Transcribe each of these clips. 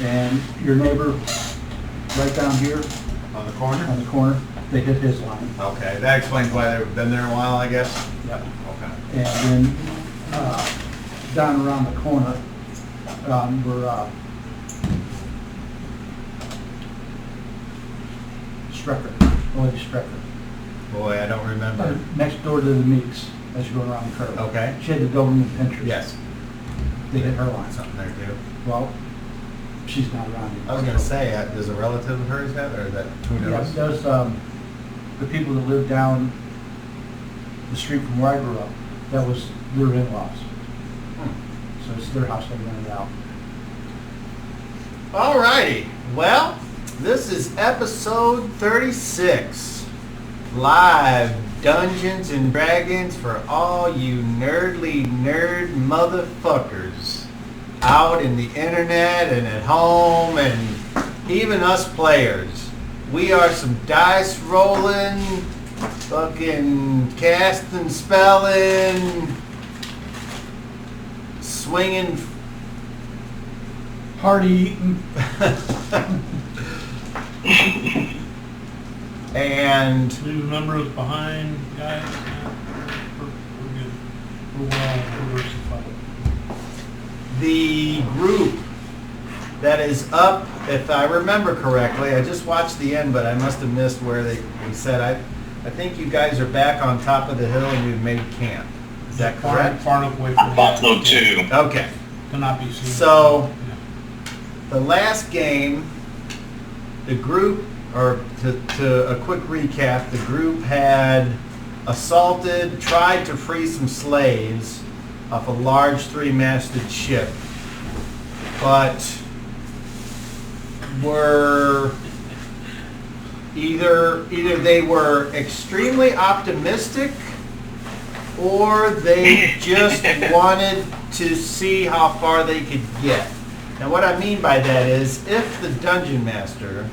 And your neighbor right down here On the corner? on the corner, they hit his line. Okay, that explains why they've been there a while, I guess. Yep. Okay. And then down around the corner, we're Strecker, Lady Strecker. Boy, I don't remember. Next door to the Meeks, as you're going around the curve. Okay. She had the Doberman pinchers. Yes. They hit her line. Something there too. Well, she's not around anymore. I was gonna say, does a relative of hers have, or is that, who Yeah, knows? there's the people that live down the street from where I grew up. That was their in-laws. So it's their house they rented out. All righty. Well, this is episode 36. Live Dungeons and Dragons for all you nerdly nerd motherfuckers out in the internet and at home and even us players. We are some dice rolling, fucking casting, spelling, swinging, Party eating. and Leaving numbers behind, guys. Yeah, we're good. We're well diversified. the group that is up, if I remember correctly, I just watched the end, but I must have missed where they said, I think you guys are back on top of the hill and you've made camp. Is that correct? Far enough away from I thought so too. Okay. Cannot be seen. So, Yeah. the last game, the group, or to a quick recap, the group had assaulted, tried to free some slaves off a large three-masted ship, but were either they were extremely optimistic or they just wanted to see how far they could get. Now what I mean by that is, if the dungeon master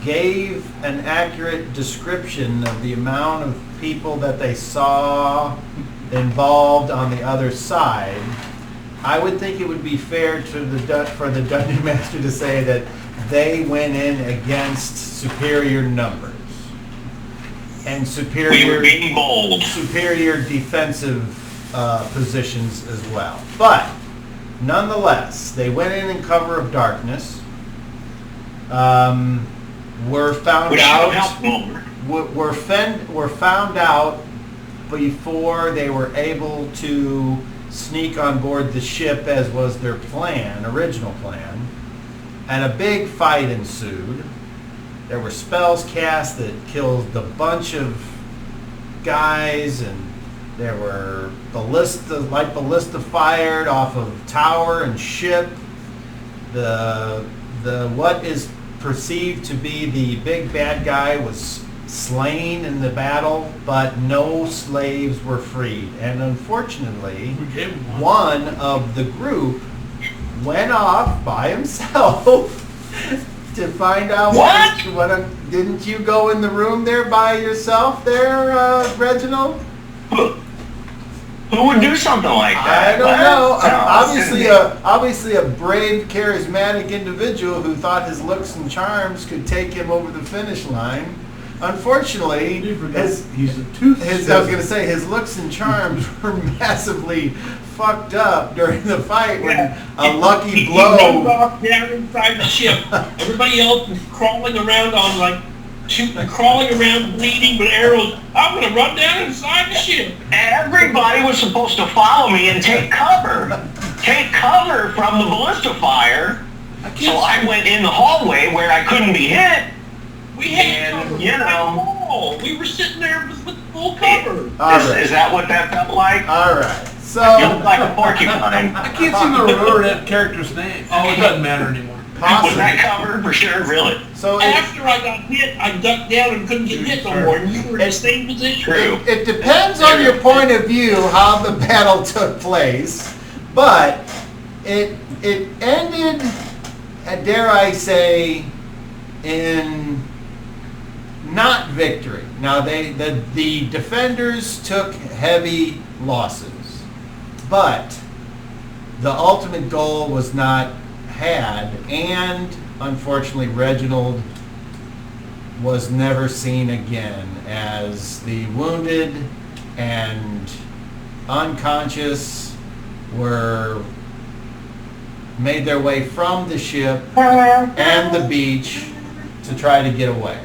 gave an accurate description of the amount of people that they saw involved on the other side, I would think it would be fair to for the dungeon master to say that they went in against superior numbers and We were being bold. superior defensive positions as well. But nonetheless, they went in cover of darkness. Were found Which should have out. helped more. Were found out before they were able to sneak on board the ship, as was their plan, original plan, and a big fight ensued. There were spells cast that killed a bunch of guys, and there were ballista fired off of tower and ship. The what is perceived to be the big bad guy was slain in the battle, but no slaves were freed. And unfortunately, We gave him one. one of the group went off by himself to find out didn't you go in the room there by yourself there, Reginald? Who would do something like I that? don't know. No, Obviously a brave, charismatic individual who thought his looks and charms could take him over the finish line. Unfortunately, He's a tooth. I was going to say, his looks and charms were massively fucked up during the fight when a lucky He runs blow. off down inside the ship. Everybody else is crawling around crawling around bleeding with arrows. I'm gonna run down inside the ship. Everybody was supposed to follow me and take cover. Take cover from the ballista fire. So I went in the hallway where I couldn't be hit. We had And, cover. you know. We were sitting there with full cover. All right. Is that what that felt like? All right. You look So, like a porcupine. I can't seem to remember that character's name. Oh, it doesn't matter anymore. Was that covered for sure? Really? After I got hit, I ducked down and couldn't get hit no more. And you were in the same position. True. it depends on your point of view how the battle took place, but it ended, dare I say, in not victory. Now the defenders took heavy losses, but the ultimate goal was not had, and unfortunately Reginald was never seen again, as the wounded and unconscious were made their way from the ship and the beach to try to get away.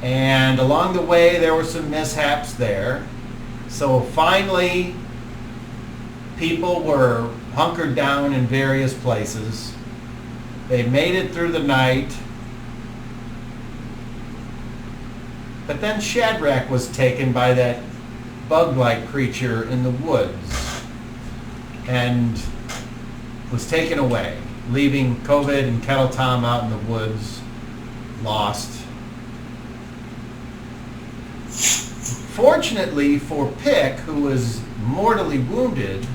And along the way there were some mishaps there. So finally people were hunkered down in various places. They made it through the night. But then Shadrach was taken by that bug-like creature in the woods and was taken away, leaving COVID and Kettle Tom out in the woods, lost. Fortunately for Pick, who was mortally wounded,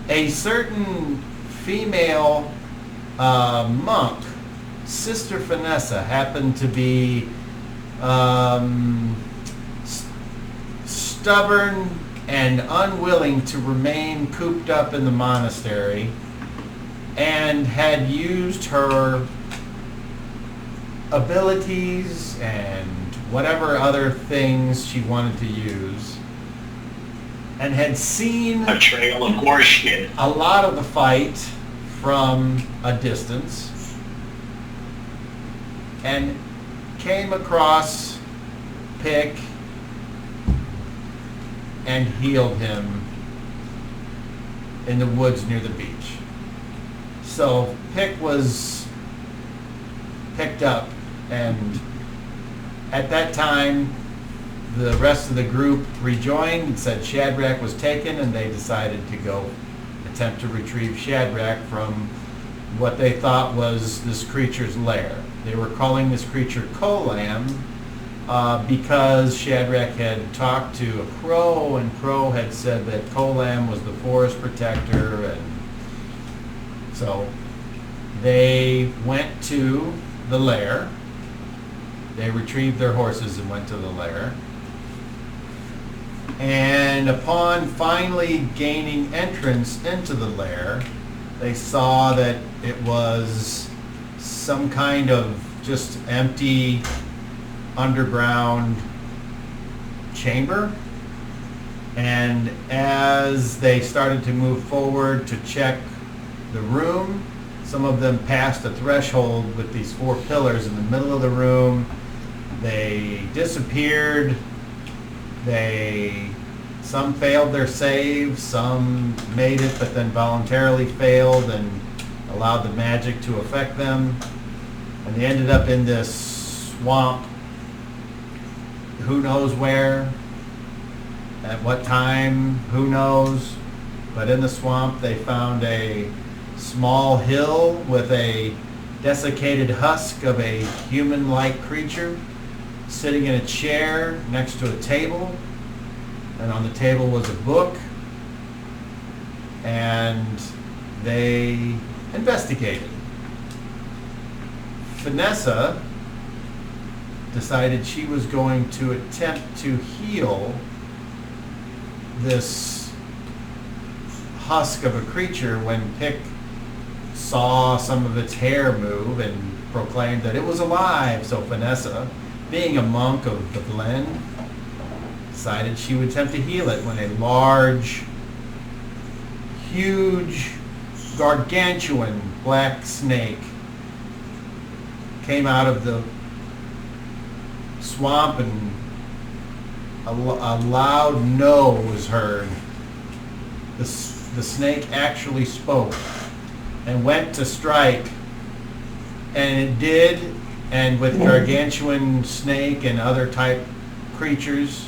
a certain female monk, Sister Vanessa, happened to be stubborn and unwilling to remain cooped up in the monastery, and had used her abilities and whatever other things she wanted to use, and had seen A trail of horse shit. a lot of the fight from a distance, and came across Pick and healed him in the woods near the beach. So Pick was picked up, and at that time the rest of the group rejoined and said Shadrach was taken, and they decided to go attempt to retrieve Shadrach from what they thought was this creature's lair. They were calling this creature Kolam because Shadrach had talked to a crow, and Crow had said that Kolam was the forest protector, and so they went to the lair. They retrieved their horses and went to the lair. And upon finally gaining entrance into the lair, they saw that it was some kind of just empty underground chamber. And as they started to move forward to check the room, some of them passed a threshold with these 4 pillars in the middle of the room. They disappeared. Some failed their save, some made it but then voluntarily failed and allowed the magic to affect them. And they ended up in this swamp, who knows where, at what time, who knows. But in the swamp they found a small hill with a desiccated husk of a human-like creature sitting in a chair next to a table, and on the table was a book, and they investigated. Vanessa decided she was going to attempt to heal this husk of a creature when Pick saw some of its hair move and proclaimed that it was alive. So Vanessa, being a monk of the Glen, decided she would attempt to heal it when a large, huge, gargantuan black snake came out of the swamp, and a loud no was heard. The snake actually spoke and went to strike, and it did, and with gargantuan snake and other type creatures,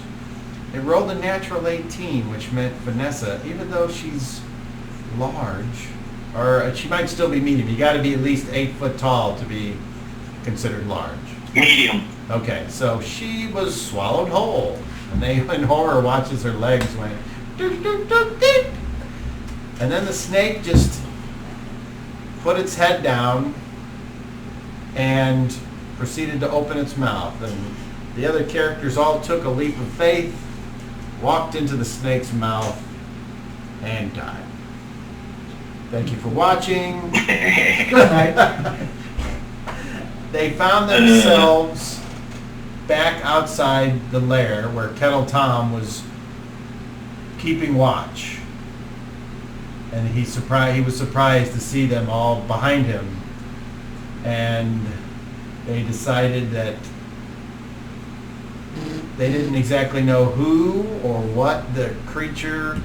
it rolled a natural 18, which meant Vanessa, even though she's large, or she might still be medium, you got to be at least 8 foot tall to be considered large. Medium. Okay, so she was swallowed whole, and they in horror watches her legs went doot, doot, doot, doot. And then the snake just put its head down and proceeded to open its mouth, and the other characters all took a leap of faith, walked into the snake's mouth, and died. Thank you for watching. Good night. They found themselves back outside the lair where Kettle Tom was keeping watch. And he was surprised to see them all behind him. And they decided that they didn't exactly know who or what the creature,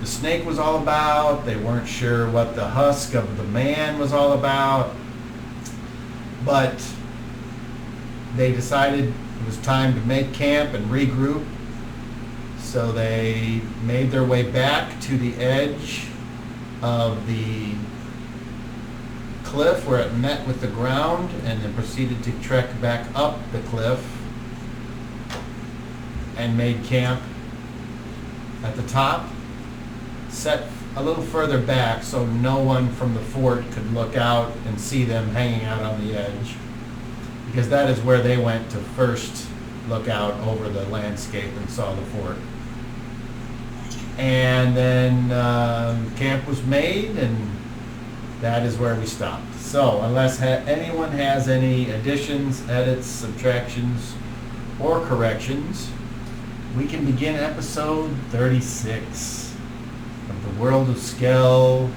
the snake, was all about. They weren't sure what the husk of the man was all about. But they decided it was time to make camp and regroup. So they made their way back to the edge of the cliff where it met with the ground, and then proceeded to trek back up the cliff and made camp at the top, set a little further back so no one from the fort could look out and see them hanging out on the edge, because that is where they went to first look out over the landscape and saw the fort. And then camp was made, and that is where we stopped. So unless anyone has any additions, edits, subtractions, or corrections, we can begin episode 36 of the world of Skell-Ghosts.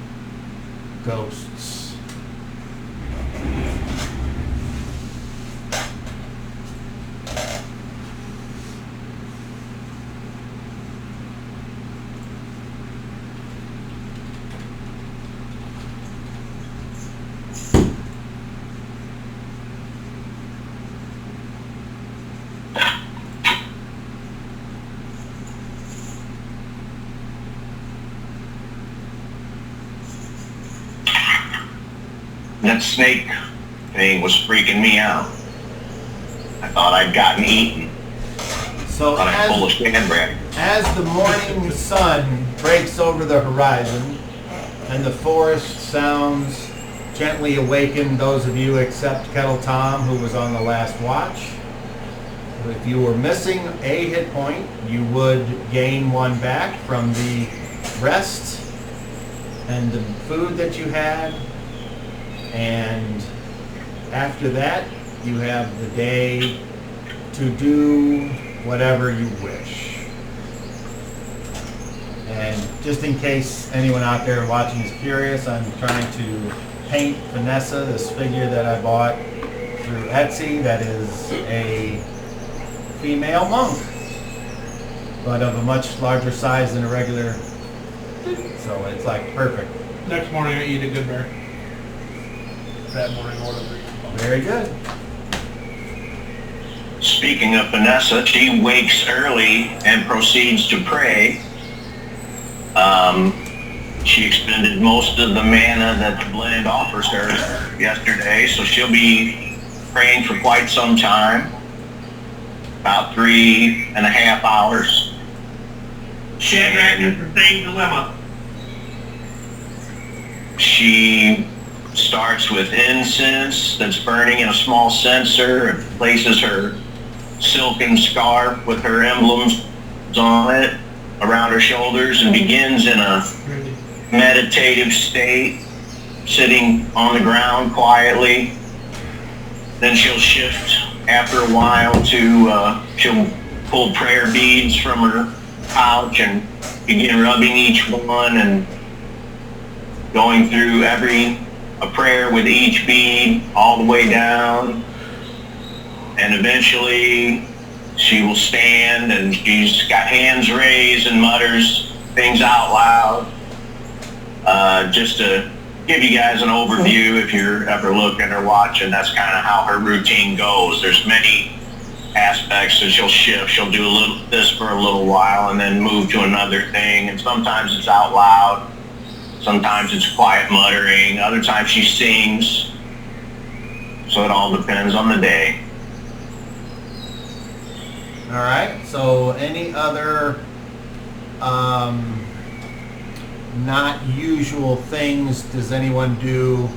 That snake thing was freaking me out. I thought I'd gotten eaten. So Thought I'm full of sandbag. as the morning sun breaks over the horizon and the forest sounds gently awaken those of you except Kettle Tom, who was on the last watch. If you were missing a hit point, you would gain one back from the rest and the food that you had. And after that, you have the day to do whatever you wish. And just in case anyone out there watching is curious, I'm trying to paint Vanessa, this figure that I bought through Etsy that is a female monk, but of a much larger size than a regular. So it's like perfect. Next morning I eat a good bear. That morning or whatever. Very good. Speaking of Vanessa, she wakes early and proceeds to pray. She expended most of the mana that the blend offers her yesterday, so she'll be praying for quite some time, about 3.5 hours. Shadrach is the same dilemma. She starts with incense that's burning in a small censer and places her silken scarf with her emblems on it around her shoulders and begins in a meditative state, sitting on the ground quietly. Then she'll shift after a while to, she'll pull prayer beads from her pouch and begin rubbing each one and going through a prayer with each bead all the way down. And eventually she will stand and she's got hands raised and mutters things out loud. Just to give you guys an overview, if you're ever looking or watching, that's kind of how her routine goes. There's many aspects that she'll shift. She'll do this for a little while and then move to another thing. And sometimes it's out loud. Sometimes it's quiet muttering. Other times she sings. So it all depends on the day. All right. So any other not usual things does anyone do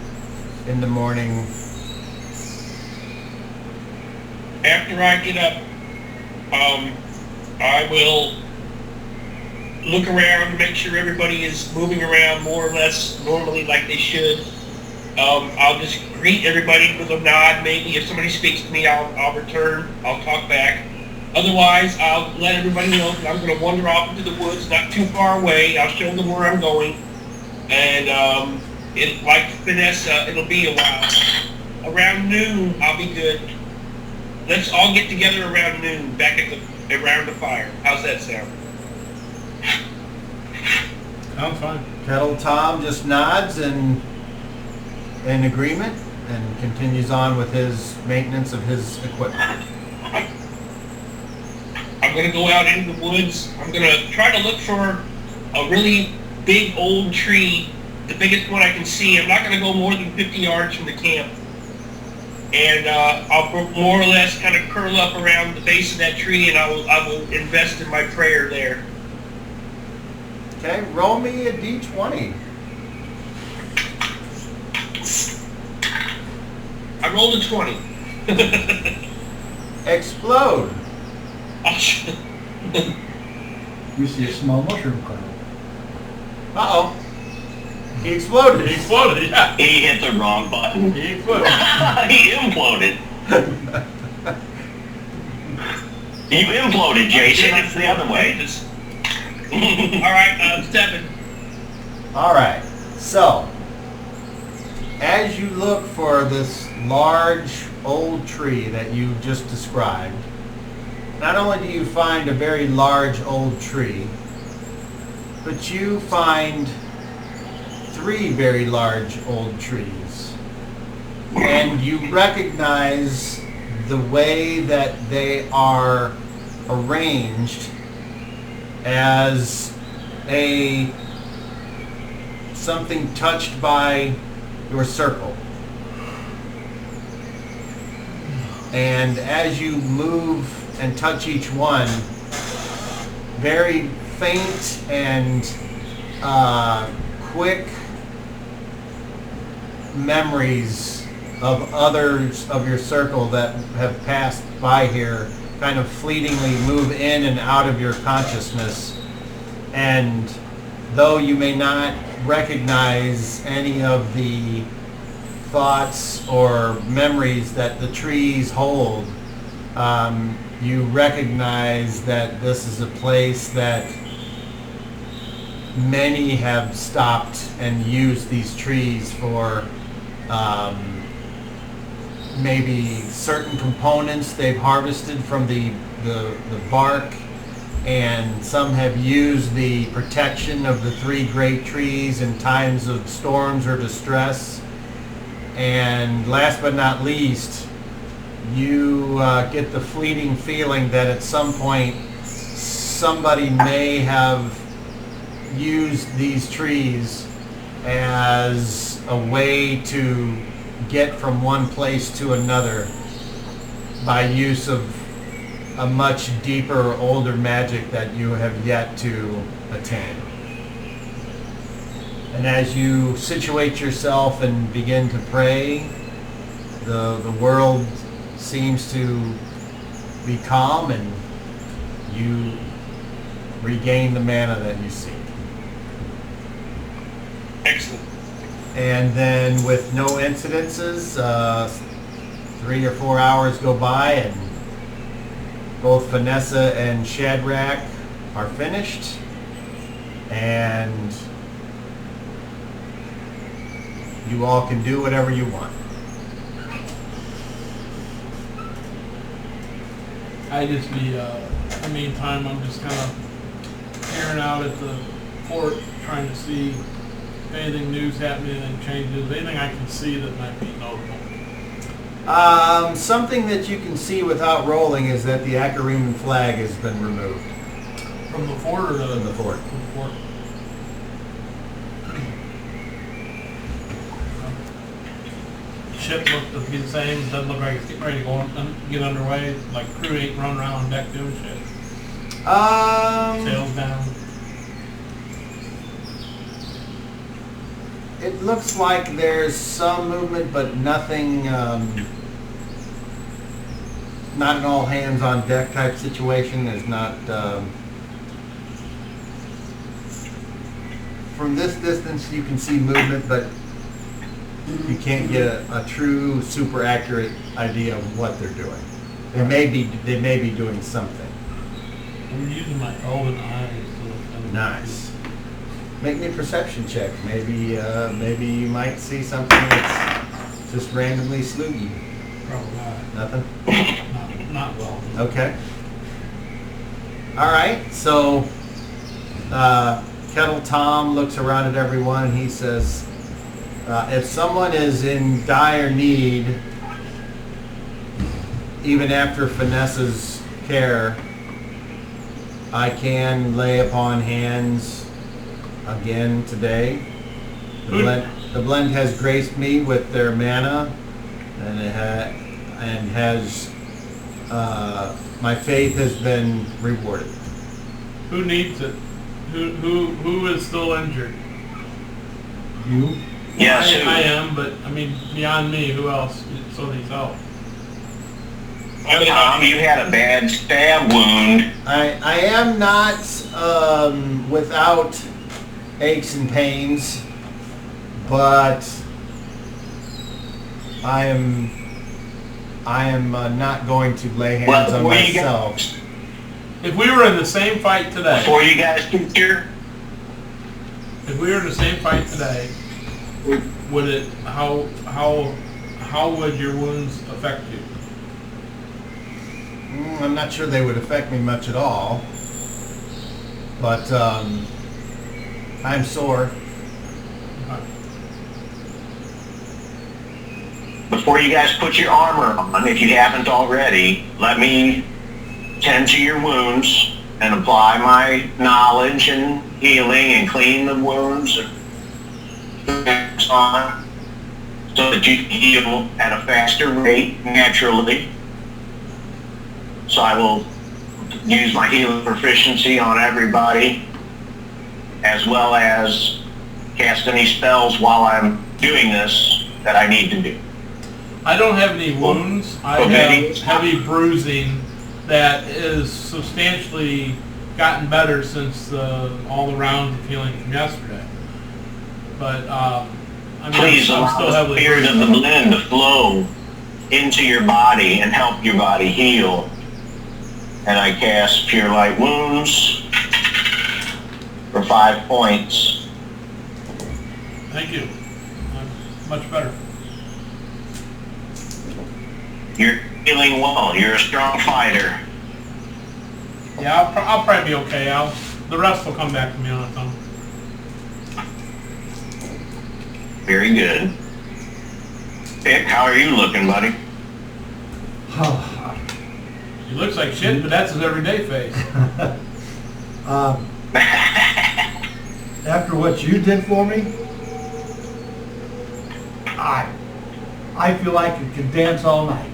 in the morning? After I get up, I will look around, make sure everybody is moving around more or less normally like they should. I'll just greet everybody with a nod. Maybe if somebody speaks to me, I'll return. I'll talk back. Otherwise, I'll let everybody know that I'm going to wander off into the woods, not too far away. I'll show them where I'm going. And like Vanessa, it'll be a while. Around noon, I'll be good. Let's all get together around noon, back around the fire. How's that sound? Sounds fine. Kettle Tom just nods and in agreement and continues on with his maintenance of his equipment. I'm going to go out into the woods. I'm going to try to look for a really big old tree, the biggest one I can see. I'm not going to go more than 50 yards from the camp. And I'll more or less kind of curl up around the base of that tree, and I will invest in my prayer there. Okay, roll me a d20. I rolled a 20. Explode. You see a small mushroom kernel. Uh-oh. He exploded. He exploded, yeah. He hit the wrong button. He exploded. He imploded. You imploded, Jason. It's the other way. All right, 7. All right. So, as you look for this large old tree that you just described, not only do you find a very large old tree, but you find 3 very large old trees. And you recognize the way that they are arranged as something touched by your circle. And as you move and touch each one, very faint and quick memories of others of your circle that have passed by here kind of fleetingly move in and out of your consciousness. And though you may not recognize any of the thoughts or memories that the trees hold, you recognize that this is a place that many have stopped and used these trees for maybe certain components they've harvested from the bark, and some have used the protection of the 3 great trees in times of storms or distress. And last but not least, you get the fleeting feeling that at some point somebody may have used these trees as a way to get from one place to another by use of a much deeper, older magic that you have yet to attain. And as you situate yourself and begin to pray, the world seems to be calm, and you regain the mana that you seek. Excellent. And then with no incidences, 3 or 4 hours go by, and both Vanessa and Shadrach are finished, and you all can do whatever you want. In the meantime, I'm just kind of peering out at the fort, trying to see if anything new's happening and changes, anything I can see that might be notable. Something that you can see without rolling is that the Acariman flag has been removed From the fort or from the fort. From the fort. Ship looked to be the same. Doesn't look like it's getting ready to get underway. Like crew ain't running around on deck doing shit. Sails down. It looks like there's some movement, but nothing, not an all hands on deck type situation. There's not from this distance you can see movement, but you can't get a true, super accurate idea of what they're doing. They may be doing something. I'm using my elven eyes to look at it. Nice. Make me a perception check. Maybe you might see something that's just randomly sleuthing. Probably not. Nothing? Not well. Okay. All right. So, Kettle Tom looks around at everyone and he says, if someone is in dire need, even after Finesse's care, I can lay upon hands again today. The blend has graced me with their mana, and has my faith has been rewarded. Who needs it? Who is still injured? You? Yes, I am, but I mean, beyond me, who else still needs help? Tom, you had a bad stab wound. I am not without aches and pains, but I am not going to lay hands on myself. If we were in the same fight today, Before you guys get here, if we were in the same fight today, would it? How would your wounds affect you? I'm not sure they would affect me much at all, but I'm sore. before you guys put your armor on, if you haven't already, let me tend to your wounds and apply my knowledge and healing and clean the wounds and on so that you can heal at a faster rate naturally. So I will use my healing proficiency on everybody, as well as cast any spells while I'm doing this that I need to do. I don't have any wounds. I Okay. have heavy bruising that is substantially gotten better since all the rounds of healing from yesterday. But I mean, Please I'm allow still the heavily spirit of the bruised. blend to flow into your body and help your body heal. And I cast Pure Light Wounds for 5 points. Thank you. I'm much better. You're healing well. You're a strong fighter. Yeah, I'll probably be okay. The rest will come back to me on its own. Very good. Pick, how are you looking, buddy? He looks like shit, but that's his everyday face. After what you did for me, I feel like I could dance all night.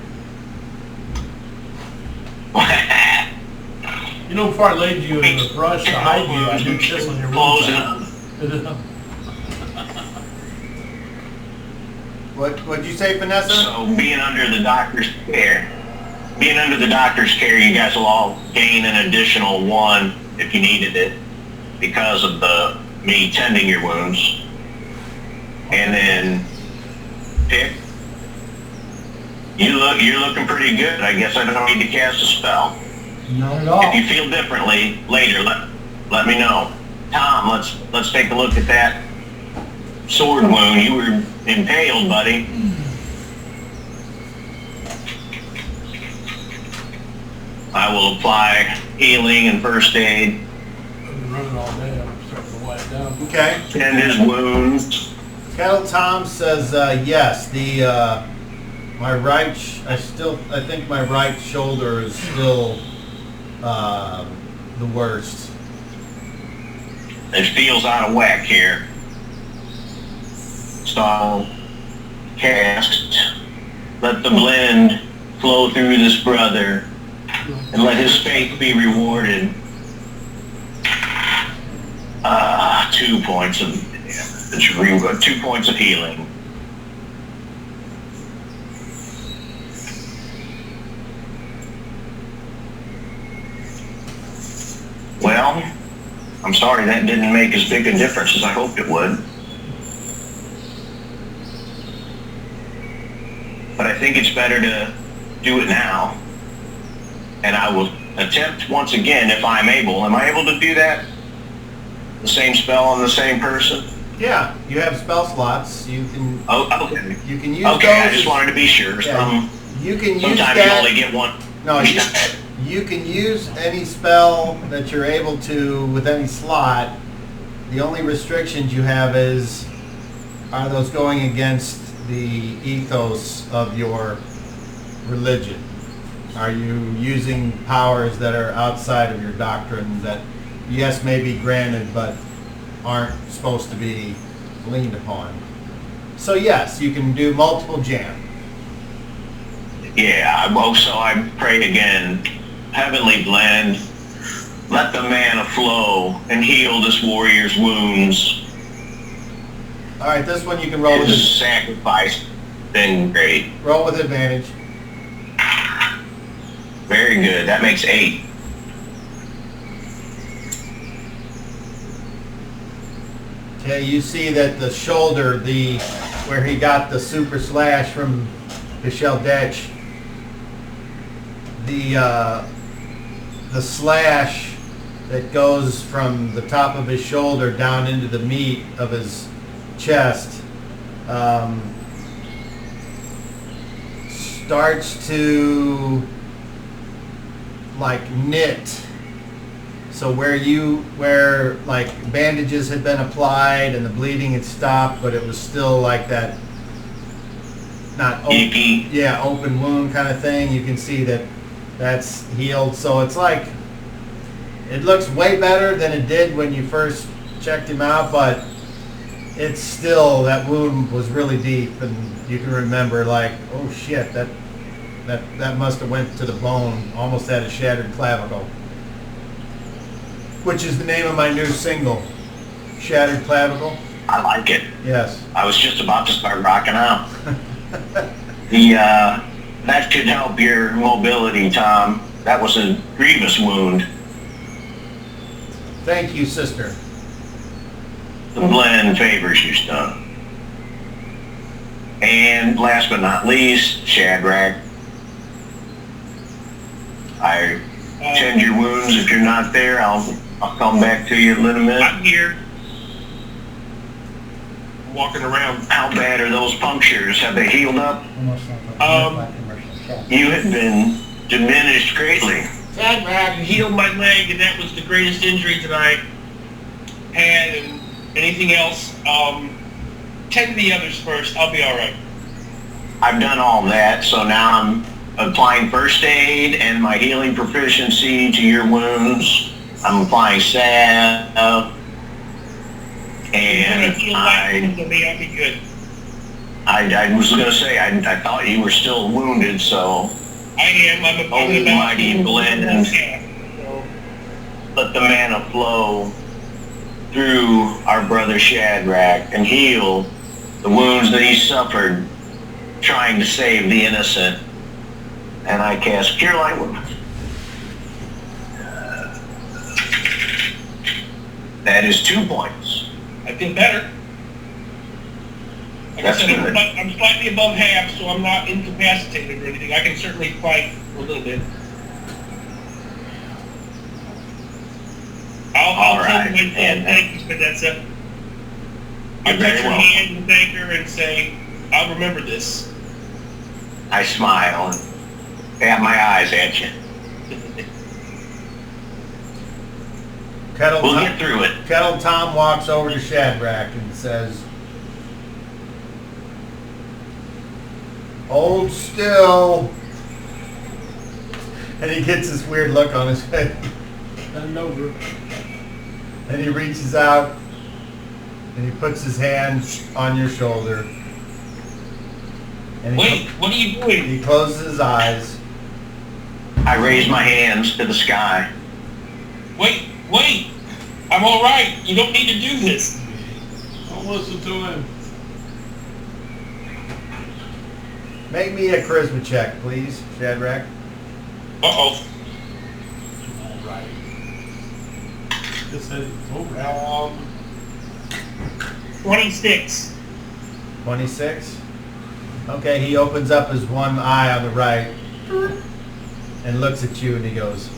You know, before I laid you in the brush to hide you, I did kiss on your wounds. What'd you say, Vanessa? So being under the doctor's care, you guys will all gain an additional 1 if you needed it because of me tending your wounds. And then Pick, you're looking pretty good. I guess I don't need to cast a spell. Not at all. If you feel differently later, let me know. Tom, let's take a look at that sword wound. You were impaled, buddy. I will apply healing and first aid. I've been running all day. I'm starting to wipe down. Okay. Tend his wounds. Kettle Tom says yes. My right, I think my right shoulder is still the worst. It feels out of whack here. So I'll cast, let the blend flow through this brother, and let his faith be rewarded. 2 points of 2 points of healing. Well, I'm sorry that didn't make as big a difference as I hoped it would. But I think it's better to do it now. And I will attempt once again if I'm able. Am I able to do that? The same spell on the same person? Yeah, you have spell slots. You can. Oh, okay. You can use Okay, those. I just wanted to be sure. Yeah, you can use Sometimes that. you only get one. No, you can use any spell that you're able to with any slot. The only restrictions you have are those going against the ethos of your religion. Are you using powers that are outside of your doctrine that, yes, may be granted, but aren't supposed to be leaned upon? So yes, you can do multiple jam. Yeah, so I pray again. Heavenly blend, let the mana flow and heal this warrior's wounds. All right, this one you can roll with His sacrifice been great. roll with advantage. Very good. That makes 8. Okay, you see that the shoulder, where he got the super slash from the Skell-Ghosts, the slash that goes from the top of his shoulder down into the meat of his chest starts to like knit. So where like bandages had been applied and the bleeding had stopped, but it was still like that, not open, open wound kind of thing. You can see that that's healed. So it's like, it looks way better than it did when you first checked him out, but it's still, that wound was really deep, and you can remember like, oh shit, that must have went to the bone, almost had a shattered clavicle. Which is the name of my new single, Shattered Clavicle. I like it. Yes. I was just about to start rocking out. That could help your mobility, Tom. That was a grievous wound. Thank you, sister. The blend favors you, son. And last but not least, Shadrach. I tend your wounds. If you're not there, I'll come back to you in a little minute. I'm here. Walking around. How bad are those punctures? Have they healed up? You have been diminished greatly. Shadrach healed my leg, and that was the greatest injury that I had. And anything else, tend to the others first. I'll be all right. I've done all that, so now I'm applying first aid and my healing proficiency to your wounds. I'm applying salve, and I'll be good. I was going to say, I thought you were still wounded, so I am. I'm almighty blend, let the mana flow through our brother Shadrach and heal the wounds that he suffered trying to save the innocent. And I cast Cure Light Wounds. That is 2 points. I feel better. Like That's I said, good. I'm slightly above half, so I'm not incapacitated or anything. I can certainly fight for a little bit. I'll All tell right. my thank you, Vanessa. I'll You're touch very her welcome. hand and thank her and say, I'll remember this. I smile and pat my eyes at you. We'll get through it. Kettle Tom walks over to Shadrach and says, "Hold still." And he gets this weird look on his face. Bend over. And he reaches out and he puts his hand on your shoulder. And Wait, what are you doing? he closes his eyes. I raise my hands to the sky. Wait, I'm all right. You don't need to do this. Don't listen to him. Make me a charisma check, please, Shadrach. Uh-oh. All right. just said it was over. 26. 26. Okay, he opens up his one eye on the right and looks at you and he goes,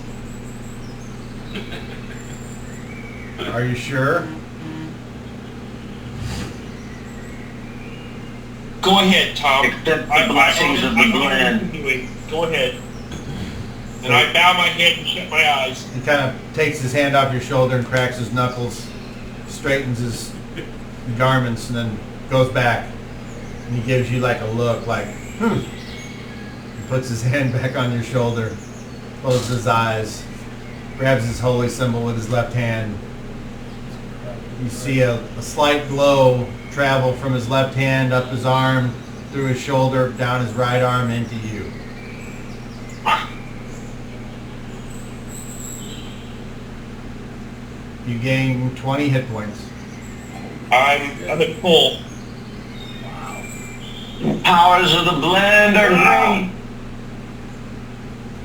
"Are you sure?" Go ahead, Tom. Accept the blessings of the blend. Go ahead. And I bow my head and shut my eyes. He kind of takes his hand off your shoulder and cracks his knuckles, straightens his garments, and then goes back. And he gives you like a look like, He puts his hand back on your shoulder, closes his eyes, grabs his holy symbol with his left hand. You see a slight glow travel from his left hand up his arm, through his shoulder, down his right arm, into you. You gain 20 hit points. I'm at full. Powers of the blend are great.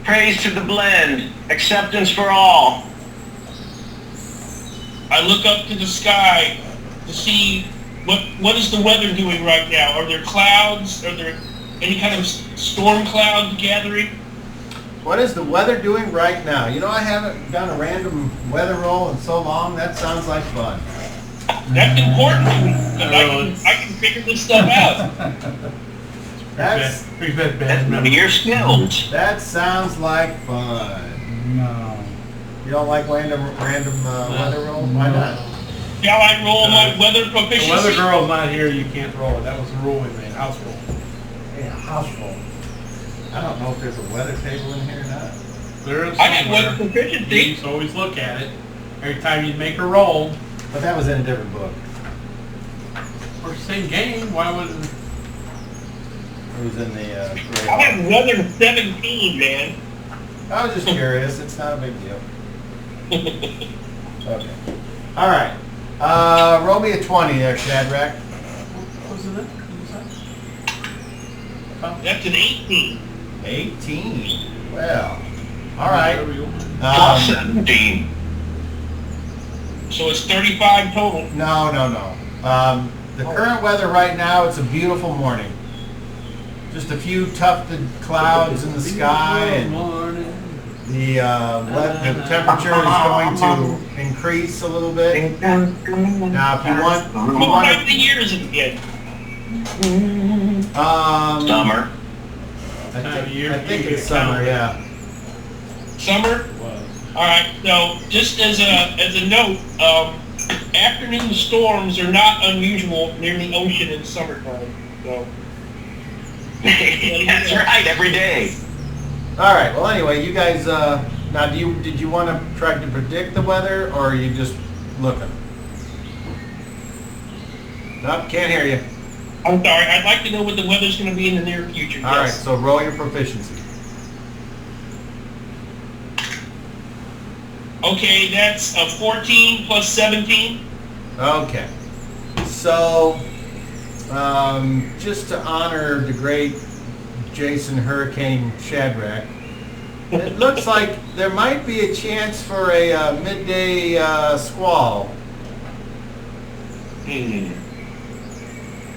Praise to the blend. Acceptance for all. I look up to the sky to see what is the weather doing right now. Are there clouds? Are there any kind of storm clouds gathering? What is the weather doing right now? You know, I haven't done a random weather roll in so long. That sounds like fun. That's important to me, because I can figure this stuff out. That's, Pretty bad memory. Your skills. that sounds like fun. No. You don't like random weather rolls? Why not? Shall I roll my weather The proficiency? weather girl's not here, you can't roll it. That was the rule we made, house rule. Yeah, house roll. I don't know if there's a weather table in here or not. There is I got weather somewhere. You proficiency. used to always look at it. Every time you'd make a roll, But that was in a different book. or same game, why would it? It was in the I gray. have weather 17, man. I was just curious. It's not a big deal. Okay. All right. Roll me a 20 there, Shadrach. What was it? What was that? That's an 18. 18. Well. All right. Whatever you want. Plus 17. So it's 35 total. No. The current weather right now, it's a beautiful morning. Just a few tufted clouds in the sky, and the temperature is going to increase a little bit. Now, if you want What time of the year is it again? Summer. I think it's summer, yeah. Summer? All right. So just as a note, afternoon storms are not unusual near the ocean in summertime. So. That's right, every day. All right. Well, anyway, you guys. Now, did you want to try to predict the weather, or are you just looking? Nope, can't hear you. I'm sorry. I'd like to know what the weather's going to be in the near future. All right. Yes. So roll your proficiency. Okay, that's a 14 plus 17. Okay. So, just to honor the great Jason Hurricane Shadrach, it looks like there might be a chance for a midday squall.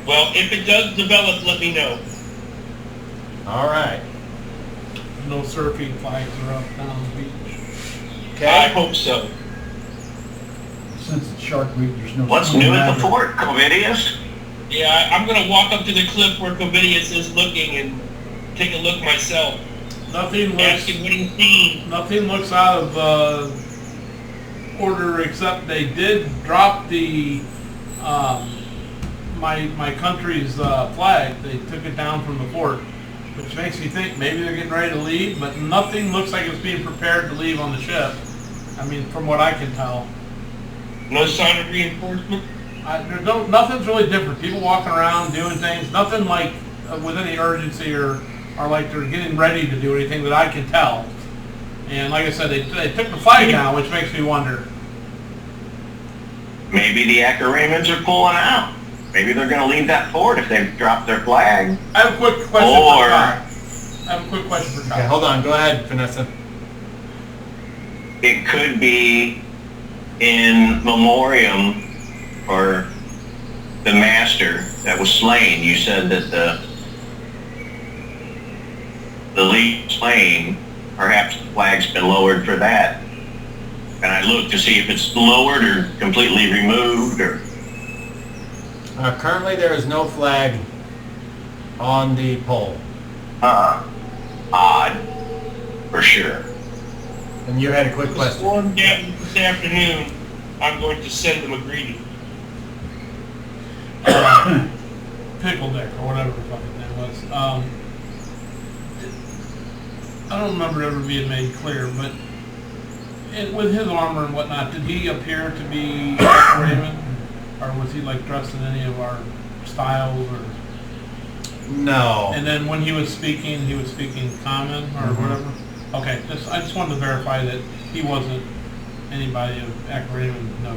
Well, if it does develop, let me know. All right. No surfing flags are up down the beach. I Okay. hope so. Since it's Shark Week, there's no... What's new at the fort, Covidius? Yeah, I'm going to walk up to the cliff where Covidius is looking and take a look myself. Nothing Ask looks, him what he's seen. nothing looks out of order, except they did drop the my country's flag. They took it down from the fort, which makes me think maybe they're getting ready to leave, but nothing looks like it's being prepared to leave on the ship. I mean, from what I can tell. No sign of reinforcement? Nothing's really different. People walking around doing things. Nothing like with any urgency or like they're getting ready to do anything that I can tell. And like I said, they took the flag down, which makes me wonder. Maybe the Acaramans are pulling out. Maybe they're going to leave that fort if they've dropped their flag. I have a quick question for Todd. I have a quick question for Todd. Okay, hold on. Go ahead, Vanessa. It could be in memoriam for the master that was slain. You said that the lead slain, perhaps the flag's been lowered for that. And I looked to see if it's lowered or completely removed or... Currently, there is no flag on the pole. Odd, for sure. And you had a quick question. Storm down this afternoon. I'm going to send them a greeting. Pickle Dick, or whatever the fucking name was. I don't remember it ever being made clear, but with his armor and whatnot, did he appear to be Jack Raven? Or was he like dressed in any of our styles? Or No. and then when he was speaking common or whatever? Okay, I just wanted to verify that he wasn't anybody of Raven. No.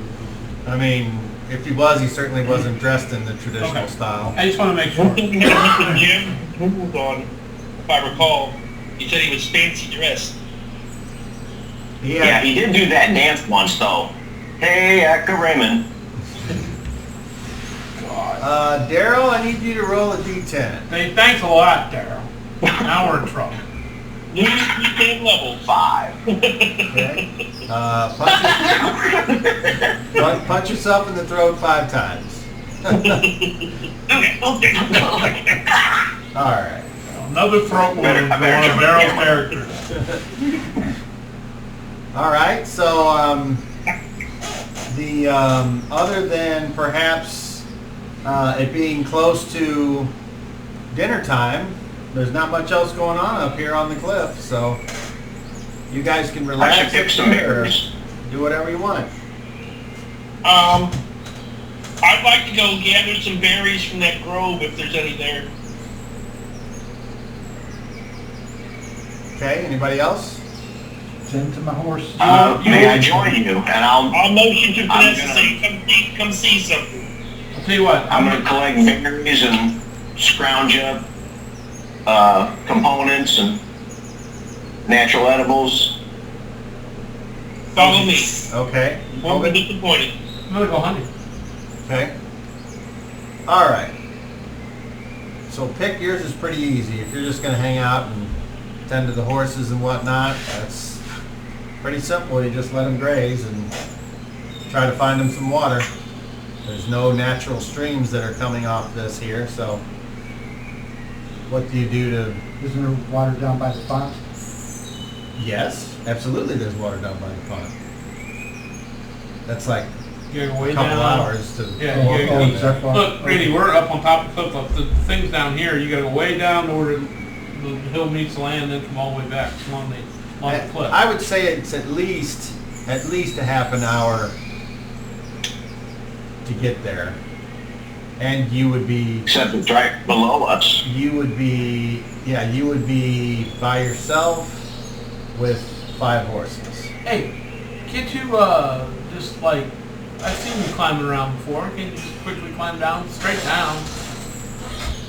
I mean, if he was, he certainly wasn't dressed in the traditional Okay. style. I just want to make sure. One thing we had Mr. Jim moved on, if I recall, he said he was fancy dressed. Yeah, he did do that dance once, though. Hey, Aka Raymond. Daryl, I need you to roll a d10. Hey, thanks a lot, Daryl. Now we're in trouble. New weekend level. 5. Okay. Punch yourself in the throat 5 times. Okay. All right. Another throat wound for one of Daryl's characters. All right. So, other than perhaps it being close to dinner time, there's not much else going on up here on the cliff. So, you guys can I relax should pick some berries. do whatever you want. I'd like to go gather some berries from that grove if there's any there. Okay. Anybody else? Send to my horse. May I join you? And I'll motion to I'm Vanessa and say, come see something. I'll tell you what. I'm going to collect berries and scrounge up components and natural edibles. Follow me. Okay. Won't be disappointed. I'm gonna go hunting. Okay. All right. So pick yours is pretty easy. If you're just going to hang out and tend to the horses and whatnot, that's pretty simple. You just let them graze and try to find them some water. There's no natural streams that are coming off this here, so what do you do to... Isn't there water down by the pond? Yes, absolutely there's water down by the pond. That's like You gotta go a way couple down. hours to... Yeah, Oh, you oh, gotta is that far? Look, Brady, we're up on top of the cliff. The things down here, you gotta go way down to where the hill meets the land, then come all the way back along the cliff. I would say it's at least a half an hour to get there. And you would be... Except it's right below us. You would be by yourself with 5 horses. Hey, can't you just like, I've seen you climbing around before. Can't you just quickly climb down, straight down?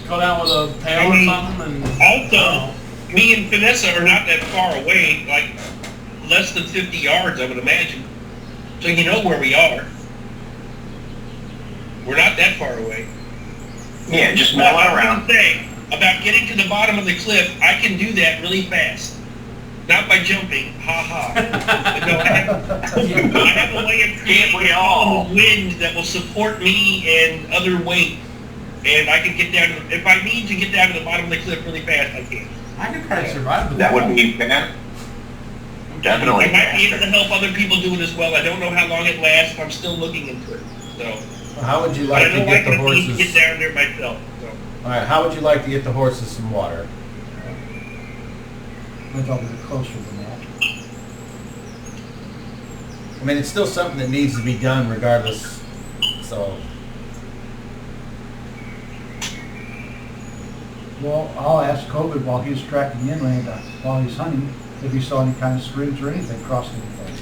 Go down with a pail or something and... Also, me and Vanessa are not that far away, like less than 50 yards, I would imagine. So you know where we are. We're not that far away. Yeah, just Now, milling I was around. going to say, about getting to the bottom of the cliff, I can do that really fast. Not by jumping, ha ha. But no, I have a way of Can't we creating all? a wind that will support me and other weight. And I can get down, if I need to get down to the bottom of the cliff really fast, I can. I could try to survive with That would be bad. Definitely. I might be able to help other people do it as well. I don't know how long it lasts. I'm still looking into it. So, How would you but I like to don't get like the to need to get horses? down there myself. So. All right, how would you like to get the horses some water? I thought we were closer than that. I mean, it's still something that needs to be done regardless. So, Well, I'll ask COVID while he's tracking inland, while he's hunting, if he saw any kind of streams or anything crossing anything.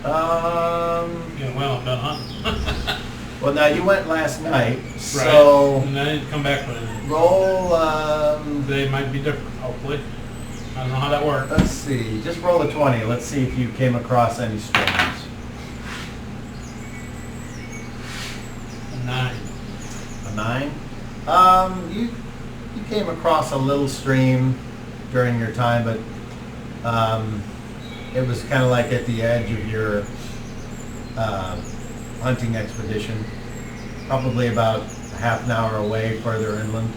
Yeah, well, I'm done hunting. well, now you went last night, Right. so And I didn't come back with anything. roll. They might be different, hopefully. I don't know how that works. Let's see, just roll a 20. Let's see if you came across any streams. A 9. A 9? You came across a little stream during your time, but it was kind of like at the edge of your hunting expedition, probably about a half an hour away further inland.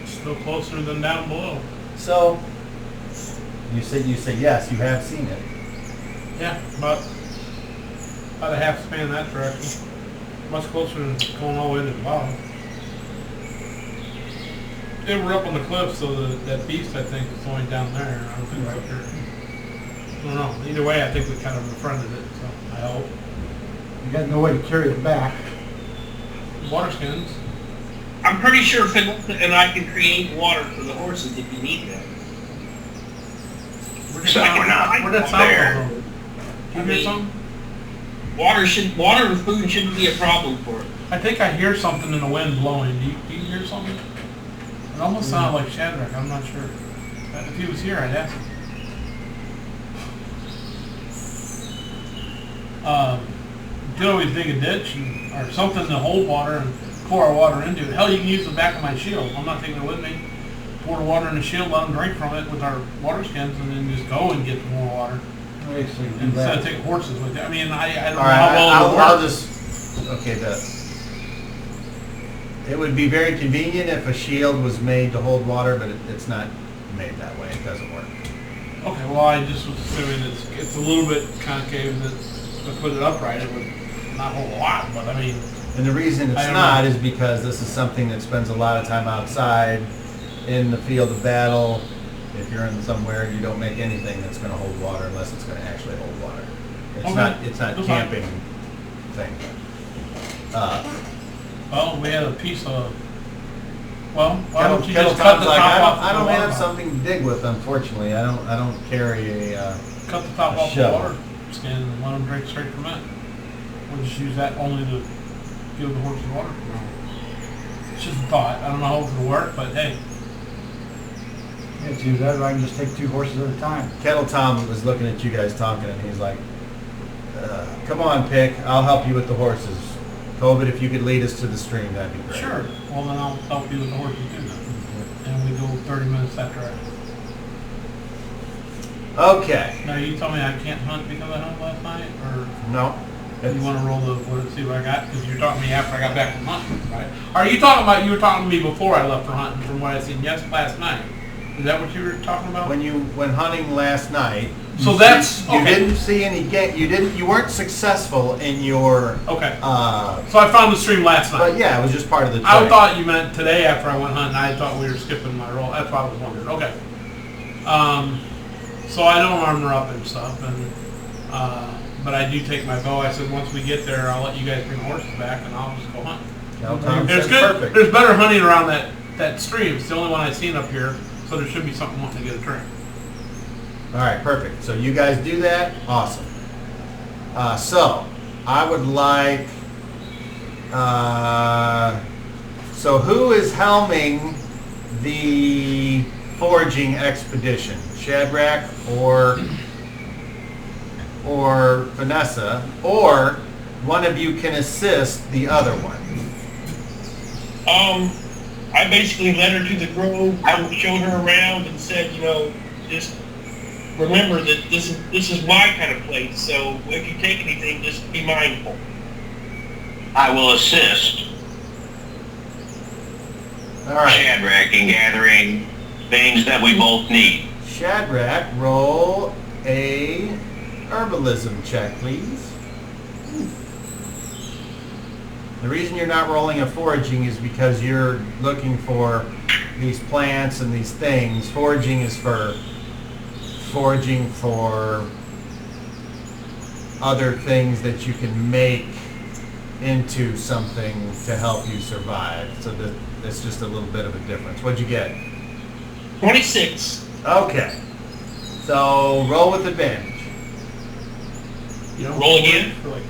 Still closer than down below. So, you say yes, you have seen it. Yeah, about a half span that direction. Much closer than going all the way to the bottom. They were up on the cliff, so that beast, I think, is only down there. I don't think it's up here. I don't know. Either way, I think we kind of befriended it, so I hope. You got no way to carry it back. Water skins. I'm pretty sure Vanessa and I can create water for the horses if you need that. Where So we're not Where'd that sound there. come from? Did you hear something? Water and food shouldn't be a problem for it. I think I hear something in the wind blowing. Do you hear something? It almost sounded like Shadrach. I'm not sure. If he was here, I'd ask him. You could always dig a ditch or something to hold water and pour our water into it. Hell, you can use the back of my shield. I'm not taking it with me. Pour the water in the shield, let them drink from it with our water skins, and then just go and get more water. Actually, do Instead that. of taking horses with it. I mean, I don't know All right, how well it I'll works. just, okay, it would be very convenient if a shield was made to hold water, but it's not made that way. It doesn't work. Okay, well, I just was assuming it's a little bit concave that to put it upright, it would not hold a lot, but I mean, And the reason it's I don't not know. is because this is something that spends a lot of time outside in the field of battle. If you're in somewhere, you don't make anything that's going to hold water unless it's going to actually hold water. It's Okay. not That's fine. camping thing. well, we had a piece of, well, why Kettle, don't you Kettle just cut Tom's the like, top off I the don't water have bottle. something to dig with, unfortunately. I don't carry a. Cut the top a off the shovel. water skin and let them drink straight from it. We'll just use that only to give the horses water. It's just a thought. I don't know how it'll work, but hey. Yeah, to that, or I can just take 2 horses at a time. Kettle Tom was looking at you guys talking, and he's like, "Come on, Pick. I'll help you with the horses. Tobit, if you could lead us to the stream, that'd be great." Sure. Well, then I'll help you with the horses too then. And we go 30 minutes after Okay. Now, you told me I can't hunt because I hunted last night, or No. you want to roll the, see what I got? Because you're talking to me after I got back from hunting, right? Are you talking about, you were talking to me before I left for hunting from what I seen last night? Is that what you were talking about? When you went hunting last night, So that's, you okay. didn't see any you weren't successful in your Okay. So I found the stream last night. but yeah, it was just part of the I trip. thought you meant today after I went hunting. I thought we were skipping my roll. That's why I was wondering. Okay. So I don't armor up and stuff, and but I do take my bow. I said once we get there, I'll let you guys bring the horses back, and I'll just go hunt. Kettle Tom There's said good. perfect. There's better hunting around that stream. It's the only one I've seen up here, so there should be something wanting to get a drink. All right, perfect. So you guys do that? Awesome. So I would like, so who is helming the foraging expedition? Shadrach or Vanessa, or one of you can assist the other one? I basically led her to the grove, I showed her around and said, just remember that this is my kind of place, so if you take anything, just be mindful. I will assist All right. Shadrach in gathering things that we both need. Shadrach, roll a herbalism check, please. The reason you're not rolling a foraging is because you're looking for these plants and these things. Foraging is for foraging for other things that you can make into something to help you survive. So that's just a little bit of a difference. What'd you get? 26. Okay. So roll with advantage. You know, Roll again? For like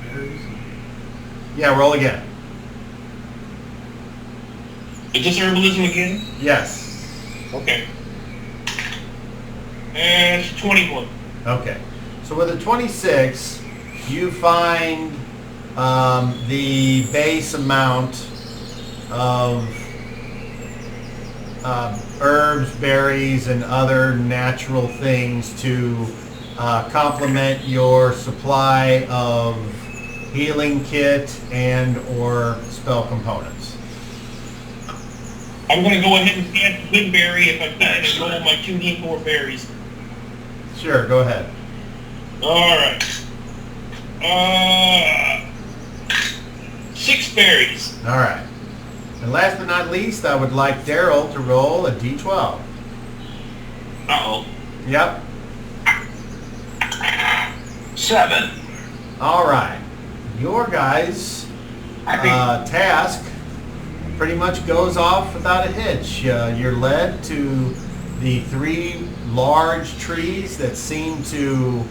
berries. Yeah, roll again. Is this herbalism again? Yes. Okay. It's 21. Okay. So with a 26, you find the base amount of herbs, berries, and other natural things to complement your supply of healing kit and or spell components. I'm going to go ahead and add the Woodberry if I can and roll my 2d4 berries. Sure, go ahead. Alright. 6 berries. All right. And last but not least, I would like Daryl to roll a d12. Uh-oh. Yep. 7. All right. Your guys' task pretty much goes off without a hitch. You're led to the 3 large trees that seem to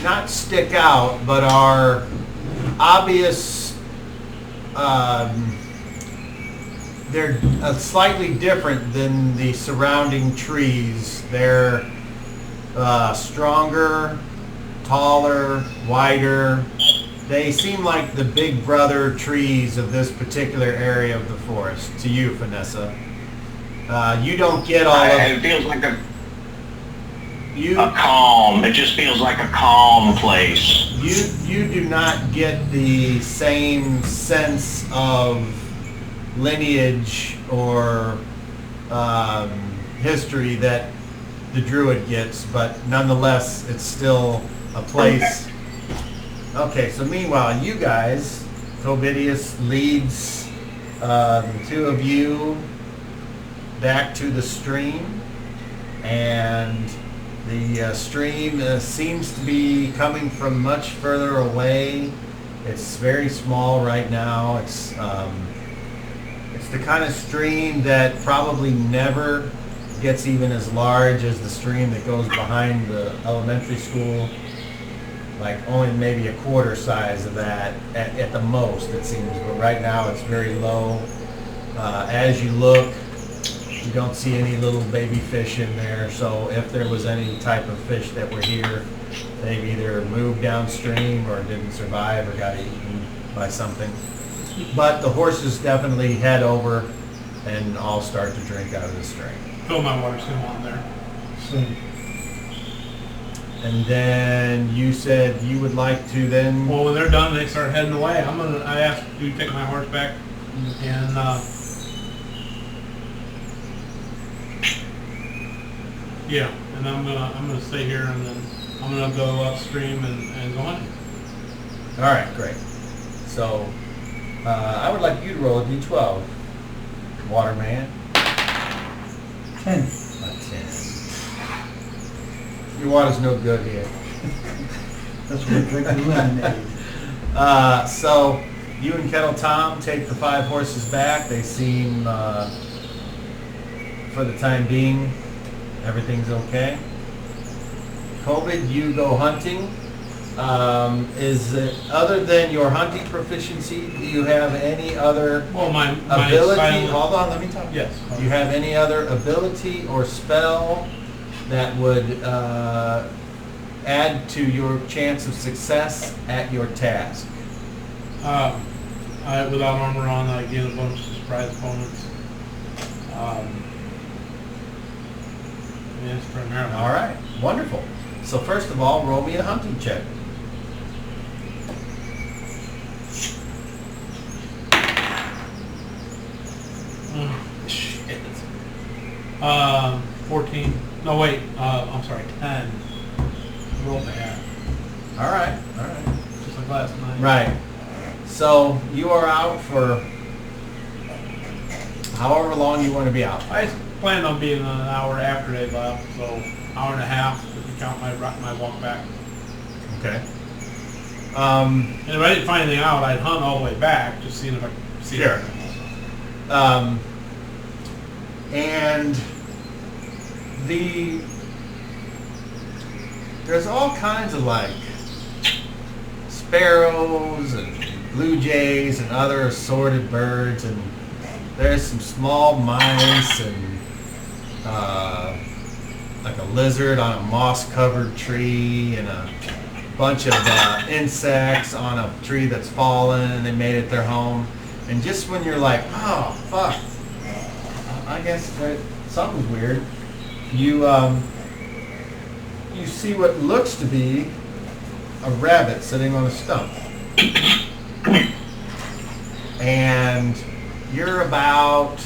not stick out, but are obvious. They're slightly different than the surrounding trees. They're stronger, taller, wider. They seem like the big brother trees of this particular area of the forest to you, Vanessa. You don't get all of It feels like a you. calm. It just feels like a calm place. You do not get the same sense of lineage or history that the druid gets, but nonetheless, it's still a place. Okay, so meanwhile, you guys, Covidius leads the 2 of you back to the stream, and the stream seems to be coming from much further away. It's very small right now. It's the kind of stream that probably never gets even as large as the stream that goes behind the elementary school. Like only maybe a quarter size of that at the most, it seems. But right now it's very low. As you look, you don't see any little baby fish in there. So if there was any type of fish that were here, they've either moved downstream or didn't survive or got eaten by something. But the horses definitely head over and all start to drink out of the stream. Fill my water sim on there. Same. And then you said you would like to then... Well, when they're done, they start heading away. I asked you to take my horse back, and yeah, and I'm gonna stay here, and then I'm gonna go upstream and go hunting. All right, great. So I would like you to roll a d12, Waterman. 10. A 10. Your water's no good here. That's what we're drinking lemonade. So you and Kettle Tom take the 5 horses back. They seem, for the time being, everything's okay. COVID, you go hunting. Is it, other than your hunting proficiency, do you have any other Well, my ability? silent- Hold on, let me talk. Yes. Do you have any other ability or spell that would add to your chance of success at your task? Without armor on, I gain a bonus to surprise opponents. Yes, primarily. All right, wonderful. So first of all, roll me a hunting check. Shit. 14. No, wait. I'm sorry. 10. Roll bad. All right, all right. Just like last night. Right. So you are out for however long you want to be out. I planned on being an hour after they left, so hour and a half if you count my walk back. Okay. And if I didn't find anything out, I'd hunt all the way back, just seeing if I could see Sure. anything. And there's all kinds of like sparrows and blue jays and other assorted birds, and there's some small mice and like a lizard on a moss-covered tree and a bunch of insects on a tree that's fallen, and they made it their home. And just when you're like, oh, fuck, I guess something's weird, you see what looks to be a rabbit sitting on a stump. And you're about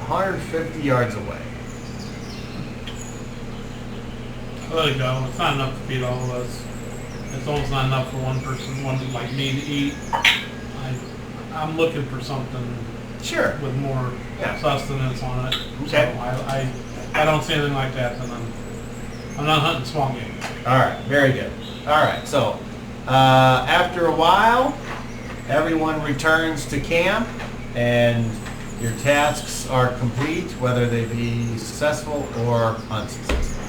150 yards away. I let it go. It's not enough to feed all of us. It's almost not enough for one person, one like me to eat. I'm looking for something Sure. with more Yeah. sustenance on it. Okay. So I don't see anything like that, then I'm not hunting small game. All right, very good. All right, so after a while, everyone returns to camp, and your tasks are complete, whether they be successful or unsuccessful.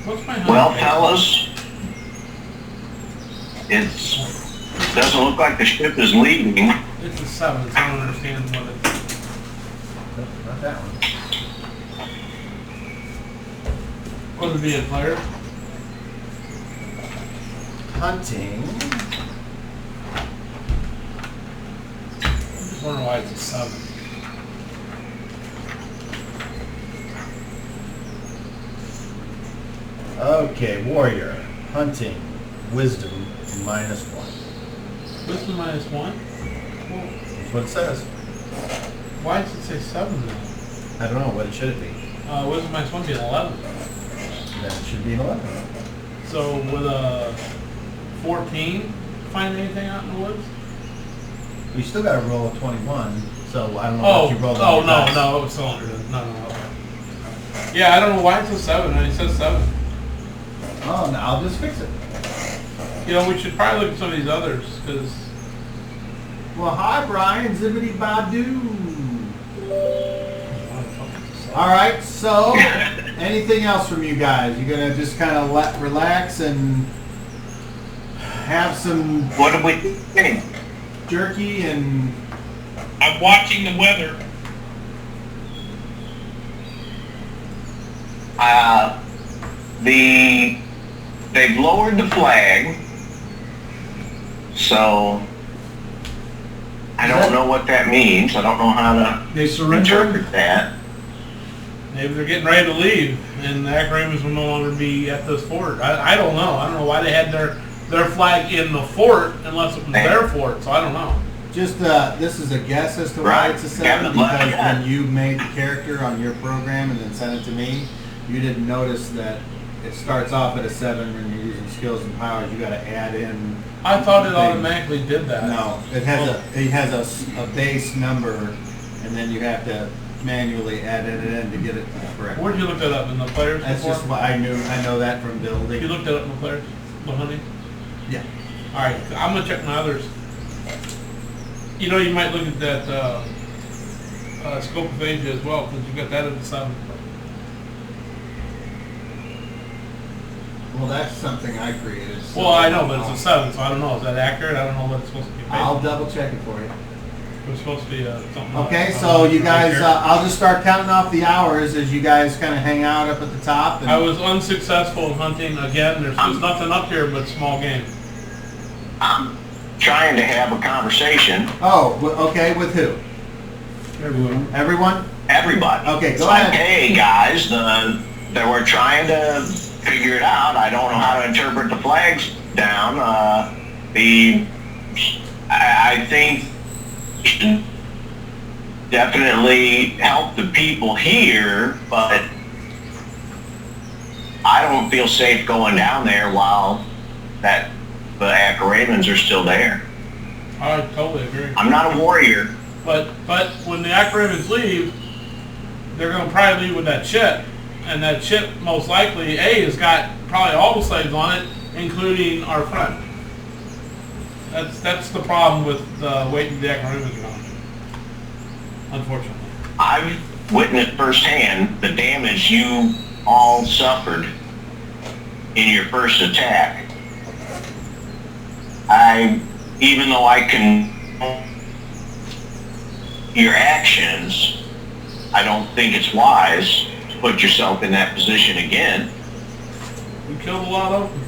What's my hunting Well, base? fellas, it doesn't look like the ship is leaving. It's a 7, so I don't understand what it's... Not that one. What would be a player? Hunting. I'm just wondering why it's a 7. Okay, warrior. Hunting. Wisdom -1. Wisdom -1? Well, That's what it says. why does it say 7 then? I don't know, what should it be? Wisdom -1 would be an 11. Then it should be an 11. So with a 14, find anything out in the woods? You still got to roll a 21, so I don't know if you rolled on your dice. No, it was cylinder. No, okay. Yeah, I don't know why it's a 7, and it says 7. Oh, no, I'll just fix it. You know, we should probably look at some of these others, because... Well, hi, Brian. Zibbity Badu. All right, so anything else from you guys? You gonna just kind of relax and have some What are we thinking? jerky and I'm watching the weather. They've lowered the flag, so I don't know what that means. I don't know how They to surrender? interpret that. Maybe they're getting ready to leave, and the Acromans will no longer be at this fort. I don't know. I don't know why they had their flag in the fort, unless it was their fort, so I don't know. just this is a guess as to why Right. it's a 7 Captain Black, because yeah. when you made the character on your program and then sent it to me, you didn't notice that it starts off at a 7 when you're using skills and powers. You got to add in. I thought it things. automatically did that. No, it has a base number, and then you have to manually add it in to get it correct. Where'd you look that up, in the players That's before? just what I knew. I know that from You building. looked it up in the players, the hunting? Yeah. All right, I'm gonna check my others. You know, you might look at that scope of Asia as well, because you got that at the 7. Well, that's something I created. So Well, I know, but it's a 7, so I don't know. Is that accurate? I don't know what it's supposed to be. I'll double check it for you. It was supposed to be something. Okay, so you guys, I'll just start counting off the hours as you guys kind of hang out up at the top. And I was unsuccessful in hunting again. There's nothing up here but small game. I'm trying to have a conversation. Oh, okay, with who? Everyone. Everyone? Everybody. Okay, It's go like, ahead. hey guys, that we're trying to figure it out. I don't know how to interpret the flags down. I think we should definitely help the people here, but I don't feel safe going down there while the Acaramans are still there. I totally agree. I'm not a warrior. But when the Acromans leave, they're going to probably leave with that ship. And that ship, most likely, has got probably all the slaves on it, including our friend. That's the problem with waiting for the Acromans are gone. Unfortunately. I've witnessed firsthand the damage you all suffered in your first attack. even though I can your actions, I don't think it's wise to put yourself in that position again. We killed a lot of them.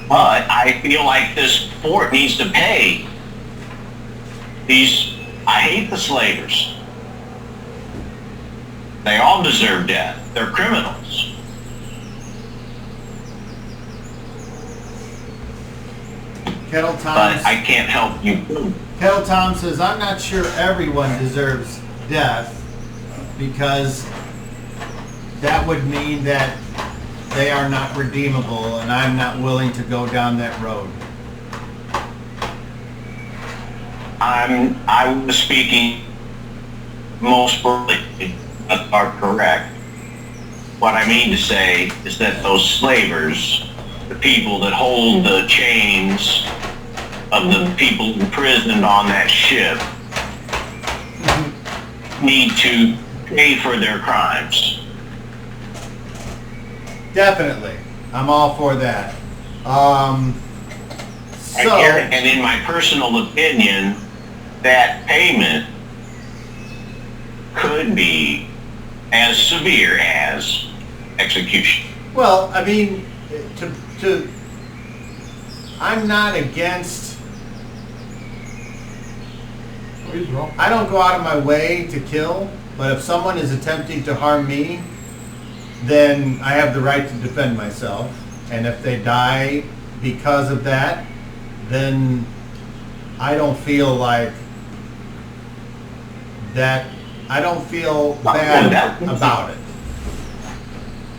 But I feel like this fort needs to pay these, I hate the slavers. They all deserve death. They're criminals. Kettle But Tom's, I can't help you. Kettle Tom says, I'm not sure everyone deserves death because that would mean that they are not redeemable and I'm not willing to go down that road. I was speaking most broadly, are correct. What I mean to say is that those slavers, the people that hold the chains of the people imprisoned on that ship, need to pay for their crimes. Definitely. I'm all for that. And in my personal opinion, that payment could be as severe as execution. Well, I mean, I'm not against, I don't go out of my way to kill, but if someone is attempting to harm me, then I have the right to defend myself. And if they die because of that, then I don't feel like that, I don't feel bad about it.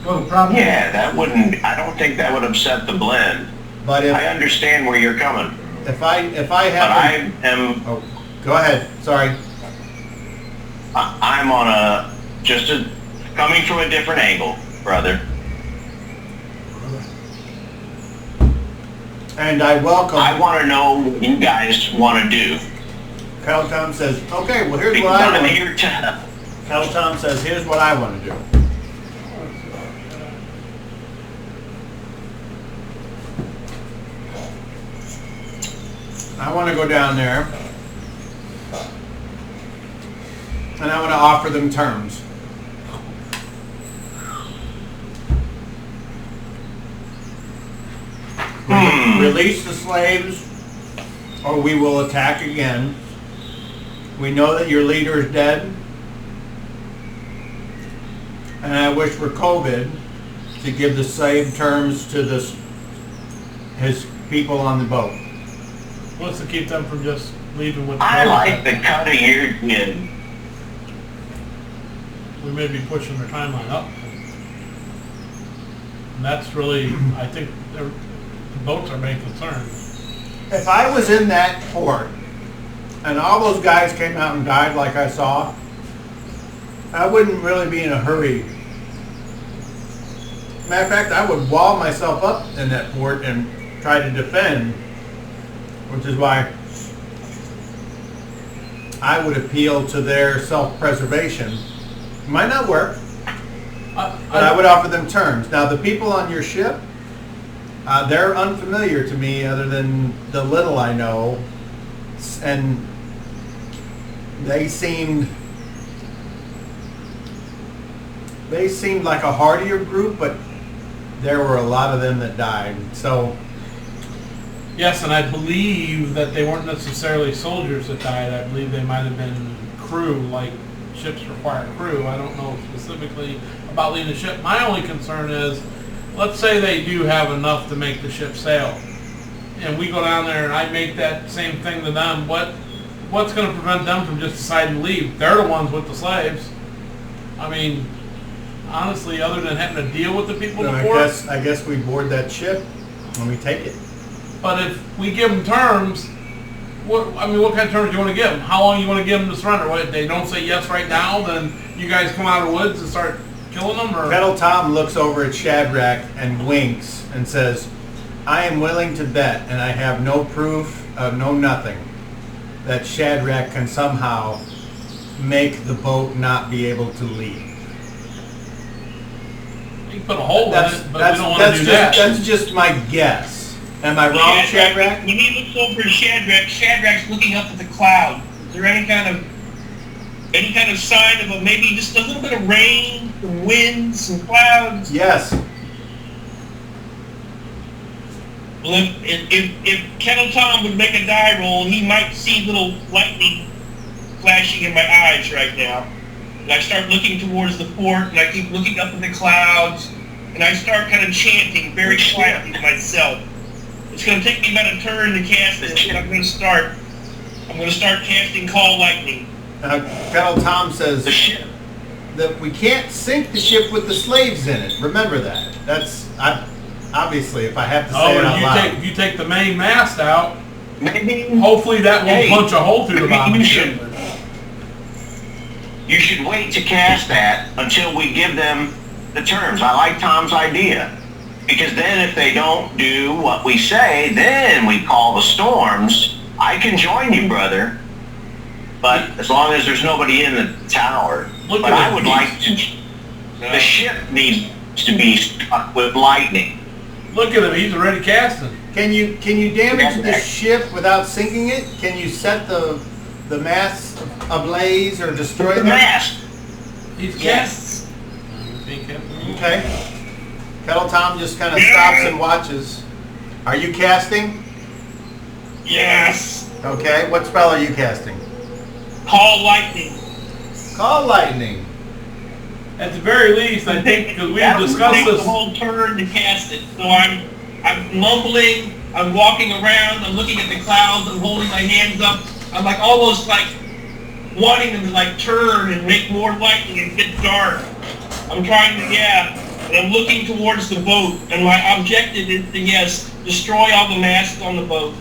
Well, the problem. Yeah, that wouldn't, I don't think that would upset the blend. But I understand where you're coming from. if I But have, I am, oh, go ahead, sorry. I'm on coming from a different angle, brother. And I welcome. I want to know what you guys want to do. Kettle Tom says, okay, well here's Because what I I'm want. here to, Kettle Tom says, here's what I want to do. I want to go down there and I want to offer them terms. Release the slaves or we will attack again. We know that your leader is dead. And I wish for COVID to give the same terms to his people on the boat. What's to keep them from just leaving with the I boat? like the cut of your kid. We may be pushing their timeline up. And that's really, I think, the boats are main concern. If I was in that port and all those guys came out and died like I saw, I wouldn't really be in a hurry. Matter of fact, I would wall myself up in that port and try to defend, which is why I would appeal to their self-preservation. It might not work, but I would offer them terms. Now, the people on your ship, they're unfamiliar to me other than the little I know, and they seemed like a hardier group, but there were a lot of them that died. So Yes, and I believe that they weren't necessarily soldiers that died. I believe they might have been crew, like ships require crew. I don't know specifically about leading the ship. My only concern is, let's say they do have enough to make the ship sail, and we go down there and I make that same thing to them. What's going to prevent them from just deciding to leave? They're the ones with the slaves. I mean, honestly, other than having to deal with the people in the port. I guess we board that ship and we take it. But if we give them terms, what kind of terms do you want to give them? How long you want to give them to surrender? What, if they don't say yes right now, then you guys come out of the woods and start killing them? Or Kettle Tom looks over at Shadrach and winks and says, I am willing to bet, and I have no proof, no nothing, that Shadrach can somehow make the boat not be able to leave. you can put a hole in it, but we don't want to do that. That's just my guess. Am I wrong, Shadrach? When he looks over at Shadrach's looking up at the cloud. Is there any kind of sign of maybe just a little bit of rain, some wind, some clouds? Yes. Well, if Kettle Tom would make a die roll, he might see little lightning flashing in my eyes right now. And I start looking towards the fort, and I keep looking up at the clouds, and I start kind of chanting very quietly to myself. It's going to take me about a turn to cast this, but I'm going to start casting Call Lightning. Kettle Tom says that we can't sink the ship with the slaves in it. Remember that. Obviously, if I have to say it out loud. You take the main mast out, Maybe hopefully that won't punch a hole through the bottom of the ship. you should wait to cast that until we give them the terms. I like Tom's idea. Because then if they don't do what we say, then we call the storms. I can join you, brother. But as long as there's nobody in the tower. But I would like to... The ship needs to be struck with lightning. Look at him, he's already casting. Can you damage the ship without sinking it? Can you set the mast ablaze or destroy The them? mast. He's Yes. casting. Okay. Kettle Tom just kind of stops and watches. Are you casting? Yes. Okay. What spell are you casting? Call Lightning. Call lightning. At the very least, I think, because we've That would discussed take this. the whole turn to cast it. So I'm mumbling, I'm walking around, I'm looking at the clouds, I'm holding my hands up. I'm like almost like wanting them to like turn and make more lightning and get dark. I'm trying to, and I'm looking towards the boat, and my objective is to, destroy all the masts on the boat.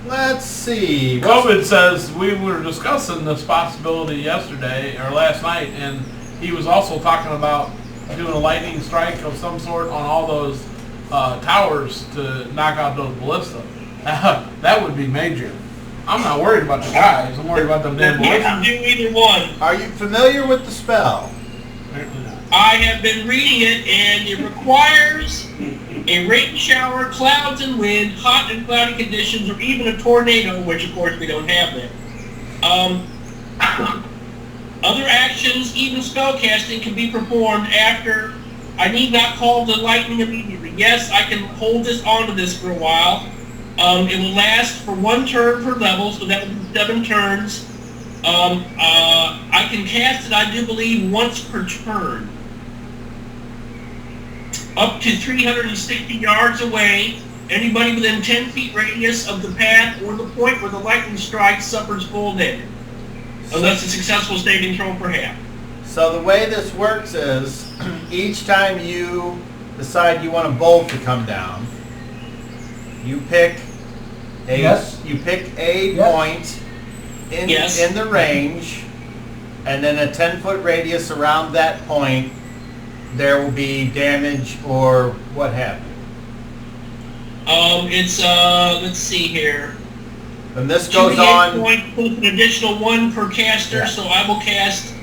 Let's see. COVID says we were discussing this possibility yesterday or last night, and he was also talking about doing a lightning strike of some sort on all those towers to knock out those ballista. That would be major. I'm not worried about the guys. I'm worried about them damn You ballista. can do either one. Are you familiar with the spell? Apparently not. I have been reading it, and it requires a rain shower, clouds and wind, hot and cloudy conditions, or even a tornado, which of course we don't have there. Other actions, even spell casting, can be performed after. I need not call the lightning immediately. Yes, I can hold this onto this for a while. It will last for 1 turn per level, so that would be 7 turns. I can cast it, I do believe, once per turn. Up to 360 yards away, anybody within 10 feet radius of the path or the point where the lightning strikes suffers full damage. Unless a successful saving throw per half. So the way this works is, each time you decide you want a bolt to come down, you pick a Yes. Yes. point in Yes. in the range, and then a 10-foot radius around that point. There will be damage or what have you. Let's see here. And this goes on. Point plus an additional 1 per caster, Yeah. so I will cast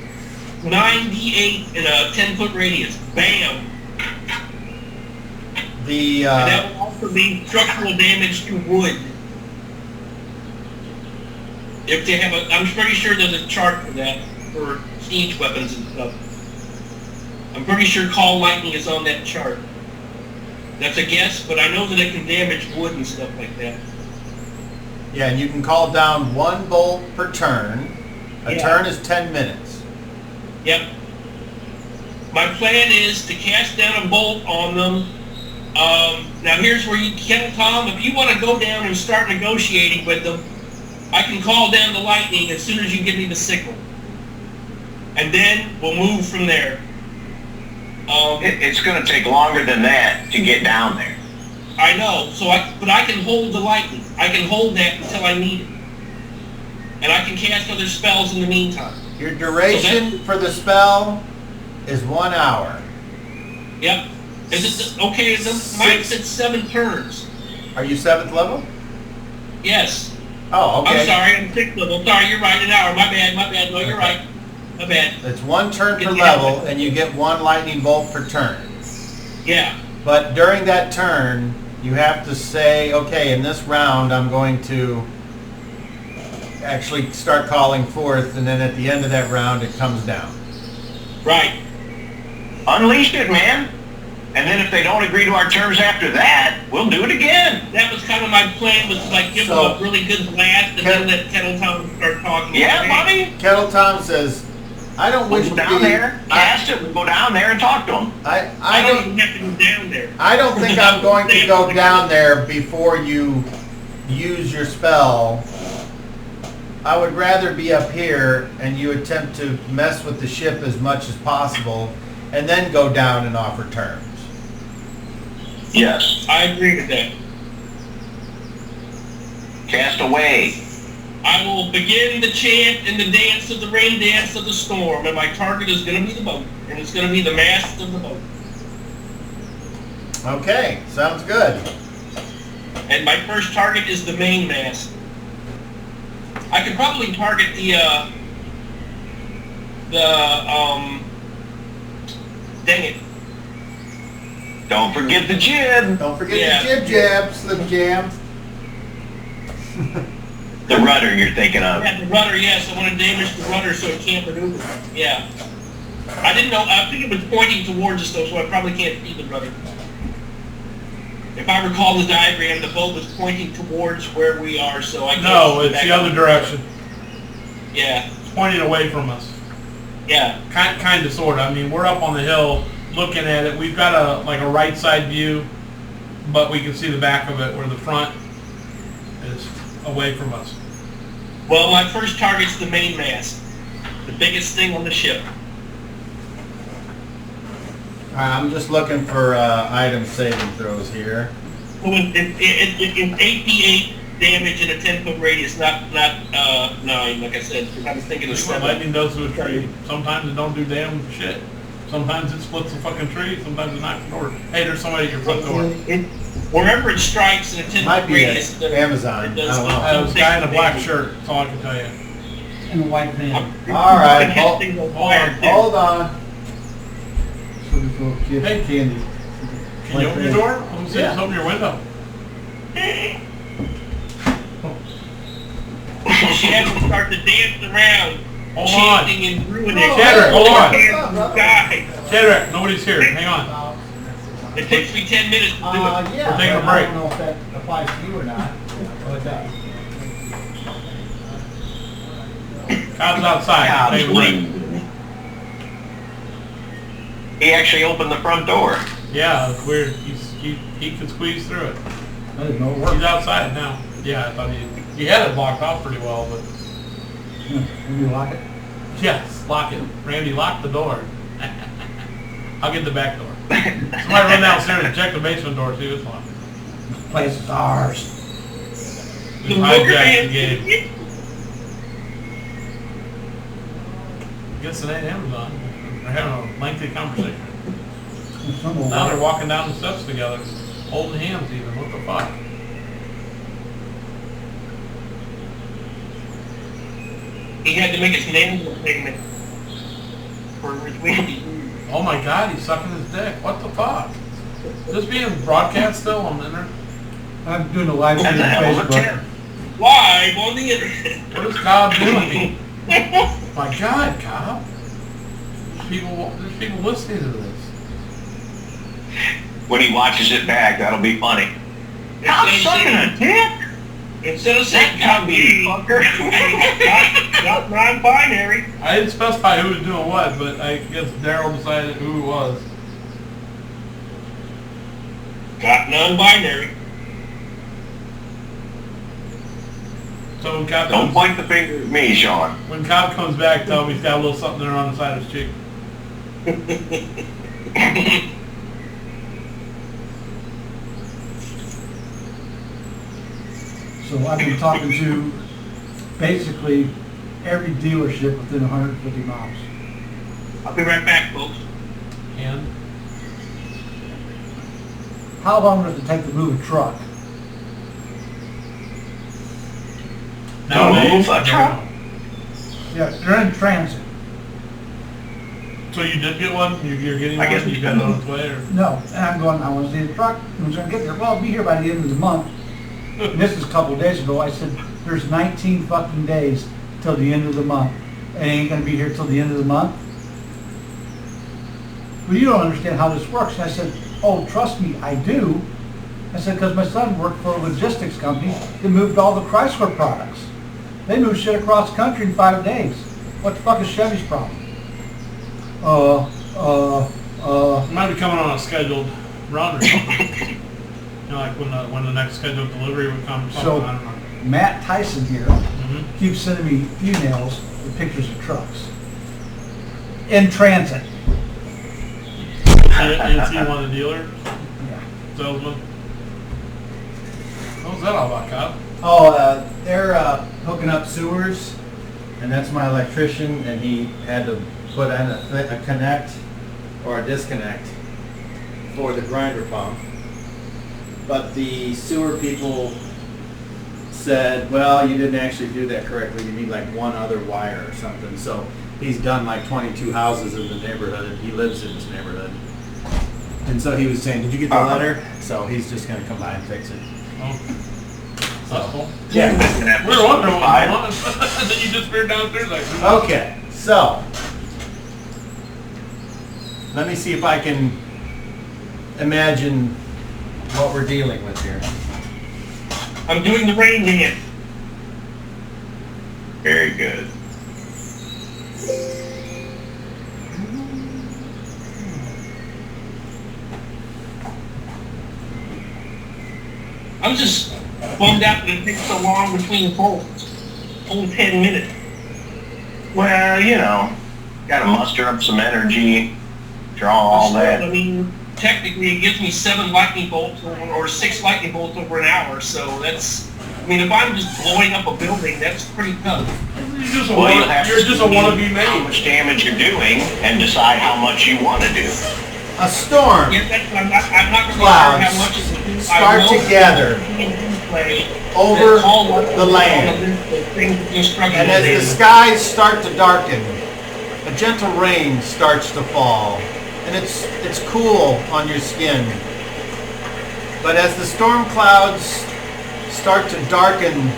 9d8 in a 10-foot radius. Bam! The And that will also be structural damage to wood. If they have I'm pretty sure there's a chart for that, for siege weapons and stuff. I'm pretty sure Call Lightning is on that chart. That's a guess, but I know that it can damage wood and stuff like that. yeah, and you can call down 1 bolt per turn. A Yeah. turn is 10 minutes. Yep. My plan is to cast down a bolt on them. Now here's where you can, Tom, if you want to go down and start negotiating with them, I can call down the lightning as soon as you give me the signal. And then we'll move from there. It's going to take longer than that to get down there. I know, but I can hold the lightning. I can hold that until I need it. And I can cast other spells in the meantime. Your duration for the spell is 1 hour. Yep. Is it okay? Mine said 7 turns. Are you 7th level? Yes. Oh, okay. I'm sorry, I'm 6th level. Sorry, you're right, an hour. My bad. No, you're right. My bad. It's 1 turn per Yeah. level, and you get 1 lightning bolt per turn. Yeah. But during that turn, You have to say, okay, in this round, I'm going to actually start calling forth, and then at the end of that round, it comes down. Right. Unleash it, man. And then if they don't agree to our terms after that, we'll do it again. That was kind of my plan, was like give them a really good blast and then let Kettle Tom start talking. Yeah, buddy. Kettle Tom says, I don't wish We'll to go down be... there, cast it, we'll go down there and talk to them. I don't even have to go down there. I don't think I'm going to go down there before you use your spell. I would rather be up here and you attempt to mess with the ship as much as possible and then go down and offer terms. Yes. I agree with that. Cast away. I will begin the chant and the dance of the rain dance of the storm, and my target is going to be the boat, and it's going to be the mast of the boat. Okay, sounds good. And my first target is the main mast. I could probably target dang it. Don't forget the jib. Don't forget the jib-jab, Slim Jam. The rudder you're thinking of. Yeah, the rudder, yes. I want to damage the rudder so it can't maneuver. Yeah. I didn't know. I think it was pointing towards us, though, so I probably can't see the rudder. If I recall the diagram, the boat was pointing towards where we are, so I can't No, see it's back the other up. direction. Yeah. It's pointing away from us. Yeah. Kind of, sort of. I mean, we're up on the hill looking at it. We've got a right side view, but we can see the back of it where the front is away from us. Well, my first target's the main mast, the biggest thing on the ship. I'm just looking for item saving throws here. Well, it's 8d8 damage in a 10-foot radius, not 9, like I said. I was thinking of That's what 7. lightning does to a tree. Sometimes it don't do damn shit. Sometimes it splits the fucking tree. Sometimes it knocks it over. Hey, there's somebody at your front door. Wherever it strikes in a 10-foot Might be radius, at Amazon. it does I don't know. There's a guy in a black shirt. That's all I can tell you. In a white van. All right, Hold on. So this little kid Hey. candy. Can you open your door? Let me see. Just open your window. She has to start to dance around, Hold on. chanting and ruining it. Shadrack, hold on. Die. Shadrack, nobody's here. Hang on. It takes me 10 minutes to do it. Yeah, We're taking a but I break. don't know if that applies to you or not. But, Cobb's outside. Take a break. He actually opened the front door. Yeah, it's weird. He can squeeze through it. I didn't know it He's worked. outside now. Yeah, I thought he had it blocked off pretty well, but Maybe you lock it. yes, lock it. Randy, lock the door. I'll get the back door. Somebody run downstairs and check the basement door, see what's on. This place is ours. Just hijack the game. Guess it ain't Amazon. They're having a lengthy conversation. Now they're walking down the steps together, holding hands even. What the fuck? He had to make his name payment for his whiskey. Oh my god, he's sucking his dick. What the fuck? Is this being broadcast still on the internet? I'm doing a live stream What the on hell is a Facebook. tent? Live on the internet. What is Cobb doing? My god, Cobb. There's people listening to this. When he watches it back, that'll be funny. I'm sucking a dick. Instead of saying That copy, fucker. not non-binary. I didn't specify who was doing what, but I guess Daryl decided who it was. Got non-binary. So when Cobb Don't comes, point the finger at me, Sean. when Cobb comes back, tell him he's got a little something there on the side of his cheek. So I've been talking to basically every dealership within 150 miles. I'll be right back, folks. And How long does it take to move a truck? nowadays, move a truck? Yeah, they're in transit. So you did get one? You're getting I guess one? You got it on its way? Or? No, and I'm going, I want to see the truck, when's it gonna get there? Well, it'll be here by the end of the month. And this is a couple of days ago, I said, there's 19 fucking days till the end of the month. And it ain't gonna be here till the end of the month? Well, you don't understand how this works. And I said, oh, trust me, I do. I said, because my son worked for a logistics company that moved all the Chrysler products. They moved shit across the country in 5 days. What the fuck is Chevy's problem? It might be coming on a scheduled run or something. You know, like when the next scheduled delivery would come. So, I don't know. Matt Tyson here keeps sending me emails with pictures of trucks. In transit. Is he one of the dealers? Yeah. Salesman? What was that all about, Kyle? Oh, they're hooking up sewers, and that's my electrician, and he had to put in a connect or a disconnect for the grinder pump. But the sewer people said, well, you didn't actually do that correctly. You need like one other wire or something. So he's done like 22 houses in the neighborhood. He lives in this neighborhood. And so he was saying, did you get the letter? So he's just going to come by and fix it. Oh. That's cool. Yeah. We were wondering what was going on. And then you disappeared downstairs like. Okay, so let me see if I can imagine what we're dealing with here. I'm doing the rain dance. Very good. I'm just bummed out that it takes so long between polls. Only 10 minutes. Well, you know, gotta muster up some energy, draw all I that. mean, technically it gives me 7 lightning bolts or 6 lightning bolts over an hour, so that's, I mean, if I'm just blowing up a building, that's pretty tough. You're just a, Well, you'll have you're to just a see wannabe how man. much damage you're doing and decide how much you want to do. A storm Yeah, that's, I'm not really sure Clouds how much it's start to gather over the land. And as the skies start to darken, a gentle rain starts to fall. And it's cool on your skin. But as the storm clouds start to darken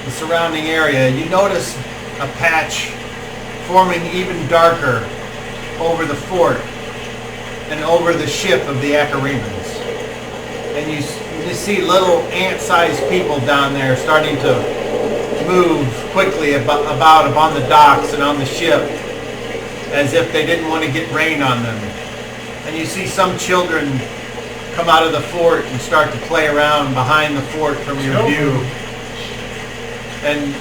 the surrounding area, you notice a patch forming even darker over the fort and over the ship of the Acarimans. And you see little ant-sized people down there starting to move quickly about upon the docks and on the ship as if they didn't want to get rain on them. And you see some children come out of the fort and start to play around behind the fort from your view. And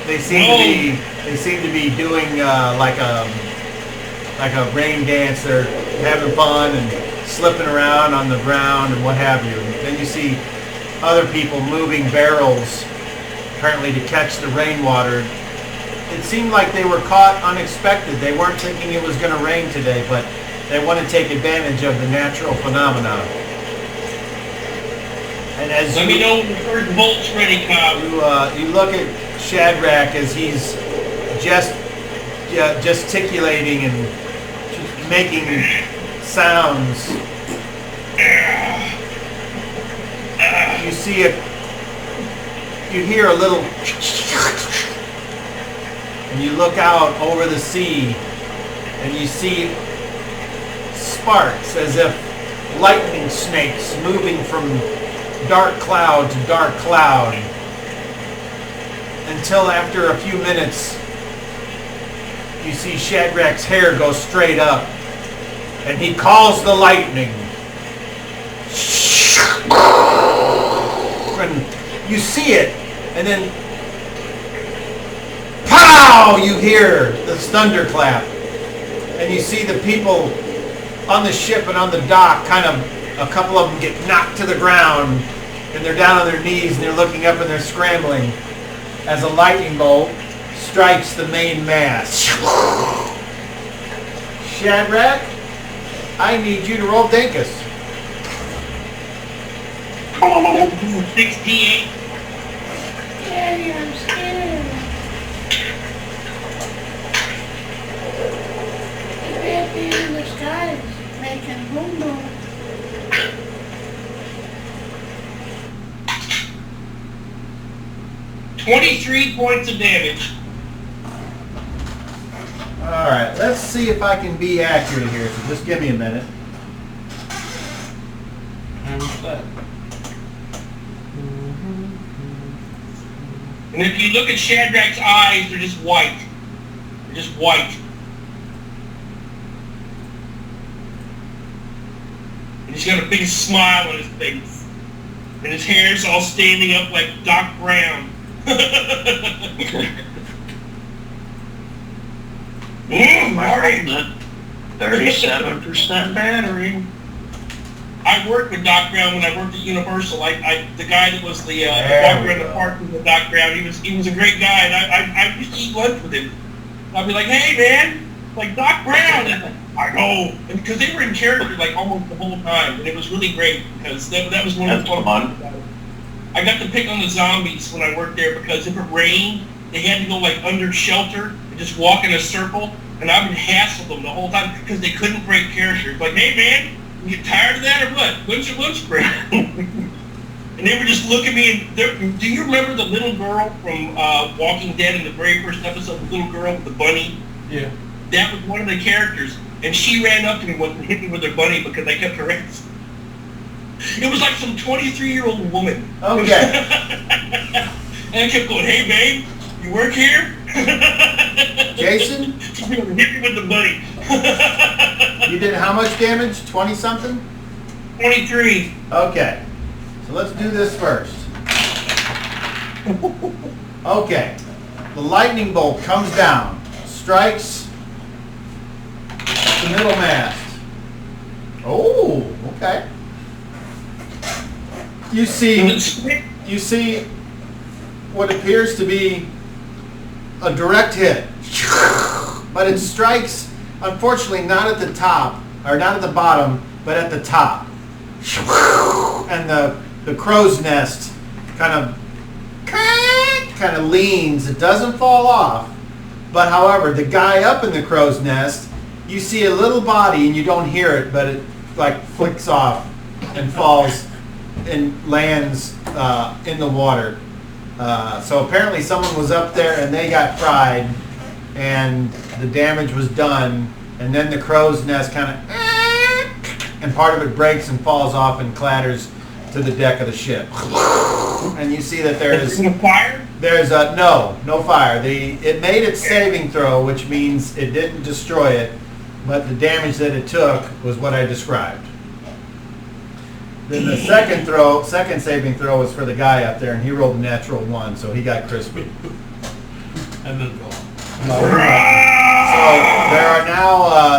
they seem to be doing like a rain dance. They're having fun and slipping around on the ground and what have you. And then you see other people moving barrels, apparently to catch the rainwater. It seemed like they were caught unexpected. They weren't thinking it was going to rain today, but they want to take advantage of the natural phenomena. And as Let me know when the first bolt's ready, Kyle. you look at Shadrach as he's just gesticulating and making sounds. You hear a little, and you look out over the sea, and you see sparks as if lightning snakes moving from dark cloud to dark cloud, until after a few minutes you see Shadrach's hair go straight up, and he calls the lightning. And you see it, and then pow! You hear the thunderclap, and you see the people on the ship and on the dock, kind of a couple of them get knocked to the ground, and they're down on their knees and they're looking up and they're scrambling as a lightning bolt strikes the main mast. Shadrach, I need you to roll Dinkus. 68. Daddy, I'm scared. 23 points of damage. All right, let's see if I can be accurate here. So just give me a minute. How much that? And if you look at Shadrach's eyes, they're just white. They're just white. And he's got a big smile on his face. And his hair's all standing up like Doc Brown. Marty. 37% battery. I worked with Doc Brown when I worked at Universal. The guy that was the walker in the park with Doc Brown, he was a great guy, and I used to eat lunch with him. I'd be like, hey man, like Doc Brown. And I go, because they were in character like almost the whole time, and it was really great because that was one of the fun. I got to pick on the zombies when I worked there because if it rained, they had to go like under shelter and just walk in a circle, and I would hassle them the whole time because they couldn't break character. Like, hey man, you get tired of that or what? When's your lunch break? And they would just look at me and, do you remember the little girl from Walking Dead in the very first episode, the little girl with the bunny? Yeah. That was one of the characters, and she ran up to me once and hit me with her bunny because I kept her ass. It was like some 23-year-old woman. Okay. And I kept going, hey babe, you work here? Jason? She hit me with the bunny. You did how much damage? 20-something? 23. Okay. So let's do this first. Okay. The lightning bolt comes down, strikes the middle mast. Oh, okay. You see what appears to be a direct hit, but it strikes, unfortunately, not at the top, or not at the bottom, but at the top. And the crow's nest kind of leans. It doesn't fall off, but however, the guy up in the crow's nest, you see a little body and you don't hear it, but it like flicks off and falls and lands in the water. So apparently someone was up there and they got fried and the damage was done, and then the crow's nest kind of, and part of it breaks and falls off and clatters to the deck of the ship. And you see that Is it a fire? there's no fire. It made its saving throw, which means it didn't destroy it, but the damage that it took was what I described. Then the second saving throw was for the guy up there, and he rolled a natural 1, so he got crispy. And then go. So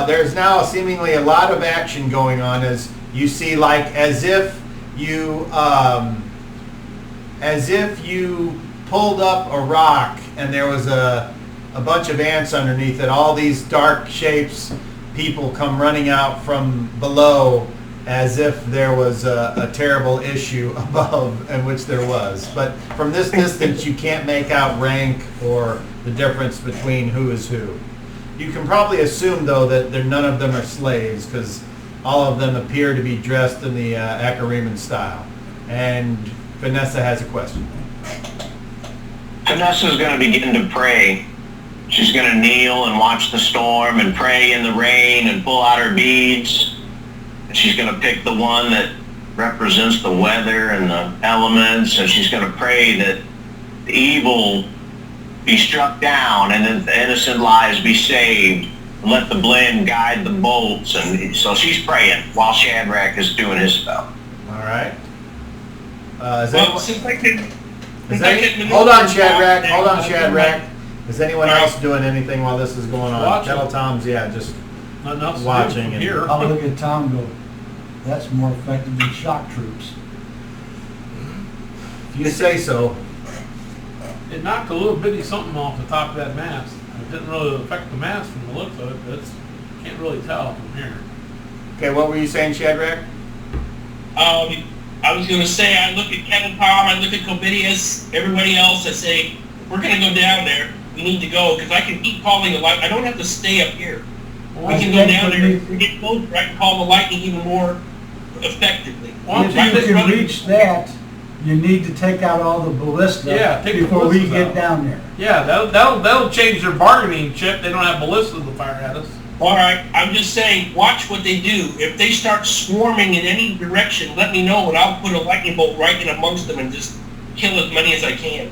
there's now seemingly a lot of action going on, as you see, like as if you pulled up a rock and there was a bunch of ants underneath it. All these dark shapes, people come running out from below, as if there was a terrible issue above, and which there was. But from this distance, you can't make out rank or the difference between who is who. You can probably assume, though, that none of them are slaves, because all of them appear to be dressed in the Acariman style. And Vanessa has a question. Vanessa's going to begin to pray. She's going to kneel and watch the storm and pray in the rain and pull out her beads. And she's going to pick the one that represents the weather and the elements, and she's going to pray that the evil be struck down and that the innocent lives be saved. And let the blend guide the bolts. And so she's praying while Shadrach is doing his spell. All right. Hold on, Shadrach. Is anyone else doing anything while this is going on? Watching. Kettle Tom's, just Nothing else to do watching from and- here. I'll look at Tom and go, that's more effective than shock troops. if you say so. It knocked a little bitty something off the top of that mast. It didn't really affect the mast from the looks of it, but can't really tell from here. Okay, what were you saying, Shadrach? I was going to say, I look at Kevin Tom, I look at Covidius, everybody else, I say, we're going to go down there. We need to go, because I can keep calling the light. I don't have to stay up here. We can go down there. If we get closer, I can call the lightning even more effectively. Why don't If you you take can another- reach that, You need to take out all the ballista Yeah, take the before we ballistas get out. down there. Yeah, that'll change their bargaining chip. They don't have ballistas to fire at us. All right, I'm just saying, watch what they do. If they start swarming in any direction, let me know, and I'll put a lightning bolt right in amongst them and just kill as many as I can.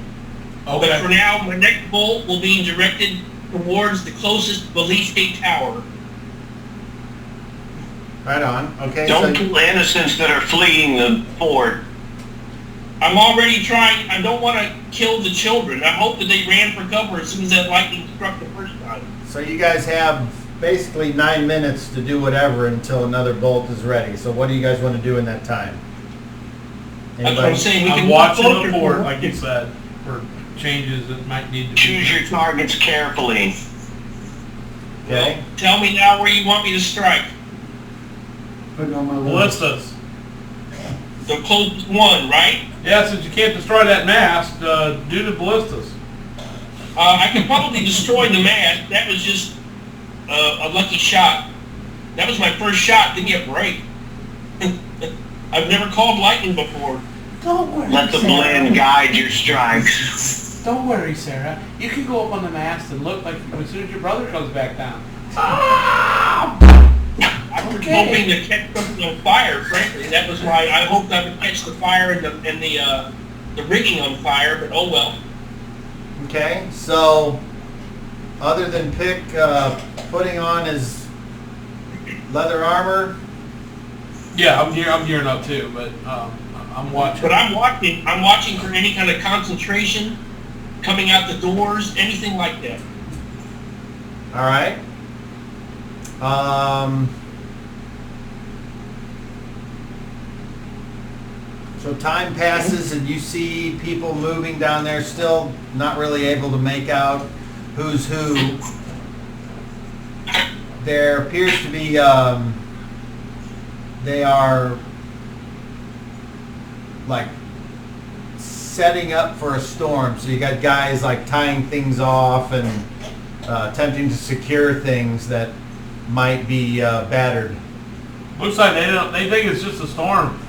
But for Okay. now, my next bolt will be directed towards the closest police state tower. Right on. Okay. Don't So, kill innocents that are fleeing the fort. I'm already trying. I don't want to kill the children. I hope that they ran for cover as soon as that lightning struck the first time. so you guys have basically 9 minutes to do whatever until another bolt is ready. So what do you guys want to do in that time? That's what I'm saying. We I'm can watching move the closer. fort, like you said, for changes that might need to be Choose your made. targets carefully. Okay. Tell me now where you want me to strike. Put it on my list. Ballistas. The closest one, right? Yeah, since you can't destroy that mast, do the ballistas. I can probably destroy the mast. That was just a lucky shot. That was my first shot. Give me a break. I've never called lightning before. Don't worry, Let the Sarah. blend guide your strikes. Don't worry, Sarah. You can go up on the mast and look like as soon as your brother comes back down. I was Okay. hoping to catch something on fire, frankly. That was why I hoped I would catch the fire and the rigging on fire, but oh well. Okay. So other than Pick putting on his leather armor, Yeah, I'm gearing up too, but I'm watching. But I'm watching for any kind of concentration coming out the doors, anything like that. all right. So time passes and you see people moving down there, still not really able to make out who's who. There appears to be, they are like setting up for a storm. So you got guys like tying things off and attempting to secure things that might be battered. Looks like they think it's just a storm.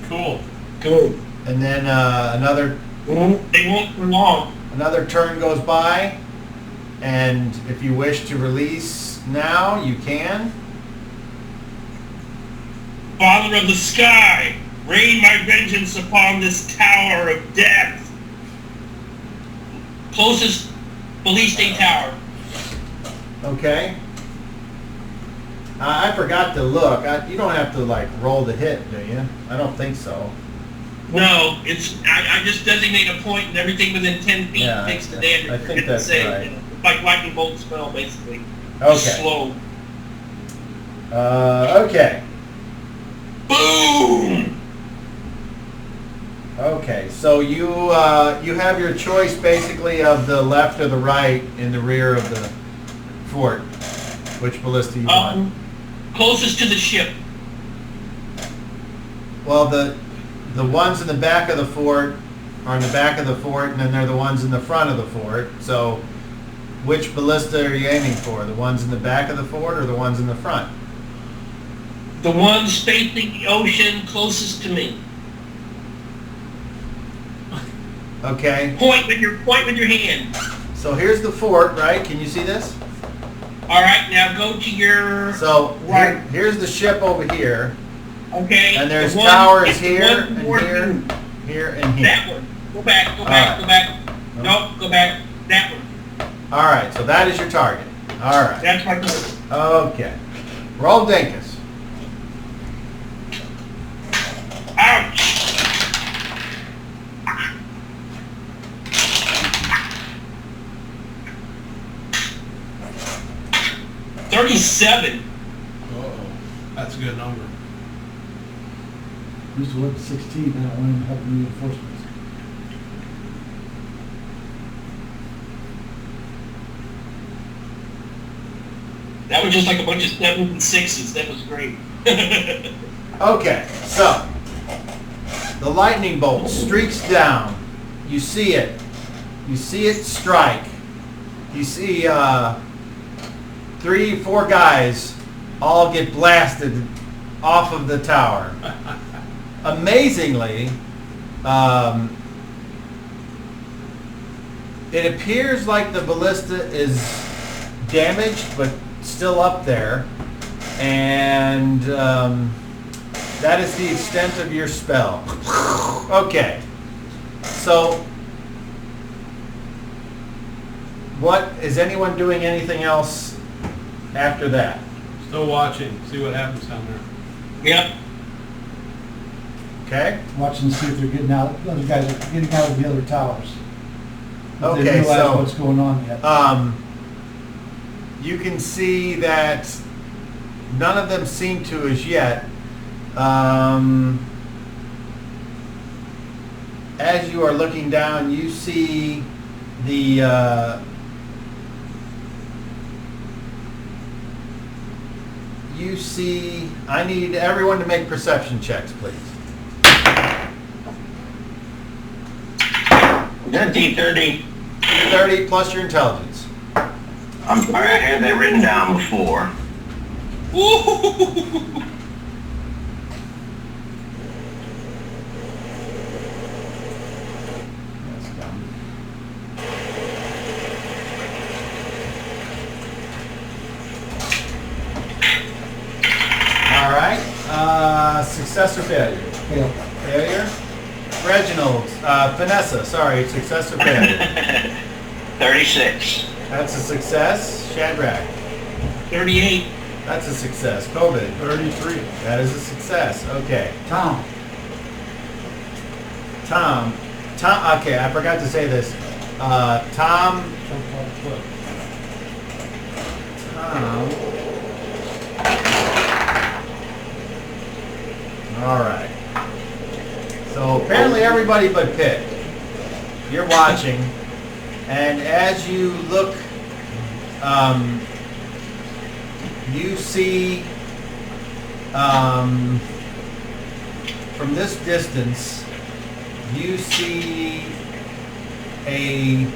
Cool. Good. And then another They won't for long. turn goes by, and if you wish to release now, you can. Father of the sky, rain my vengeance upon this tower of death. Closest police state tower. Okay. I forgot to look. You don't have to like roll the hit, do you? I don't think so. No, I just designate a point and everything within 10 feet Yeah, takes the damage. I think It's that's safe. right. It's like lightning bolt spell, basically. Okay. Slow. Okay. Boom! Okay. So you have your choice basically of the left or the right in the rear of the fort. Which ballista you want? Closest to the ship. Well, the ones in the back of the fort are in the back of the fort, and then they're the ones in the front of the fort. So, which ballista are you aiming for? The ones in the back of the fort or the ones in the front? The ones facing the ocean closest to me. Okay. Point with your hand. So here's the fort, right? Can you see this? All right, now go to your So right. here's the ship over here, Okay. and there's the one- towers it's the here one and toward here, you. here and here. That one. Go back. Go All back. Go back. Nope. Nope. Go back. That one. All right. So that is your target. All right. That's my goal. Okay. Roll Dinkus. Ouch! $37. Uh-oh. That's a good number. We used to work at 16, I don't want him to have reinforcements. That was just like a bunch of 7s and 6s. That was great. Okay, so the lightning bolt streaks down. You see it. You see it strike. You see 3, 4 guys all get blasted off of the tower. Amazingly, It appears like the ballista is damaged, but still up there. And that is the extent of your spell. Okay. So, is anyone doing anything else after that? Still watching, see what happens down there. Yep. Okay. Watching to see if they're getting out, other guys are getting out of the other towers. If they Okay, realize so what's going on yet. you can see that none of them seem to as yet. As you are looking down, you see the I need everyone to make perception checks, please. That D30. 30 plus your intelligence. I'm sorry, I had that written down before. Ooh. That's dumb. All right. Success or failure? Fail. Failure. Reginald, Vanessa, sorry, success or failure? 36. That's a success. Shadrach, 38. that's a success. COVID, 33. that is a success. Okay. Tom, Tom, okay, I forgot to say this. Tom, Jump off the cliff. all right. So apparently everybody but Pitt, you're watching, and as you look, you see from this distance, you see a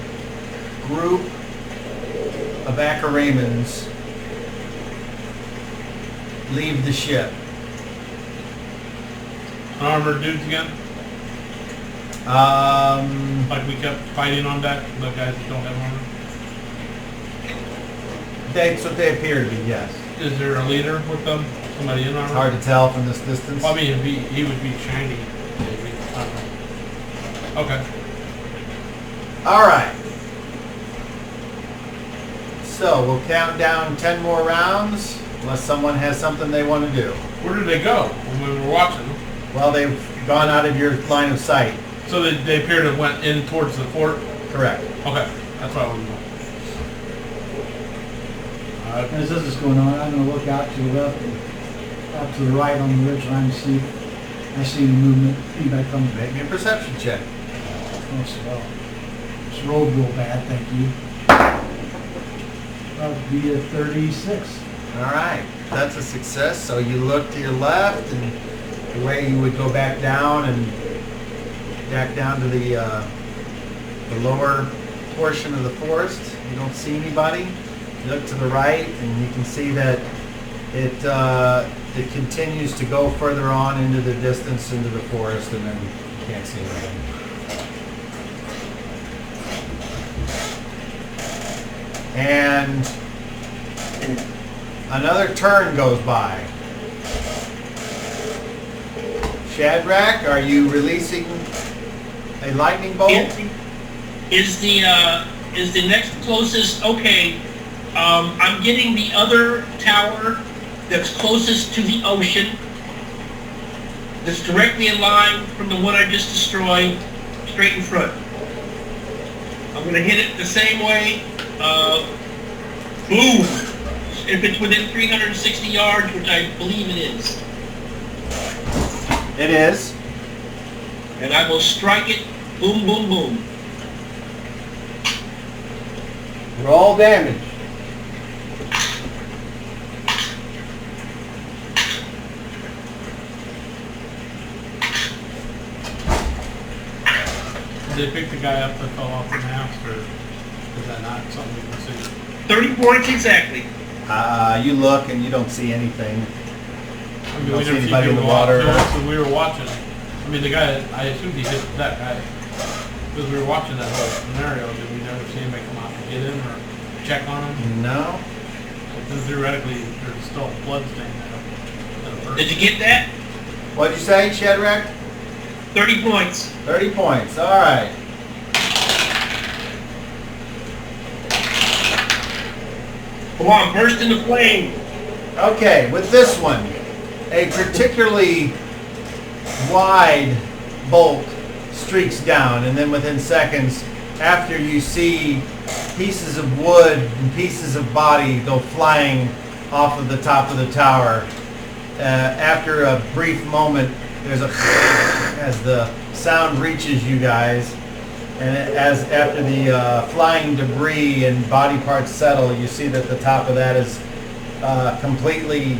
group of Acaramans leave the ship. Armored dudes again? Like we kept fighting on deck, the guys that don't have armor? That's what they appear to be, yes. Is there a leader with them? Somebody in armor? It's hard to tell from this distance. Well, I mean, he would be shiny, maybe. I don't know. Okay. All right. So we'll count down 10 more rounds, unless someone has something they want to do. Where did they go when we were watching? Well, they've gone out of your line of sight. So they appeared to have went in towards the fort? Correct. Okay, that's what I want to know. as this is going on, I'm gonna look out to the left and out to the right on the ridge line to see if I see any movement, anybody coming back. Make me a perception check. Oh, swell. It's rolled real bad, thank you. That would be a 36. All right. That's a success. So you look to your left, and the way you would go back down to the lower portion of the forest. You don't see anybody. You look to the right, and you can see that it continues to go further on into the distance into the forest, and then you can't see anything. And another turn goes by. Shadrach, are you releasing a lightning bolt? Is the next closest? Okay, I'm getting the other tower that's closest to the ocean. That's directly in line from the one I just destroyed, straight in front. I'm gonna hit it the same way. Boom! If it's within 360 yards, which I believe it is. It is. And I will strike it. Boom, boom, boom. Roll damage. Did they pick the guy up that fell off the mast, or is that not something we can see? 30 points exactly. You look and you don't see anything. I mean, Don't we see didn't see anybody in the people walk water. to us when we were watching. I mean, the guy, I assumed he hit that guy. Because we were watching that whole scenario, did we never see anybody come out and get him or check on him? No. So then theoretically, there's still blood stain there. Did you get that? What'd you say, Shedrack? 30 points. 30 points. All right. Come on, burst into flame. Okay, with this one, a particularly wide bolt streaks down, and then within seconds, after you see pieces of wood and pieces of body go flying off of the top of the tower, after a brief moment, there's a as the sound reaches you guys, and as after the flying debris and body parts settle, you see that the top of that is completely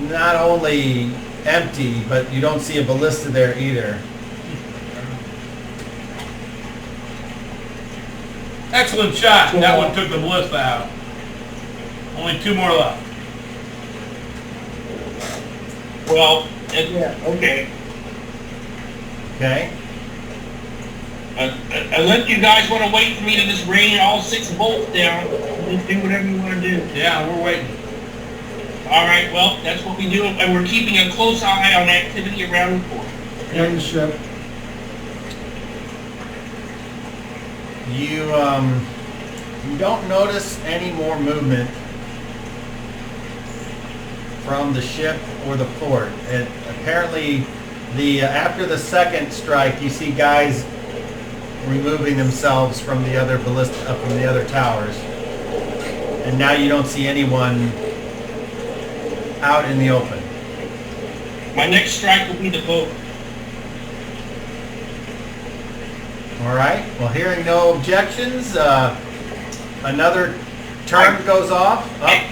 not only empty, but you don't see a ballista there either. Excellent shot. That one took the ballista out. Only 2 more left. Well, yeah, okay. Okay? Unless you guys want to wait for me to just rain all 6 bolts down, just do whatever you want to do. Yeah, we're waiting. All right, well, that's what we do, and we're keeping a close eye on activity around the port. And the ship. You don't notice any more movement from the ship or the fort. And apparently, after the second strike, you see guys removing themselves from the other from the other towers, and now you don't see anyone out in the open. My next strike will be the boat. All right. Well, hearing no objections, another turn goes off.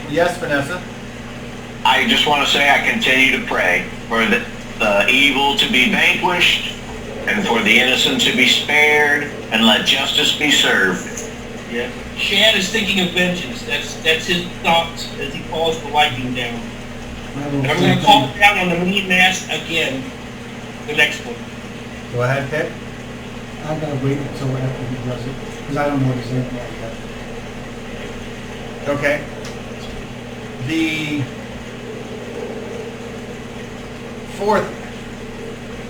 Yes, Vanessa. I just want to say I continue to pray for the evil to be vanquished and for the innocent to be spared, and let justice be served. Yeah. Shad is thinking of vengeance. That's his thoughts as he calls the lightning down. And I'm going to call it down on the main mast again, the next one. Go ahead, Pip. I've got to wait until after he does it, because I don't know what he's in there yet. Okay.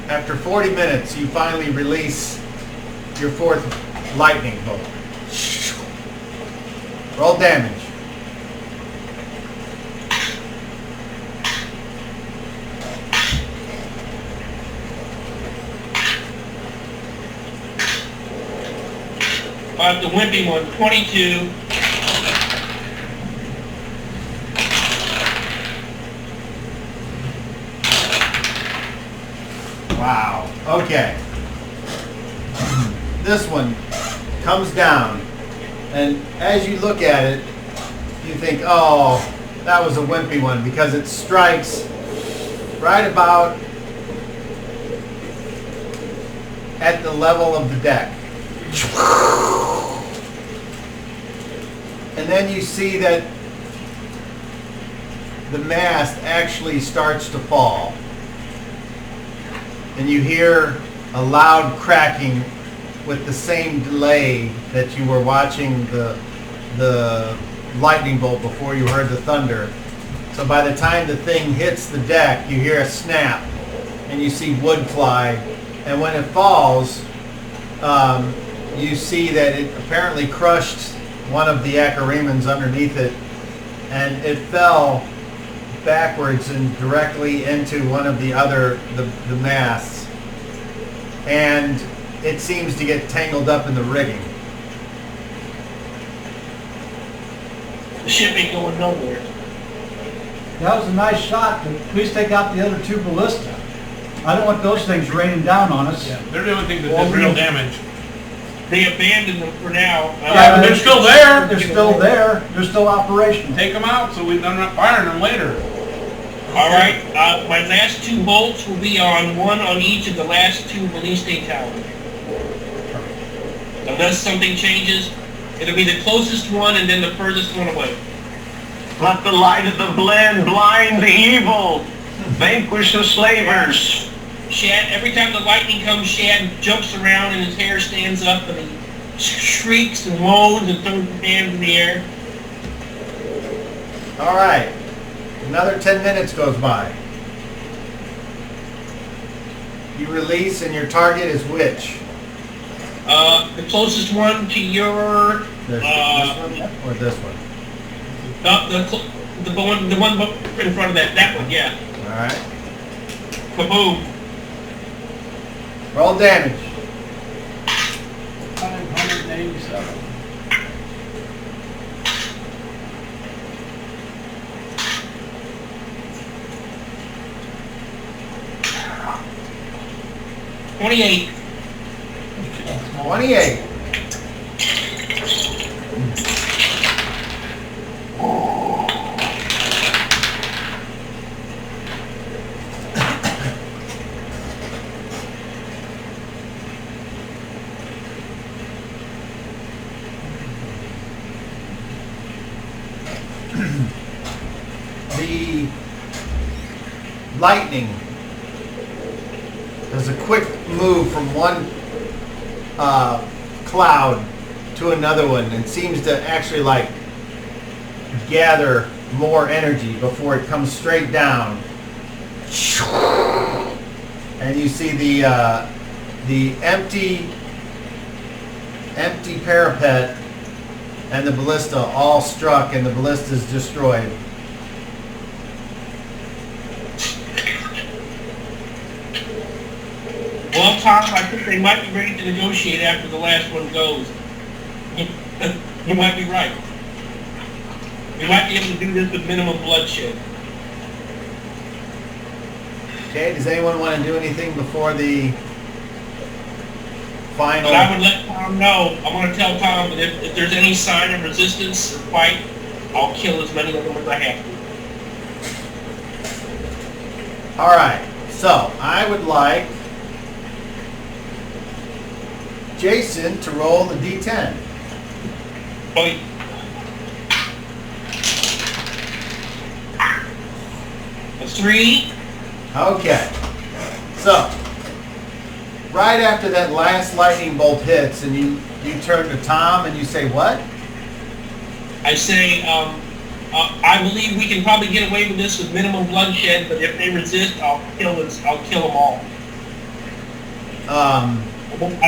After 40 minutes, you finally release your 4th lightning bolt. Roll damage. The wimpy one, 22. Wow. Okay. This one comes down, and as you look at it, you think, oh, that was a wimpy one, because it strikes right about at the level of the deck. And then you see that the mast actually starts to fall. And you hear a loud cracking with the same delay that you were watching the lightning bolt before you heard the thunder. So by the time the thing hits the deck, you hear a snap and you see wood fly. And when it falls, you see that it apparently crushed one of the Achaemons underneath it, and it fell backwards and directly into one of the masts, and it seems to get tangled up in the rigging. The ship ain't going nowhere. That was a nice shot, but please take out the other 2 ballista. I don't want those things raining down on us. Yeah, they're doing things that did real damage. They abandoned them for now. Yeah, but they're still there. They're still there. They're still operational. Take them out so we're not firing them later. All right. My last 2 bolts will be on one on each of the last 2 ballista towers. Unless something changes, it'll be the closest one and then the furthest one away. Let the light of the blend blind the evil. Vanquish the slavers. Shad, every time the lightning comes, Shad jumps around and his hair stands up and he shrieks and moans and throws his hands in the air. All right. Another 10 minutes goes by. You release and your target is which? The closest one to your... This one or this one? The one in front of that one, yeah. All right. Kaboom. Roll damage. 587. $28. 28. The lightning does a quick move from one cloud to another one and seems to actually like gather more energy before it comes straight down. And you see the empty parapet and the ballista all struck, and the ballista is destroyed. Well, Tom, I think they might be ready to negotiate after the last one goes. You might be right. We might be able to do this with minimum bloodshed. Okay, does anyone want to do anything before the final? But I would let Tom know. I want to tell Tom that if there's any sign of resistance or fight, I'll kill as many of them as I have to. All right, so I would like Jason to roll the D10. But a 3. Okay, so right after that last lightning bolt hits, and you turn to Tom and you say what? I say, I believe we can probably get away with this with minimum bloodshed, but if they resist, I'll kill them all. I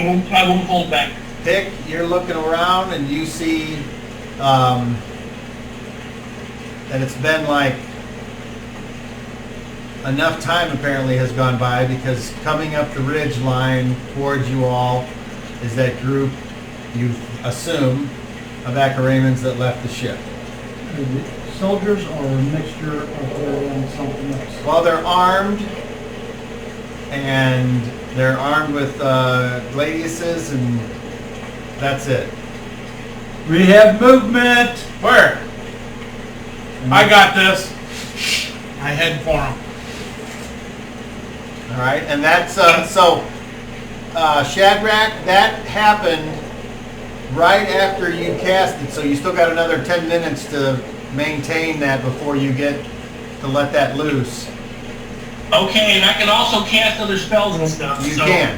won't hold back. Pick, you're looking around and you see that it's been like enough time apparently has gone by, because coming up the ridge line towards you all is that group, you assume, of Acaramans that left the ship. Soldiers or a mixture of her and something else? Well, they're armed, and they're armed with gladiuses, and that's it. We have movement! Where? I got this. I head for him. All right, and that's Shadrach, that happened right after you cast it, so you still got another 10 minutes to maintain that before you get to let that loose. Okay, and I can also cast other spells and stuff. You can.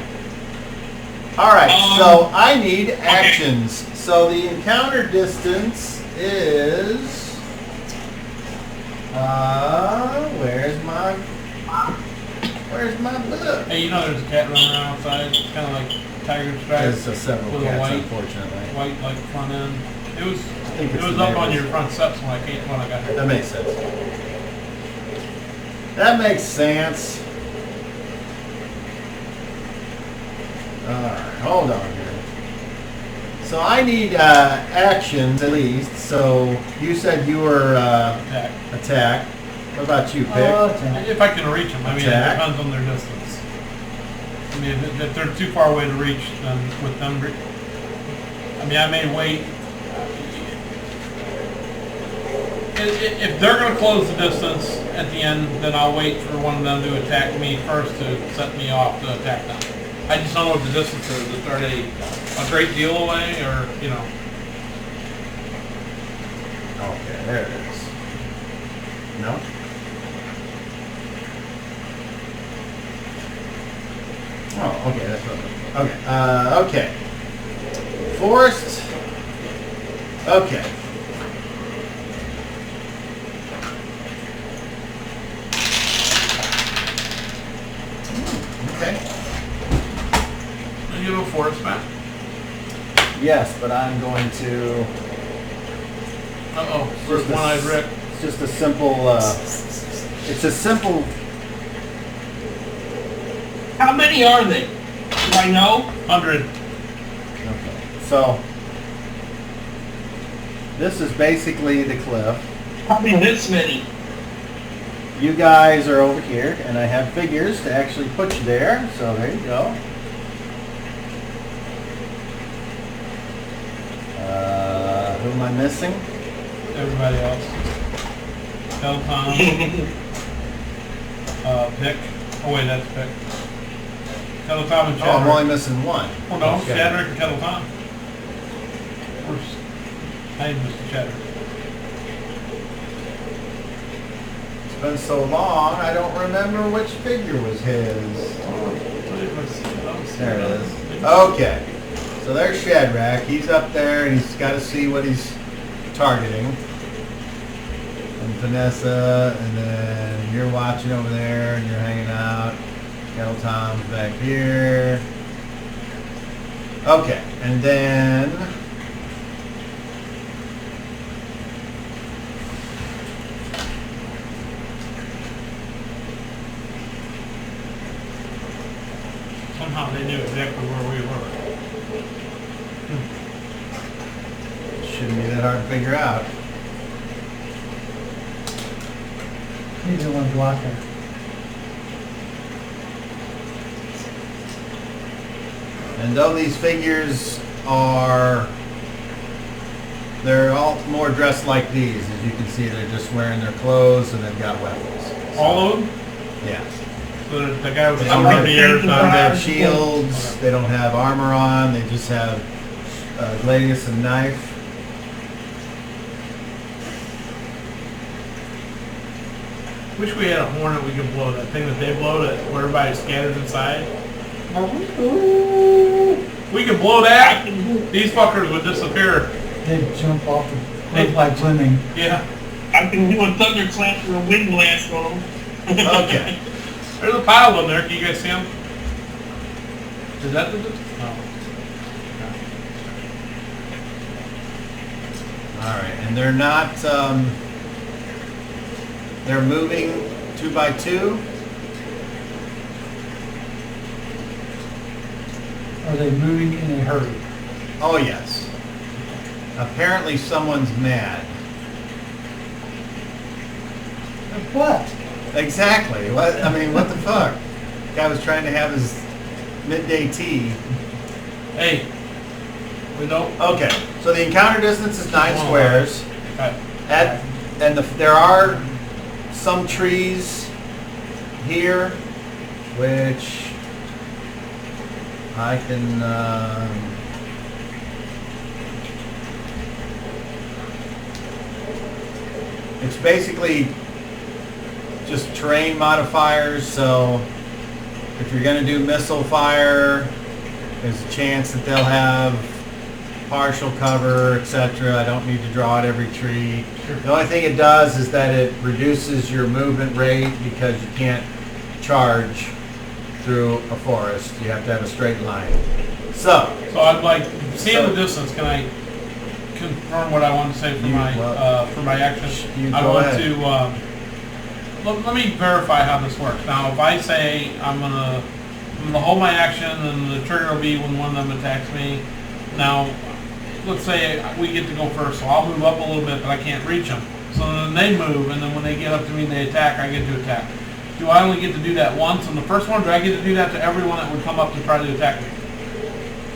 All right, so I need actions. Okay. So the encounter distance is... Where's my book? Hey, you know there's a cat running around outside. It's kind of like Tiger There's Stripe several with a cats, white, unfortunately. white like front end. It was think it's up the on neighbors. your front steps when I got here. That makes sense. That makes sense. Alright, hold on here. So I need actions at least. So you said you were attack. What about you, Pick? If I can reach them, I mean, Attack. it depends on their distance. I mean, if they're too far away to reach, then with them, I mean, I may wait. If they're going to close the distance at the end, then I'll wait for one of them to attack me first to set me off to attack them. I just don't know what the distance is. Is it a great deal away, or, you know? Okay, there it is. No? Oh, okay, that's what. Okay. Forest. Okay. Okay. Are you a forest map? Yes, but I'm going to. Uh-oh, first Just a one-eyed Rick. It's just a simple. It's a simple. How many are they? Do I know? 100. Okay. So this is basically the cliff. Probably this many. You guys are over here, and I have figures to actually put you there. So there you go. Who am I missing? Everybody else. Totem. Pick. Oh wait, that's Pick. Totem and Oh, I'm Shadrach. only missing one. Oh no, Okay. Shadrach and Totem. Where's... Hey, Mr. Shadrach. It's been so long, I don't remember which figure was his. There it is. Okay. So there's Shadrach. He's up there, and he's got to see what he's targeting. And Vanessa, and then you're watching over there, and you're hanging out. Kettle Tom's back here. Okay, and then... Somehow they knew exactly where we were. Shouldn't be that hard to figure out. He's the one blocking. And though these figures are, they're all more dressed like these. As you can see, they're just wearing their clothes and they've got weapons. All of them? Yeah. So the guy with They the don't sword have, in the air they don't have shields, they don't have armor on, they just have gladius and knife. Wish we had a horn that we could blow, that thing that they blow that where everybody scatters inside. We could blow that, these fuckers would disappear. They jump off the cliff like swimming. Yeah. I've been doing thunderclap or a wind blast on them. Okay. There's a pile in there, can you guys see them? Is that the... Oh. Alright, and they're not, they're moving 2 by 2. Are they moving in a hurry? Oh yes. Apparently someone's mad. What? Exactly. What? I mean, what the fuck? Guy was trying to have his midday tea. Hey, we don't... Okay, so the encounter distance is 9 squares. Okay. And there are some trees here, which I can. It's basically just terrain modifiers. So if you're going to do missile fire, there's a chance that they'll have partial cover, etc. I don't need to draw out every tree. Sure. The only thing it does is that it reduces your movement rate because you can't charge through a forest. You have to have a straight line. So I'd like, seeing the distance, can I confirm what I want to say for my action? I go want ahead. to, let me verify how this works. Now, if I say I'm gonna hold my action and the trigger will be when one of them attacks me. Now, let's say we get to go first, so I'll move up a little bit, but I can't reach them. So then they move, and then when they get up to me and they attack, I get to attack. Do I only get to do that once on the first one, or do I get to do that to everyone that would come up to try to attack me?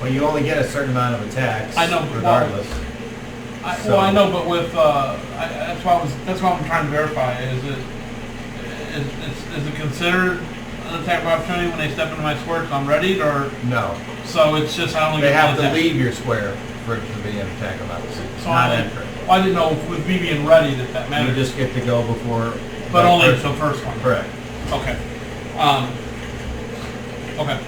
Well, you only get a certain amount of attacks. I know, regardless. Well, I know, but with that's what I'm trying to verify. Is it considered an attack of opportunity when they step into my square? So I'm ready, or No. so it's just I only They get have one to attack. leave your square for it to be an attack of opportunity. So Not I enter. Well, I didn't know with me being ready that You mattered. just get to go before. But that only person. the first one. Correct. Okay. Okay.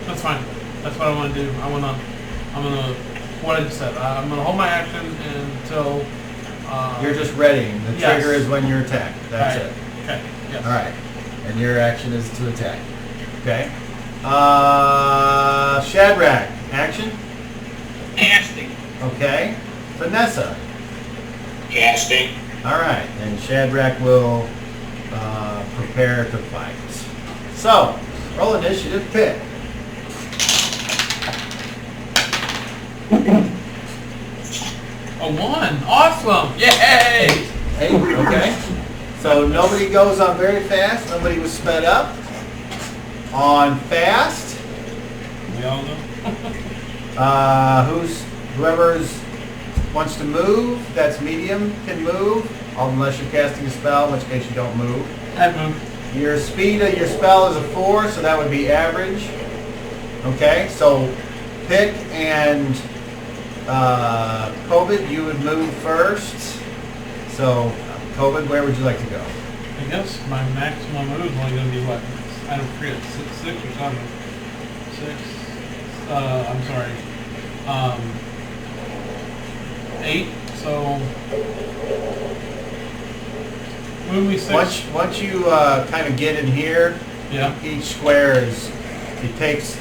That's fine. That's what I want to do. I'm gonna, what I just said. I'm gonna hold my action until. You're just readying. The Yes. trigger is when you're attacked. That's Right. it. Okay. Yes. All right. And your action is to attack. Okay. Shadrach, action. Casting. Okay. Vanessa. Casting. All right. And Shadrach will prepare to fight. So, roll initiative, pick. A 1. Awesome. Yay! 8. Okay. So nobody goes on very fast. Nobody was sped up. On fast. We all know. Whoever's wants to move, that's medium, can move, unless you're casting a spell, in which case you don't move. I move. Your speed of your spell is a 4, so that would be average. Okay, so pick and COVID, you would move first. So COVID, where would you like to go? I guess my maximum move is only going to be what? I don't forget, 6 or 7. 6. I'm sorry. 8. So move me 6. Once you kind of get in here, Yeah. each square is it takes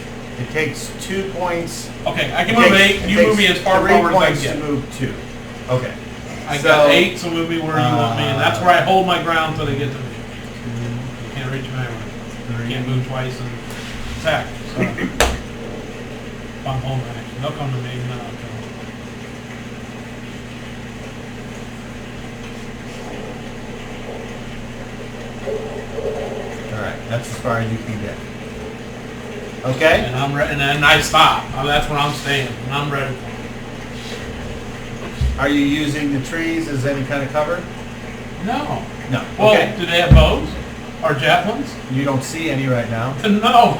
2 points. Okay, I can move 8. You move me as far forward as I can to get. move 2. Okay. I So, got 8, so move me where you want me, and that's where I hold my ground until they get to me. You can't reach my arm. You can't move twice and attack. So if I'm home action, they'll come to me, and then I'll come. All right, that's as far as you can get. Okay. And I'm ready, and then I stop. That's where I'm staying, and I'm ready. Are you using the trees as any kind of cover? No. No. Well, Okay. do they have bows or javelins? You don't see any right now. No.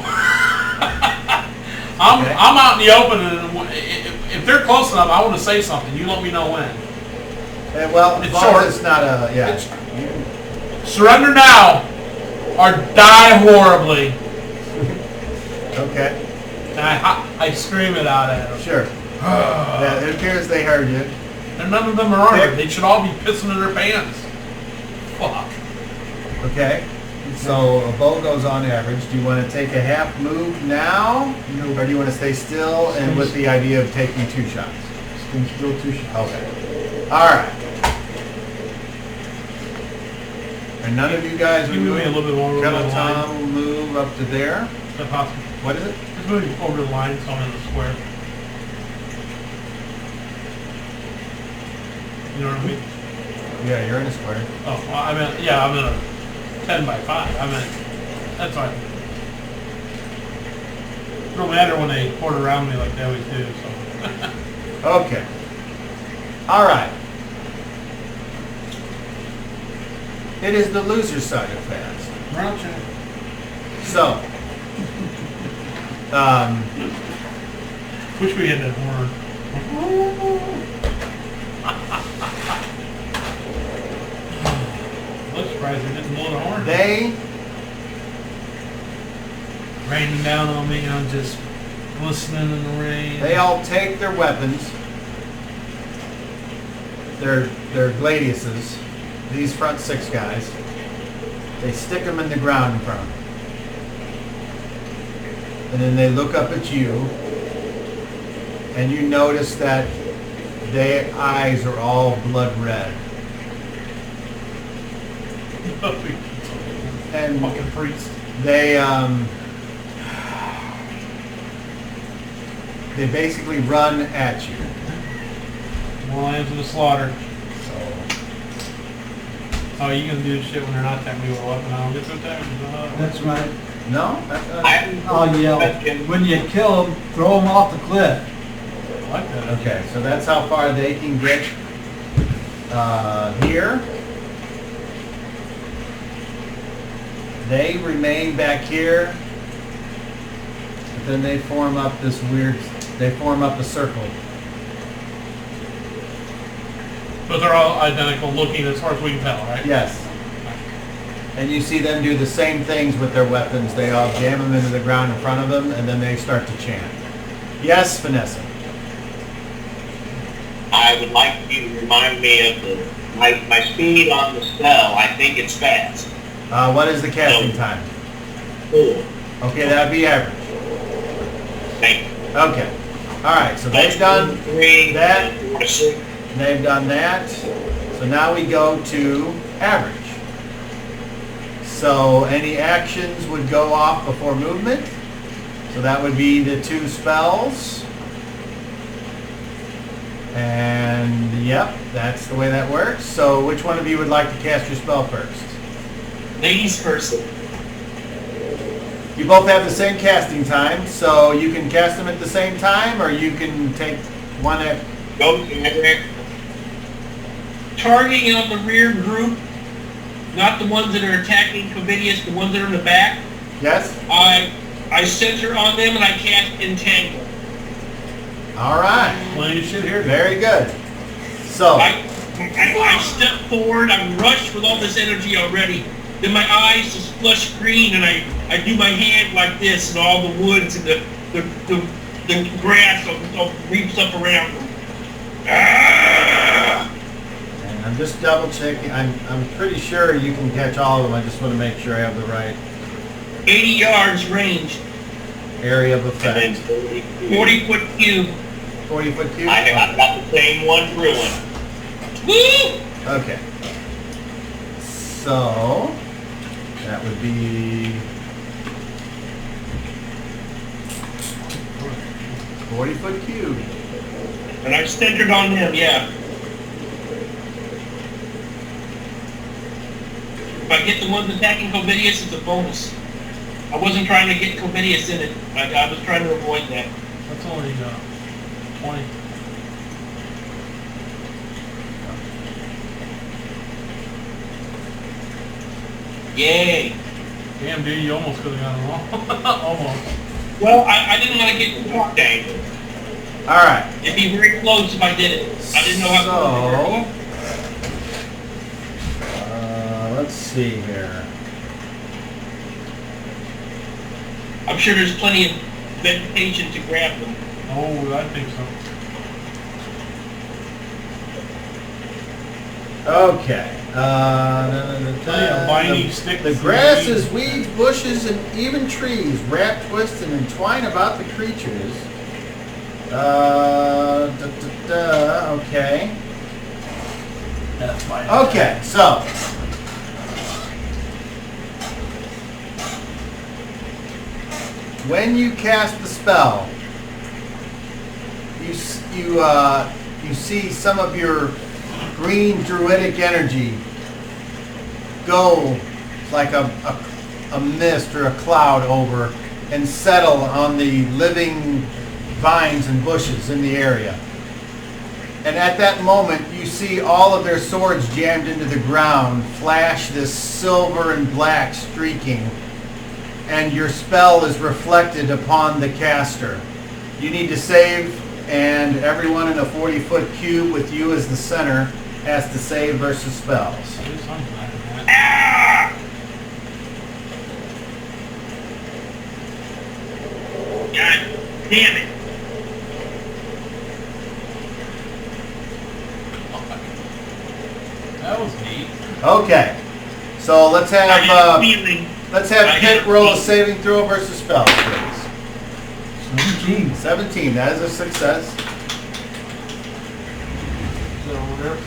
Okay. I'm out in the open, and if they're close enough, I want to say something. You let me know when. Well, as It's long short. as it's not a It's- Surrender now, or die horribly. Okay. And I scream it out at them. Sure. Yeah, it appears they heard you. And none of them are armored. Pick. They should all be pissing in their pants. Fuck. Okay. So a bow goes on average. Do you want to take a half move now, or do you want to stay still and with the idea of taking 2 shots? Still 2 shots. Okay. All right. And none of you guys Can would you move me a move. little bit more over Kettle the line? Tom will move up to there. Is that possible? What is it? Just move me over the line so I'm in the square. You know what I mean? Yeah, you're in a square. Oh, well, I'm in a 10 by 5. That's fine. It don't matter when they port around me like they always do, so. Okay. All right. It is the loser side of fast. Round check. So, Wish we had that horn. I'm surprised they didn't blow the horn. they Raining down on me, I'm just glistening in the rain. all take their weapons, their gladiuses, these front 6 guys. They stick them in the ground in front of them. And then they look up at you, and you notice that their eyes are all blood red. And Fucking priest. they basically run at you. More lambs to the slaughter. So, Oh, you gonna do this shit when they're not attacking me with a weapon? I don't get to attack. That's right. no, that's not. I'll yell. When you kill them, throw them off the cliff. I like that. Okay, so that's how far they can get here. They remain back here, but then they form up this they form up a circle. But they're all identical looking as far as we can tell, right? Yes. And you see them do the same things with their weapons. They all jam them into the ground in front of them, and then they start to chant. Yes, Vanessa? I would like you to remind me of my speed on the spell. I think it's fast. What is the casting time? 4. Okay, that would be average. Thank you. Okay. All right, so they've done 3, that. 4, 6. They've done that. So now we go to average. So any actions would go off before movement. So that would be the 2 spells. And yep, that's the way that works. So which one of you would like to cast your spell first? Ladies first. You both have the same casting time, so you can cast them at the same time, or you can take one at... Go to Targeting on the rear group, not the ones that are attacking Covidius, the ones that are in the back. Yes? I center on them and I cast Entangle. All right. Plenty of shit here. Very good. So, I step forward, I'm rushed with all this energy already. Then my eyes just flush green and I do my hand like this and all the woods and the grass all reaps up around them. Ah! and I'm just double checking. I'm pretty sure you can catch all of them. I just want to make sure I have the right 80 yards range, area of and then effect. 40-foot cube. 40-foot cube? I've got the same one ruined. Woo! Okay. So, that would be 40-foot cube. And I'm centered on them, yeah. If I get the ones attacking Covidius, it's a bonus. I wasn't trying to get Covidius in it. I was trying to avoid that. That's only 20. Yay. Damn, dude, you almost could have got them all. Almost. Well, I didn't want to get too far down. All right. It'd be very close if I did it. I didn't know how close they were. Let's see here. I'm sure there's plenty of vegetation to grab them. Oh, I think so. Okay. Plenty of binding sticks The and grasses, weeds. weeds, bushes, and even trees wrap, twist, and entwine about the creatures. Okay. That's fine. Okay, so. When you cast the spell, you see some of your green druidic energy go like a mist or a cloud over and settle on the living vines and bushes in the area. And at that moment, you see all of their swords jammed into the ground flash this silver and black streaking, and your spell is reflected upon the caster. You need to save, and everyone in a 40-foot cube with you as the center has to save versus spells. God damn it. That was neat. Okay, so let's I had a have feeling. let's have I had Pitt a roll a feeling. saving throw versus spells, please. 17. 17, that is a success. Is that over there?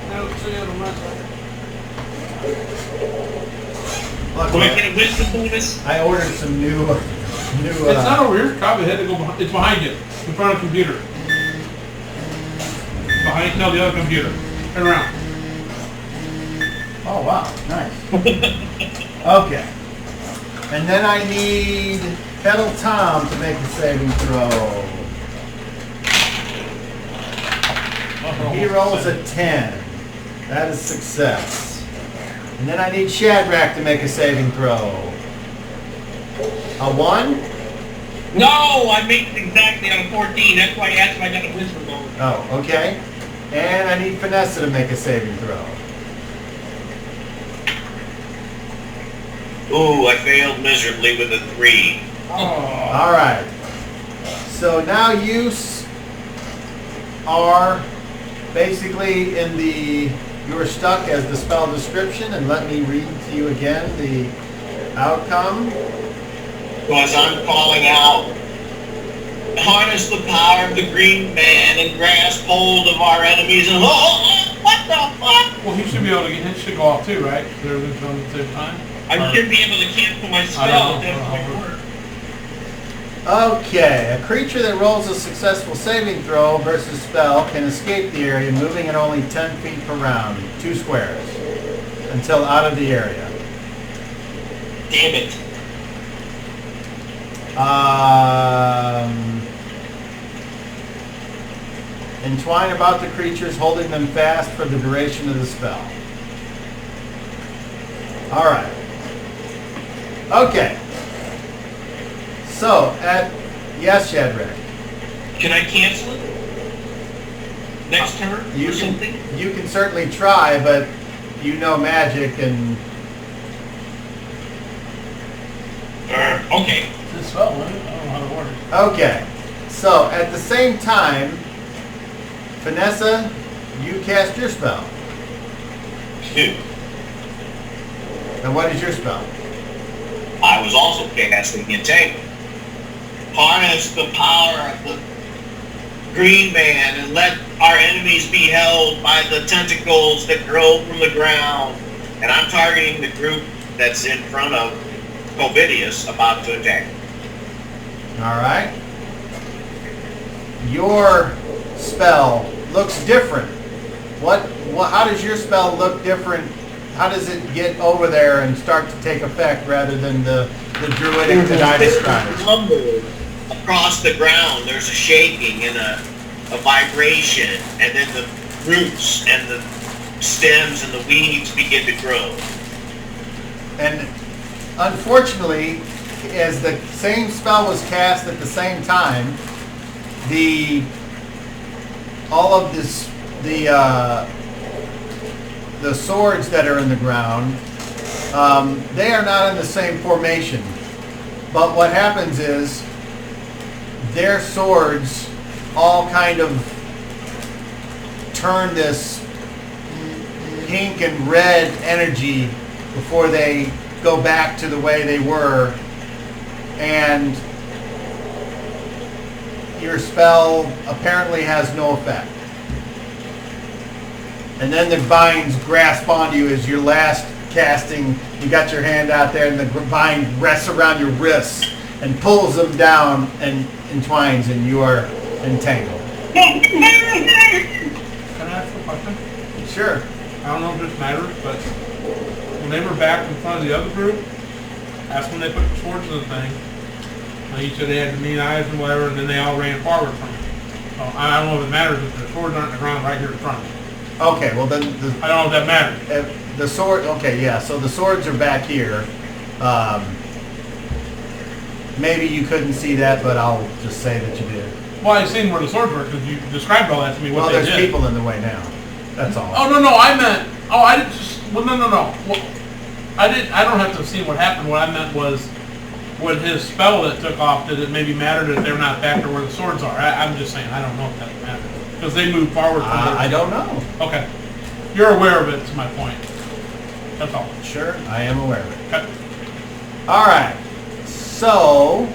No, see you on the left side. Do I get a wisdom bonus? I ordered some new. It's not over here. Probably had to go behind. It's behind you. In front of the computer. Behind, no, the other computer. Turn around. Oh wow, nice. Okay, and then I need Kettle Tom to make a saving throw. He rolls a 10. That is success. And then I need Shadrach to make a saving throw. A 1? No, I made it exactly on a 14. That's why I asked if I got a wisdom bonus. Oh, okay. And I need Vanessa to make a saving throw. Ooh, I failed miserably with a 3. All right. So now you are basically in the, you're stuck as the spell description, and let me read to you again the outcome. Because I'm calling out, harness the power of the green man and grasp hold of our enemies and what the fuck? Well, he should be able to get his should go off too, right? Everything's on the same time. I should be able to cancel my spell. It doesn't work. Okay, a creature that rolls a successful saving throw versus spell can escape the area, moving at only 10 feet per round, 2 squares, until out of the area. Damn it. Entwine about the creatures, holding them fast for the duration of the spell. Alright. Okay. So, yes, Shadrach. Can I cancel it? Next turn or something? You can certainly try, but you know magic and... Okay. It's a spell, right? I don't know how it works. Okay. So, at the same time, Vanessa, you cast your spell. Dude, And what is your spell? I was also casting Entangle. Harness the power of the green man and let our enemies be held by the tentacles that grow from the ground. And I'm targeting the group that's in front of Covidius about to attack. Alright. Your spell looks different. How does your spell look different? How does it get over there and start to take effect rather than the druidic that I described? Rumble across the ground. There's a shaking and a vibration, and then the roots and the stems and the weeds begin to grow. And unfortunately, as the same spell was cast at the same time, the swords that are in the ground, they are not in the same formation. But what happens is their swords all kind of turn this pink and red energy before they go back to the way they were, and your spell apparently has no effect. And then the vines grasp onto you as your last casting. You got your hand out there and the vine rests around your wrists and pulls them down and entwines, and you are entangled. Can I ask a question? Sure. I don't know if this matters, but when they were back in front of the other group, that's when they put the swords in the thing. Each said they had the mean eyes and whatever, and then they all ran forward from it. So I don't know if it matters if the swords aren't in the ground right here in front of me. Okay, well then I don't know if that matters. the sword. Okay, yeah. So the swords are back here. Maybe you couldn't see that, but I'll just say that you did. Well, I seen where the swords were because you described all that to me. What Well, they there's did. people in the way now. That's all. Oh no, I meant. Oh, I didn't just. Well, no. Well, I don't have to see what happened. What I meant was, with his spell that took off, did it maybe matter that they're not back to where the swords are? I'm just saying. I don't know if that matters because they moved forward. From I don't know. Okay, you're aware of it. To my point. That's all. Sure, I am aware of it. Okay. All right. So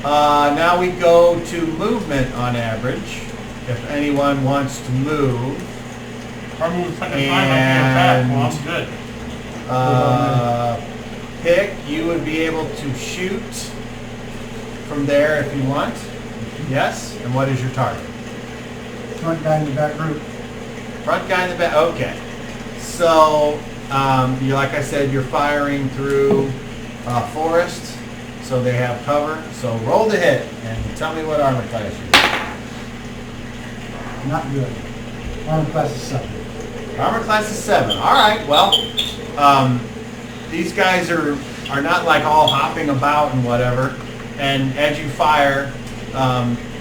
now we go to movement on average. If anyone wants to move, If I move a second time, I can attack. Well, I'm good. pick, you would be able to shoot from there if you want. Yes? And what is your target? Front guy in the back group. Front guy in the back. Okay. So, you like I said, you're firing through forest, so they have cover. So roll the hit and tell me what armor class you Not good. Armor class is 7. are. Armor class is 7. All right. Well, these guys are not like all hopping about and whatever. And as you fire,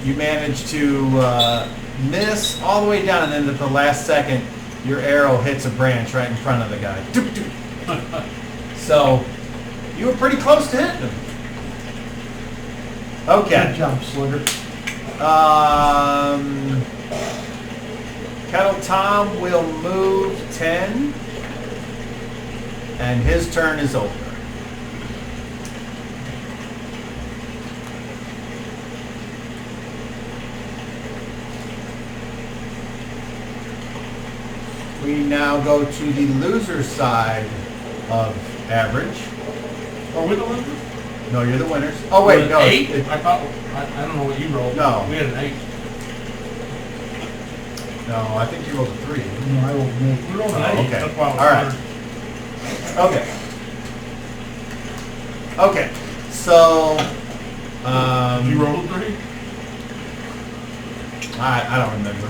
you manage to miss all the way down, and then at the last second, your arrow hits a branch right in front of the guy. So You were pretty close to hitting him. Okay. Good job, Slugger. Kettle Tom will move 10. And his turn is over. We now go to the loser side of average. Are we the winners? No, you're the winners. Oh wait, Was it no. 8? I thought, I don't know what you rolled. No. We had an 8. No, I think you rolled a 3. No, I rolled an 8. We rolled an Oh, 8. okay. That's why I was All right. wondering. Okay. Okay. So, You rolled a 3? I don't remember.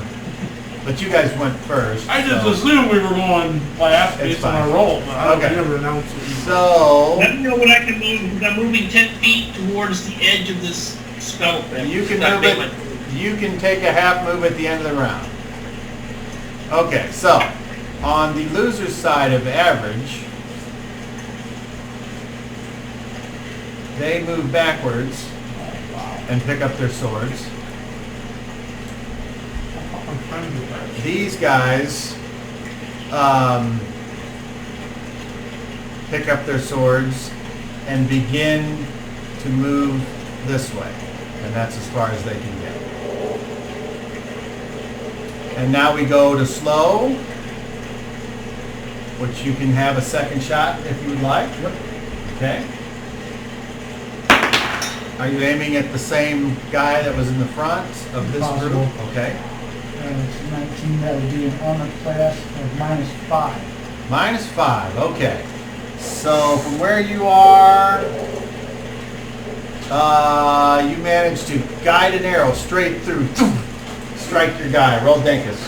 But you guys went first. I just so- assumed we were going last It's based on fine. our roll, but I don't Okay. never announced it. So, Let me know when I can move, because I'm moving 10 feet towards the edge of this spell thing. you can Not move big it. You can take a half move at the end of the round. Okay, so on the loser's side of average, they move backwards and pick up their swords. I'm trying to do that. These guys pick up their swords and begin to move this way. And that's as far as they can get. And now we go to slow, which you can have a second shot if you would like. Yep. Okay. Are you aiming at the same guy that was in the front of this Possible. group? Okay. It's 19, that would be an armor class of -5. -5, okay. So from where you are, you managed to guide an arrow straight through. Strike your guy. Roll Denkus.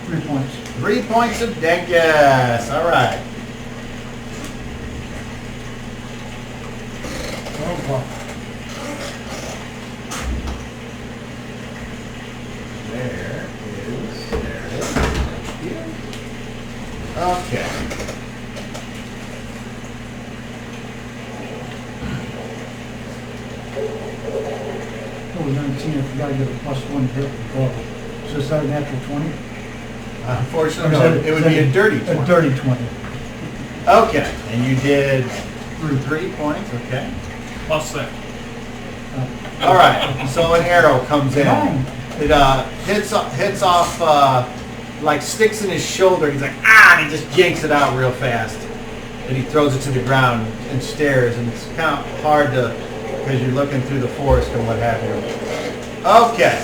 3 points. 3 points of Denkus. All right. Oh, well. There it is. Thank you. Okay. Oh, 19, I forgot to get a +1 hit with bow. So is that a natural 20? Unfortunately, Or no, is that- it would is be a that dirty 20. A dirty 20. Okay, and you did 3 points, okay. Plus 6. All right, so an arrow comes in. Nine. It hits off, like sticks in his shoulder. He's like, ah, and he just yanks it out real fast. And he throws it to the ground and stares, and it's kind of hard to, because you're looking through the forest and what have you. Okay.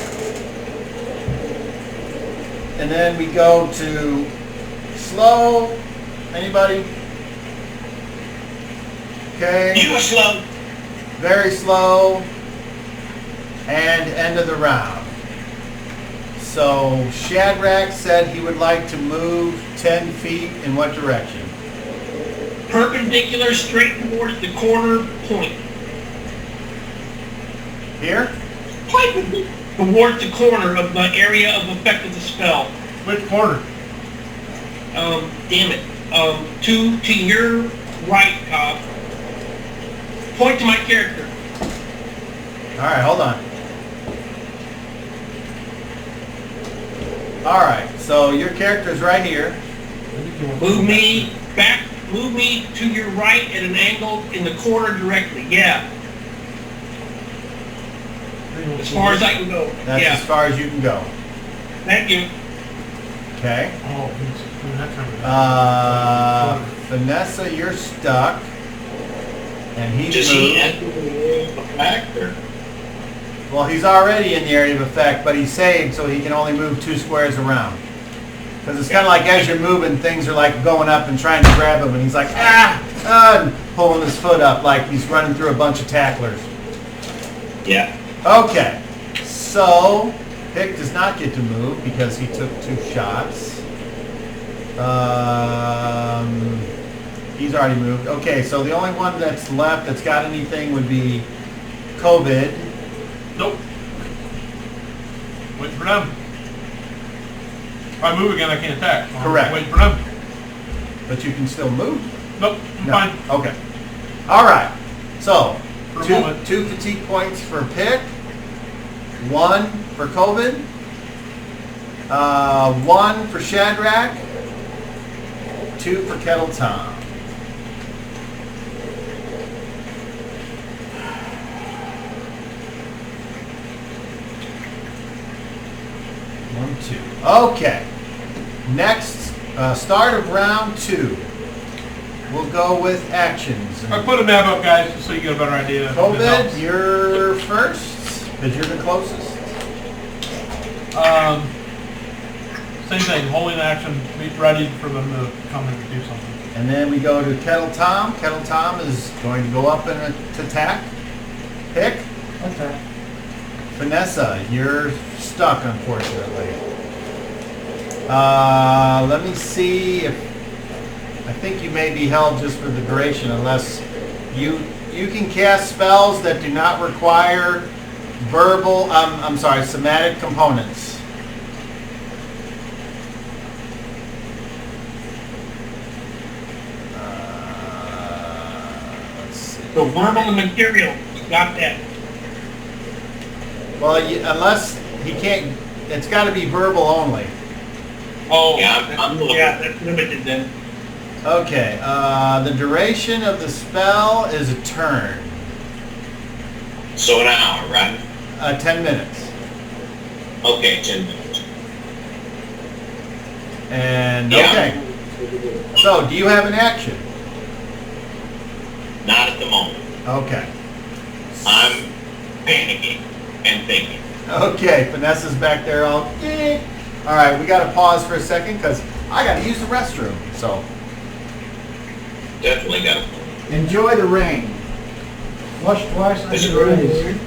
And then we go to slow. Anybody? Okay. You were slow. Very slow. And end of the round. So Shadrach said he would like to move 10 feet in what direction? Perpendicular straight towards the corner point. Here? Point towards the corner of the area of effect of the spell. Which corner? Damn it. To your right, Cobb. Point to my character. All right, hold on. All right, so your character's right here. Move me back. Move me to your right at an angle in the corner directly. Yeah. As far as I can go. That's Yeah. as far as you can go. Thank you. Okay. Oh, he's that kind of. Vanessa, you're stuck. And he's Does he moved. enter the area of effect, or? Well, he's already in the area of effect, but he's saved, so he can only move 2 squares around. Because it's kind of like as you're moving, things are like going up and trying to grab him, and he's like, and pulling his foot up like he's running through a bunch of tacklers. Yeah. Okay, so Pick does not get to move because he took 2 shots. He's already moved. Okay, so the only one that's left that's got anything would be COVID. Nope. Wait for them. If I move again, I can't attack. Correct. Wait for them. But you can still move. Nope, I'm No. fine. Okay. All right. So, For a two moment. fatigue points for Pick, 1 for COVID, 1 for Shadrach, 2 for Kettle Tom. One, 2. Okay. Next, start of round 2. We'll go with actions. I put a map up, guys, just so you get a better idea. if it COVID, helps. you're first, because you're the closest. Same thing, holding action, be ready for them to come in and do something. And then we go to Kettle Tom. Kettle Tom is going to go up and attack. Pick. Okay. Vanessa, you're stuck, unfortunately. Let me see if... I think you may be held just for the duration unless you can cast spells that do not require verbal, somatic components. Let's see. So verbal and material, you got that. Well, unless he can't, it's got to be verbal only. Oh, Yeah, I'm looking. yeah, that's limited then. Okay, the duration of the spell is a turn. So an hour, right? 10 minutes. Okay, 10 minutes. And, Yeah. okay. So, do you have an action? Not at the moment. Okay. I'm panicking and thinking. Okay, Vanessa's back there all, all right, we got to pause for a second because I got to use the restroom, so. Definitely got it. Enjoy the rain. Flush twice, I Is get it raised.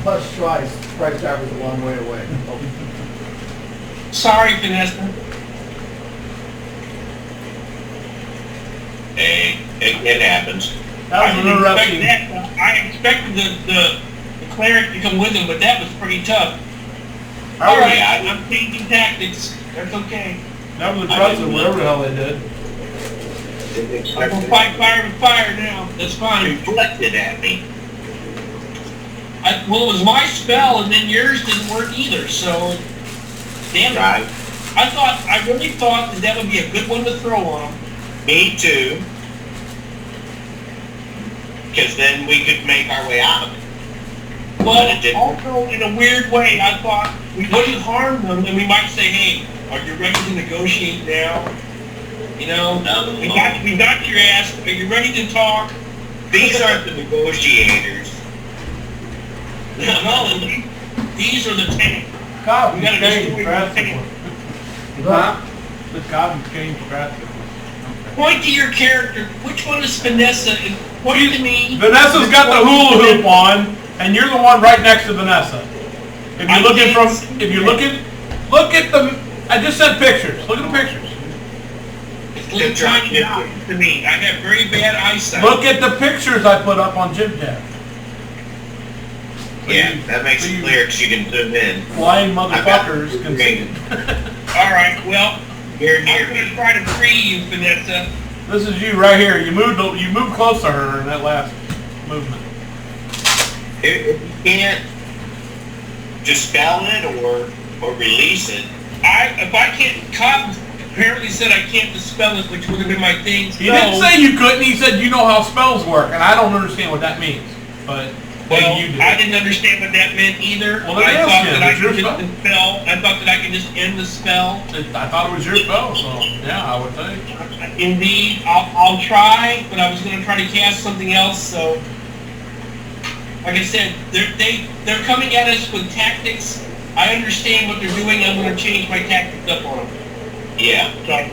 Plus twice, Price Tag was a long way away. Sorry, Vanessa. Hey, it happens. That was I didn't expect interesting. that. I expected the cleric to come with him, but that was pretty tough. All right, Yeah, I'm changing tactics. That's okay. That was impressive, whatever the hell they did. I'm gonna fight fire with fire now. That's fine. Reflected at me. Well, it was my spell, and then yours didn't work either. So, damn it. Right? I really thought that would be a good one to throw on him. Me too. Because then we could make our way out of it. But it But didn't. also, in a weird way, I thought we wouldn't harm them, and we might say, "Hey, are you ready to negotiate now? You know, No. we got your ass. Are you ready to talk?" These aren't the negotiators. No, these are the tank. God, We we gotta changed destroy drastically. Huh? The God, we changed drastically. Point to your character. Which one is Vanessa? And point to me. Vanessa's got the hula hoop on, and you're the one right next to Vanessa. If you're looking look at the, I just said pictures. Look at the pictures. It's a little tiny eye to me. I have very bad eyesight. Look at the pictures I put up on Jim Jam. Yeah, that makes it clear because you can zoom in. Flying motherfuckers can see. All right. Well, You're I'm near gonna me. try to free you, Vanessa. This is you right here. You moved close to her in that last movement. If you can't just spell it or release it, If I can't, Cobb apparently said I can't dispel it, which would have been my thing. He didn't say you couldn't. He said you know how spells work, and I don't understand what that means. But Well, maybe you do. I didn't understand what that meant either. Well, then I ask thought him. that I It's your could just spell. dispel. I thought that I could just end the spell. I thought it was your spell, so yeah, I would think. Indeed, I'll try, but I was going to try to cast something else. So, like I said, they're coming at us with tactics. I understand what they're doing. I'm going to change my tactics up on them. yeah. So,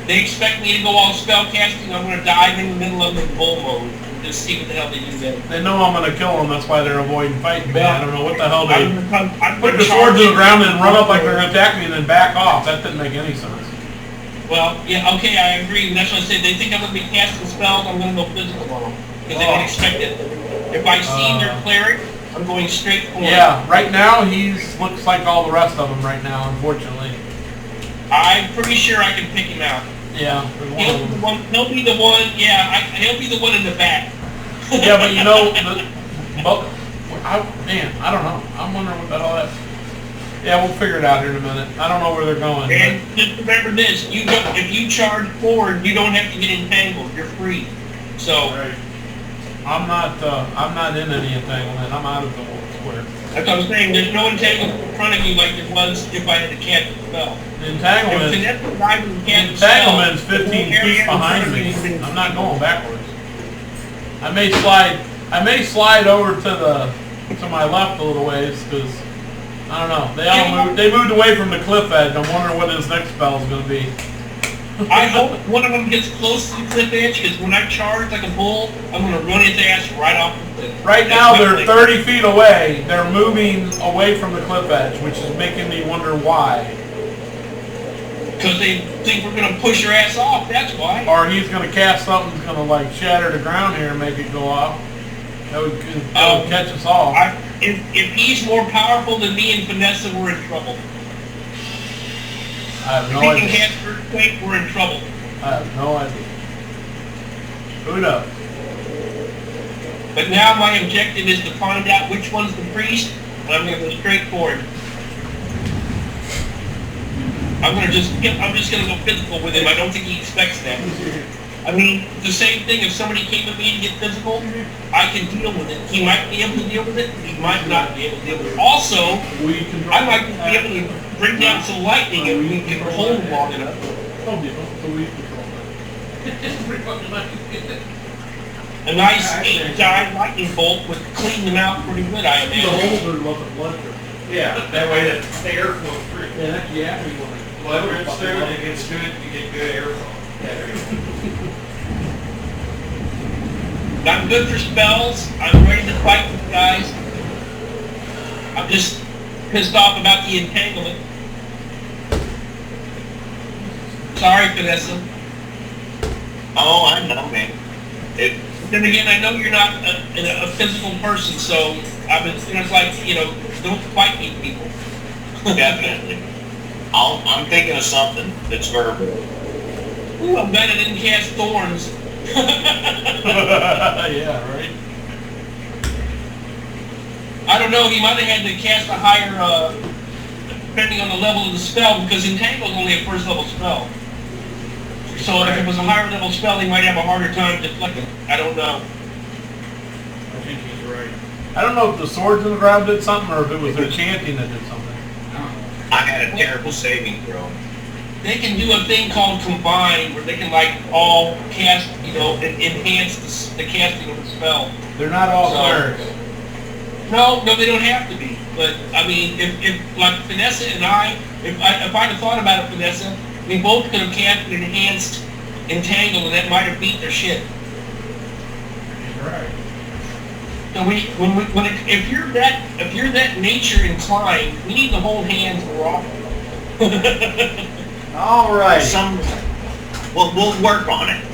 they expect me to go all spell casting. I'm going to dive in the middle of the bull mode and just see what the hell they do then. They know I'm gonna kill them. That's why they're avoiding fighting me. I don't know what the hell they I'm put gonna the sword to the charge ground and run up like they're gonna attack me and then back off. That didn't make any sense. Well, yeah, okay, I agree. And that's what I said. They think I'm going to be casting spells. I'm going to go physical on them because they don't expect it. If I see their cleric, I'm going straight for it. Yeah, right now looks like all the rest of them right now, unfortunately. I'm pretty sure I can pick him out. Yeah, there's one of them. He'll be the one. Yeah, he'll be the one in the back. Yeah, but you know, I don't know. I'm wondering what the hell that's. Yeah, we'll figure it out here in a minute. I don't know where they're going. And just remember this: if you charge forward, you don't have to get entangled. You're free. So. Right. I'm not in any entanglement. I'm out of the square. That's what I'm saying. There's no entanglement in front of you like there was if I had to cast the spell. The entanglement's 15 feet behind me. I'm not going backwards. I may slide over to my left a little ways because I don't know. They moved away from the cliff edge. I'm wondering what his next spell is going to be. I hope one of them gets close to the cliff edge because when I charge like a bull, I'm going to run his ass right off the cliff. Right now they're 30 feet away. They're moving away from the cliff edge, which is making me wonder why. Because they think we're going to push your ass off, that's why. Or he's going to cast something that's going to like shatter the ground here and make it go off. That would catch us all. If he's more powerful than me and Vanessa, we're in trouble. I have no if he idea. can cast Earthquake, we're in trouble. I have no idea. Who knows? But now my objective is to find out which one's the priest, and I'm going to go straight for him. I'm just going to go physical with him. I don't think he expects that. I mean, the same thing, if somebody came at me to get physical, I can deal with it. He might be able to deal with it, he might not be able to deal with it. Also, I might be able to bring down some lightning and we can hold long enough. A nice 8-die lightning bolt would clean them out pretty good, I imagine. Yeah, that way the air flows through. Yeah. Whatever it's through, it gets good, you get good airflow. I'm good for spells. I'm ready to fight with guys. I'm just pissed off about the entanglement. Sorry, Vanessa. Oh, I know, man. Then again, I know you're not a physical person, so it's like, don't fight me, people. Definitely. I'm thinking of something that's verbal. Ooh, I'm glad I didn't cast thorns. Yeah, right. I don't know, he might have had to cast a higher, depending on the level of the spell, because Entangle's only a first level spell. So if it was a higher level spell, he might have a harder time deflecting. I don't know. I think he's right. I don't know if the swords in the ground did something or if it was their chanting that did something. I had a terrible saving throw. They can do a thing called combine, where they can all cast, enhance the casting of the spell. They're not all clerics. No, they don't have to be. But I mean, if like Vanessa and I, if I'd have thought about it, Vanessa, we both could have cast an enhanced entangle, and that might have beat their shit. Right. So if you're that nature inclined, we need to hold hands and rock. All right. We'll work on it.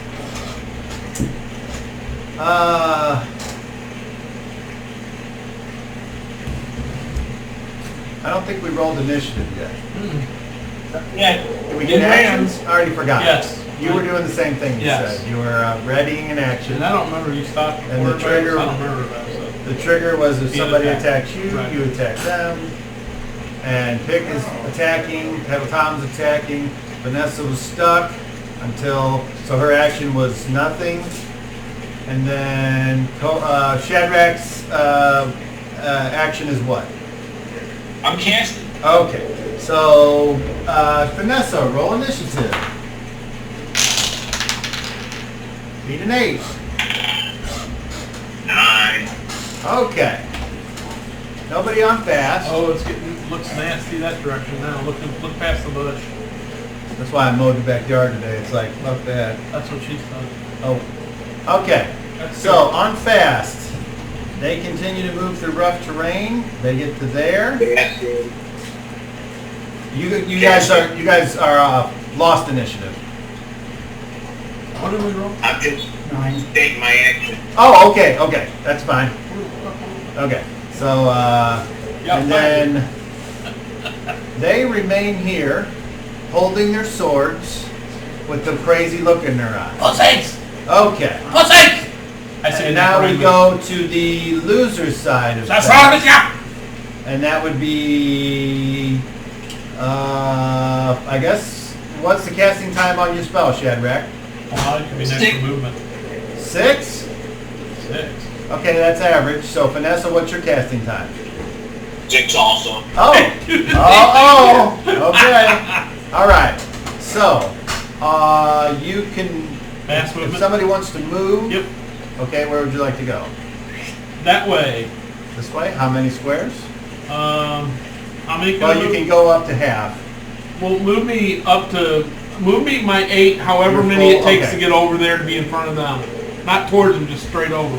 I don't think we rolled initiative yet. Yeah. Did we get actions? I already forgot. Yes. You were doing the same thing you Yes. said. You were readying an action. And I don't remember you stopped before. And the trigger- I don't remember that. So. The trigger was if He somebody attacked. attacks you, Right. you attack them. And Pick is attacking, Tom's attacking. Vanessa was stuck so her action was nothing. And then Shadrach's action is what? I'm casting. Okay, so Vanessa, roll initiative. Beat an 8. 9. Okay. Nobody on fast. Oh, looks nasty that direction now. Look past the bush. That's why I mowed the backyard today. It's like, fuck that. That's what she thought. Oh, okay. That's So on fast, they continue to move through rough terrain. They get to there. You guys are lost initiative. What did we roll? I'm just taking my action. Oh, okay, that's fine. Okay, so and then they remain here, holding their swords, with the crazy look in their eyes. Pussies! Okay. Pussies! I say And that now for we English. go to the loser's side of That's spells. wrong with ya! And that would be, I guess, what's the casting time on your spell, Shadrach? Well, it could be next to movement. 6? 6. Okay, that's average. So, Vanessa, what's your casting time? 6 also. Oh! Oh! Okay. All right. So, you can, Mass if movement. somebody wants to move, Yep. okay, where would you like to go? That way. This way? How many squares? How many can I Well, you move? can go up to half. Well, move me my 8, however You're many it full, takes okay. to get over there to be in front of them. Not towards them, just straight over.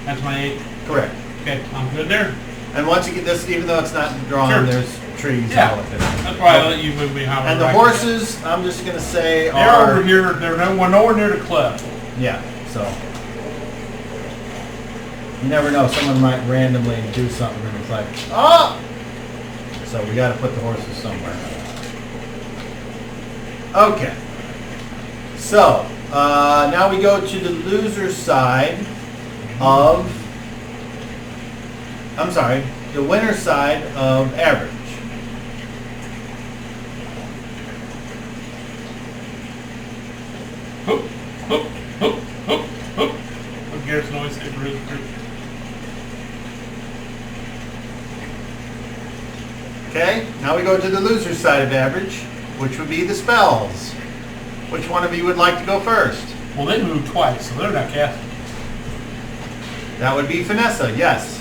That's my 8. Correct. Okay, I'm good there. And once you get this, even though it's not drawn, Sure. there's trees Yeah. all up in it. That's why I let you move me however. And the I can. horses, I'm just going to say They're are... over here. They're nowhere near the cliff. Yeah, so... You never know, someone might randomly do something and it's like, oh! So we got to put the horses somewhere. Okay. So, now we go to the loser's side of... I'm sorry, the winner's side of average. Hoop, hoop, hoop, hoop, hoop. What Garrett's noise saver is group. Okay, now we go to the loser's side of average, which would be the spells. Which one of you would like to go first? Well, they moved twice, so they're not casting. That would be Vanessa, yes.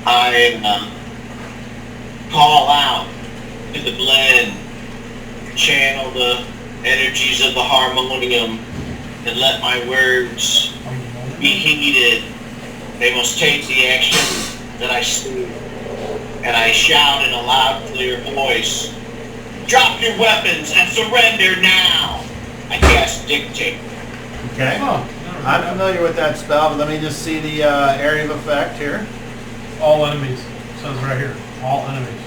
I call out to the blend, channel the energies of the harmonium, and let my words be heeded. They must take the action that I see. And I shout in a loud, clear voice, drop your weapons and surrender now. I cast Dictate. Okay. Oh, I'm familiar with that spell, but let me just see the area of effect here. all enemies. It says right here, all enemies.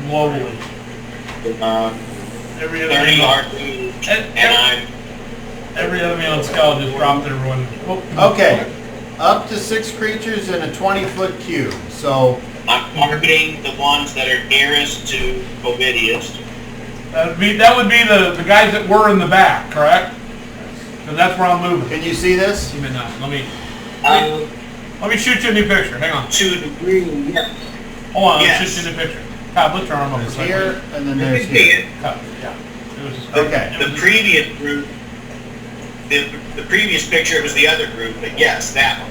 Globally. Every other 30 enemy, yard move, and every enemy on Skell just dropped everyone. Okay. Up to 6 creatures in a 20-foot cube. So, I'm targeting the ones that are nearest to Ovidius. That would be the guys that were in the back, correct? Because that's where I'm moving. can you see this? You may not. Let me shoot you a new picture. Hang on. To the green, yeah. Hold on. Yes. Let me shoot you a new picture. Todd, put your arm up. There's for a second. here, and then You there's can see here. it. Cut. Yeah. It was just, Okay. it The was previous group, the previous picture was the other group, but yes, that one.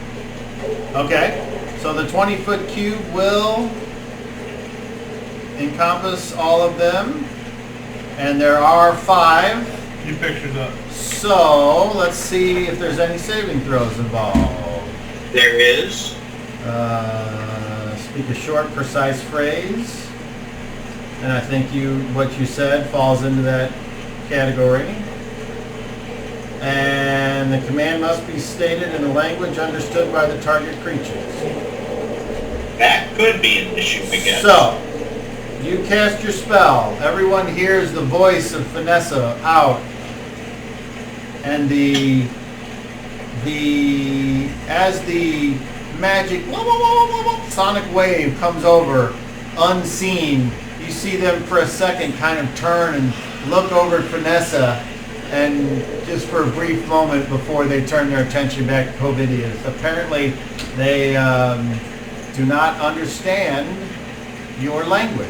Okay. So the 20-foot cube will encompass all of them. And there are 5. New pictures up. So, let's see if there's any saving throws involved. There is. Speak a short, precise phrase. And I think what you said falls into that category. And the command must be stated in a language understood by the target creatures. That could be an issue, I guess. So, you cast your spell. Everyone hears the voice of Vanessa out. And as the magic sonic wave comes over, unseen, you see them for a second kind of turn and look over at Vanessa, and just for a brief moment before they turn their attention back to Covidius. Apparently, they do not understand your language.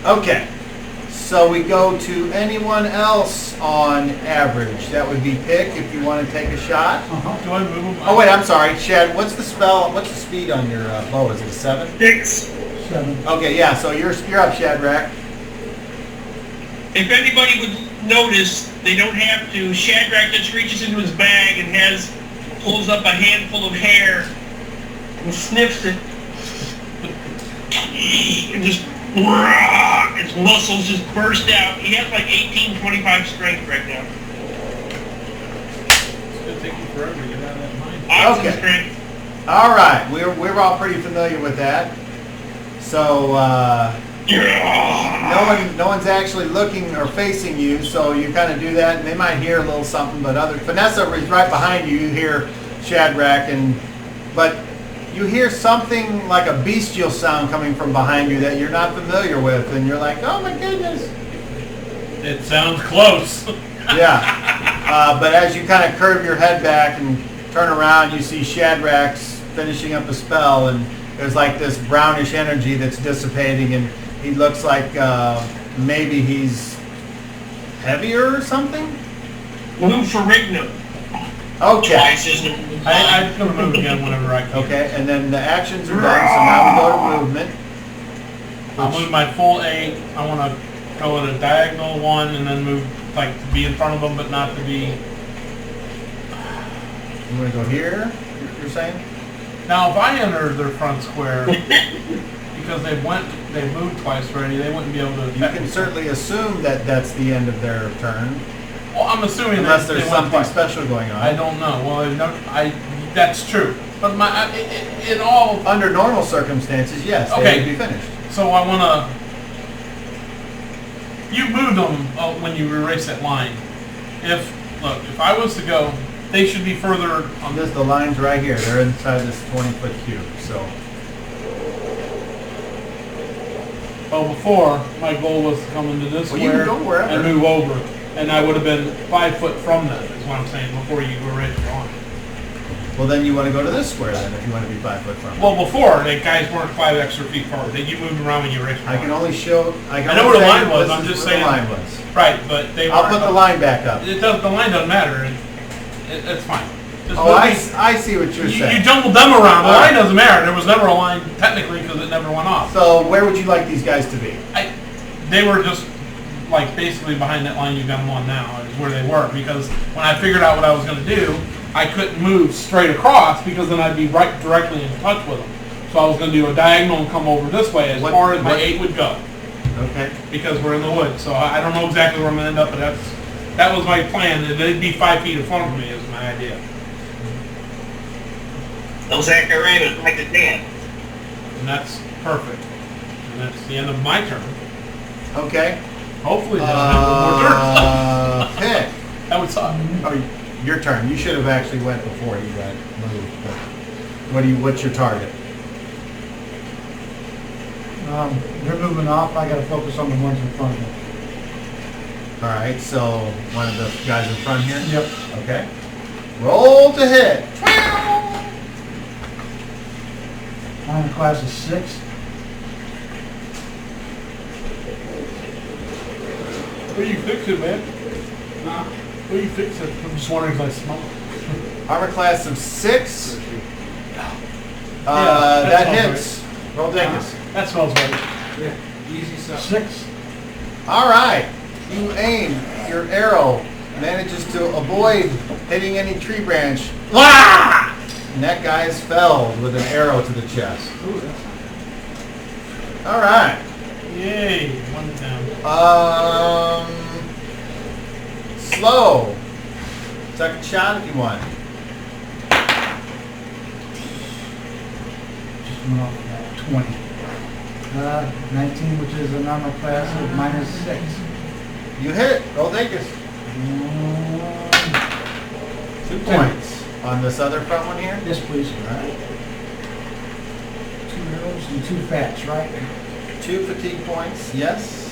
Okay. So we go to anyone else on average. That would be pick if you want to take a shot. Do I move them? Oh wait, I'm sorry, Shad. What's the spell? What's the speed on your bow? Is it a 7? 6. 7. Okay, yeah. So you're up, Shadrach. If anybody would notice, they don't have to. Shadrach just reaches into his bag and pulls up a handful of hair and sniffs it. And just, his muscles just burst out. He has like 18, 25 strength right now. It's going to take you forever to get out of that mine. Awesome Okay. strength. All right, we're all pretty familiar with that. So no one's actually looking or facing you, so you kind of do that, and they might hear a little something. But Vanessa is right behind you. You hear Shadrach, but you hear something like a bestial sound coming from behind you that you're not familiar with, and you're like, oh my goodness. It sounds close. Yeah, but as you kind of curve your head back and turn around, you see Shadrach's finishing up a spell, and there's like this brownish energy that's dissipating, and he looks like maybe he's heavier or something. Move for Rignum. Okay. Twice isn't it? I can move again whenever I can. Okay, and then the actions are done, so now we go to movement. I'll move my full 8. I want to go at a diagonal 1 and then move, like, to be in front of them, but not to be... You want to go here, you're saying? Now, if I enter their front square, because they moved twice already, they wouldn't be able to... You can certainly assume that that's the end of their turn. Well, I'm assuming unless that there's they went something twice. special going on. I don't know. Well, that's true. But in all... Under normal circumstances, yes, Okay. they would be finished. So I want to... You moved them when you erase that line. If I was to go, they should be further on this. The line's right here. They're inside this 20-foot cube, so. Well, before, my goal was to come into this Well, you can square go wherever. and move over. And I would have been 5 foot from them, is what I'm saying, before you erase your line. Well, then you want to go to this square then, if you want to be 5 foot from. Well, before, the guys weren't 5 extra feet forward. You moved around when you erased your I line. can only show. I know where the line was, this I'm is just where saying. the line was. Right, but they I'll weren't. put the line back up. The line doesn't matter. It's fine. Just Oh, move I me- see what you're You saying. jumbled them around. The All right. line doesn't matter. There was never a line technically because it never went off. So where would you like these guys to be? They were just like basically behind that line you got them on now is where they were, because when I figured out what I was going to do, I couldn't move straight across because then I'd be right directly in touch with them. So I was going to do a diagonal and come over this way as far as my 8 would go, Okay. because we're in the woods. So I don't know exactly where I'm going to end up, but that was my plan. They'd be 5 feet in front of me is my idea. Those Zachary Ravens like to dance. And that's perfect. And that's the end of my turn. Okay. Hopefully they don't have one more turn. Pick. That would suck. Oh, your turn. You should have actually went before you got moved. But what's your target? They're moving off, I gotta focus on the ones in front of me. All right. So one of the guys in front here. Yep. Okay. Roll to hit. I'm in class of 6. What are you fixing, man? What are you fixing? I'm just wondering if I smell it. Armor class of 6. that That sounds hits. Roll dingus. That smells right. Yeah, easy stuff. 6. All right. You aim. Your arrow manages to avoid hitting any tree branch. Ah! And that guy is felled with an arrow to the chest. Ooh, that's nice. All right. Yay, one down. Slow. Second shot if you want. Just went off that 20. 19, which is an armor class of -6. You hit. Roll dingus. 2 points. On this other front one here? Yes, please. All right. 2 arrows and 2 fats, right? 2 fatigue points, yes.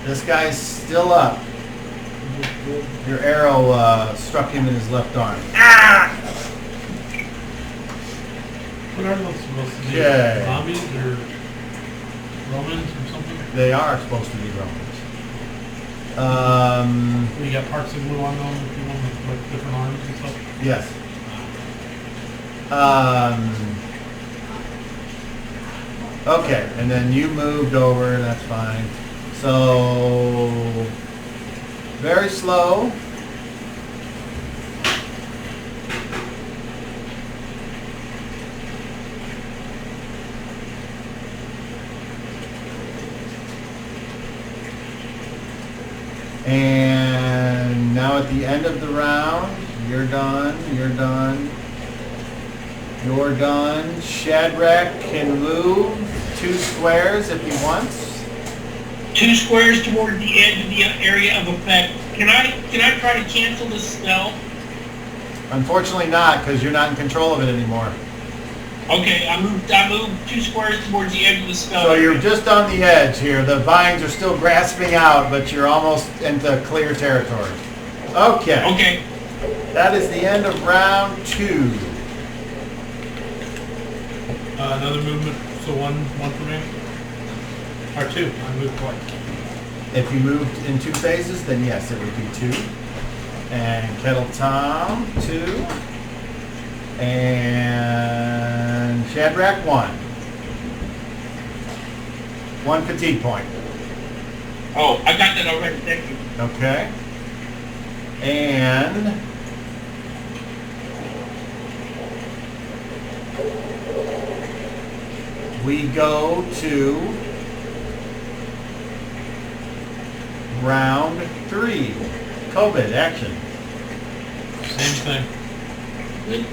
This guy's still up. Your arrow struck him in his left arm. What are those supposed to be? Okay. Zombies or Romans or something? They are supposed to be Romans. You got parts of glue on them if you want with different arms and stuff? Yes. Okay, and then you moved over, that's fine. So, very slow. And now at the end of the round, you're done, You're done. Shadrach can move 2 squares if he wants. 2 squares toward the edge of the area of effect. Can I try to cancel this spell? Unfortunately not, because you're not in control of it anymore. Okay, I moved 2 squares towards the edge of the spell. So you're just on the edge here. The vines are still grasping out, but you're almost into clear territory. Okay. Okay. That is the end of round 2. Another movement, so one for me? Or 2, I moved twice. If you moved in 2 phases, then yes, it would be 2. And Kettle Tom, 2. And Shadrach, 1. 1 fatigue point. Oh, I got that already, thank you. Okay. And we go to round 3. COVID action. Same thing.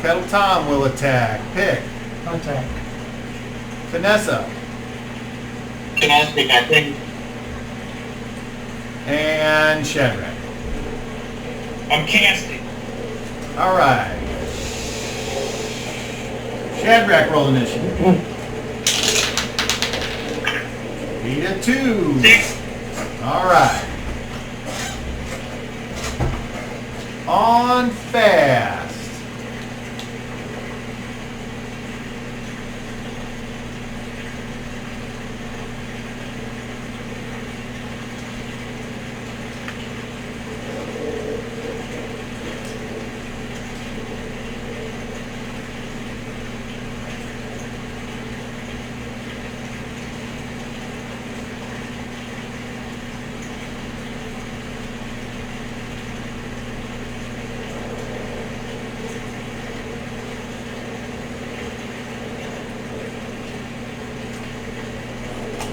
Kettle Tom will attack. Pick. Attack. Vanessa. Casting, I think. And Shadrach. I'm casting. All right. Shadrach, roll initiative. Beat a 2. 6. All right. On fast.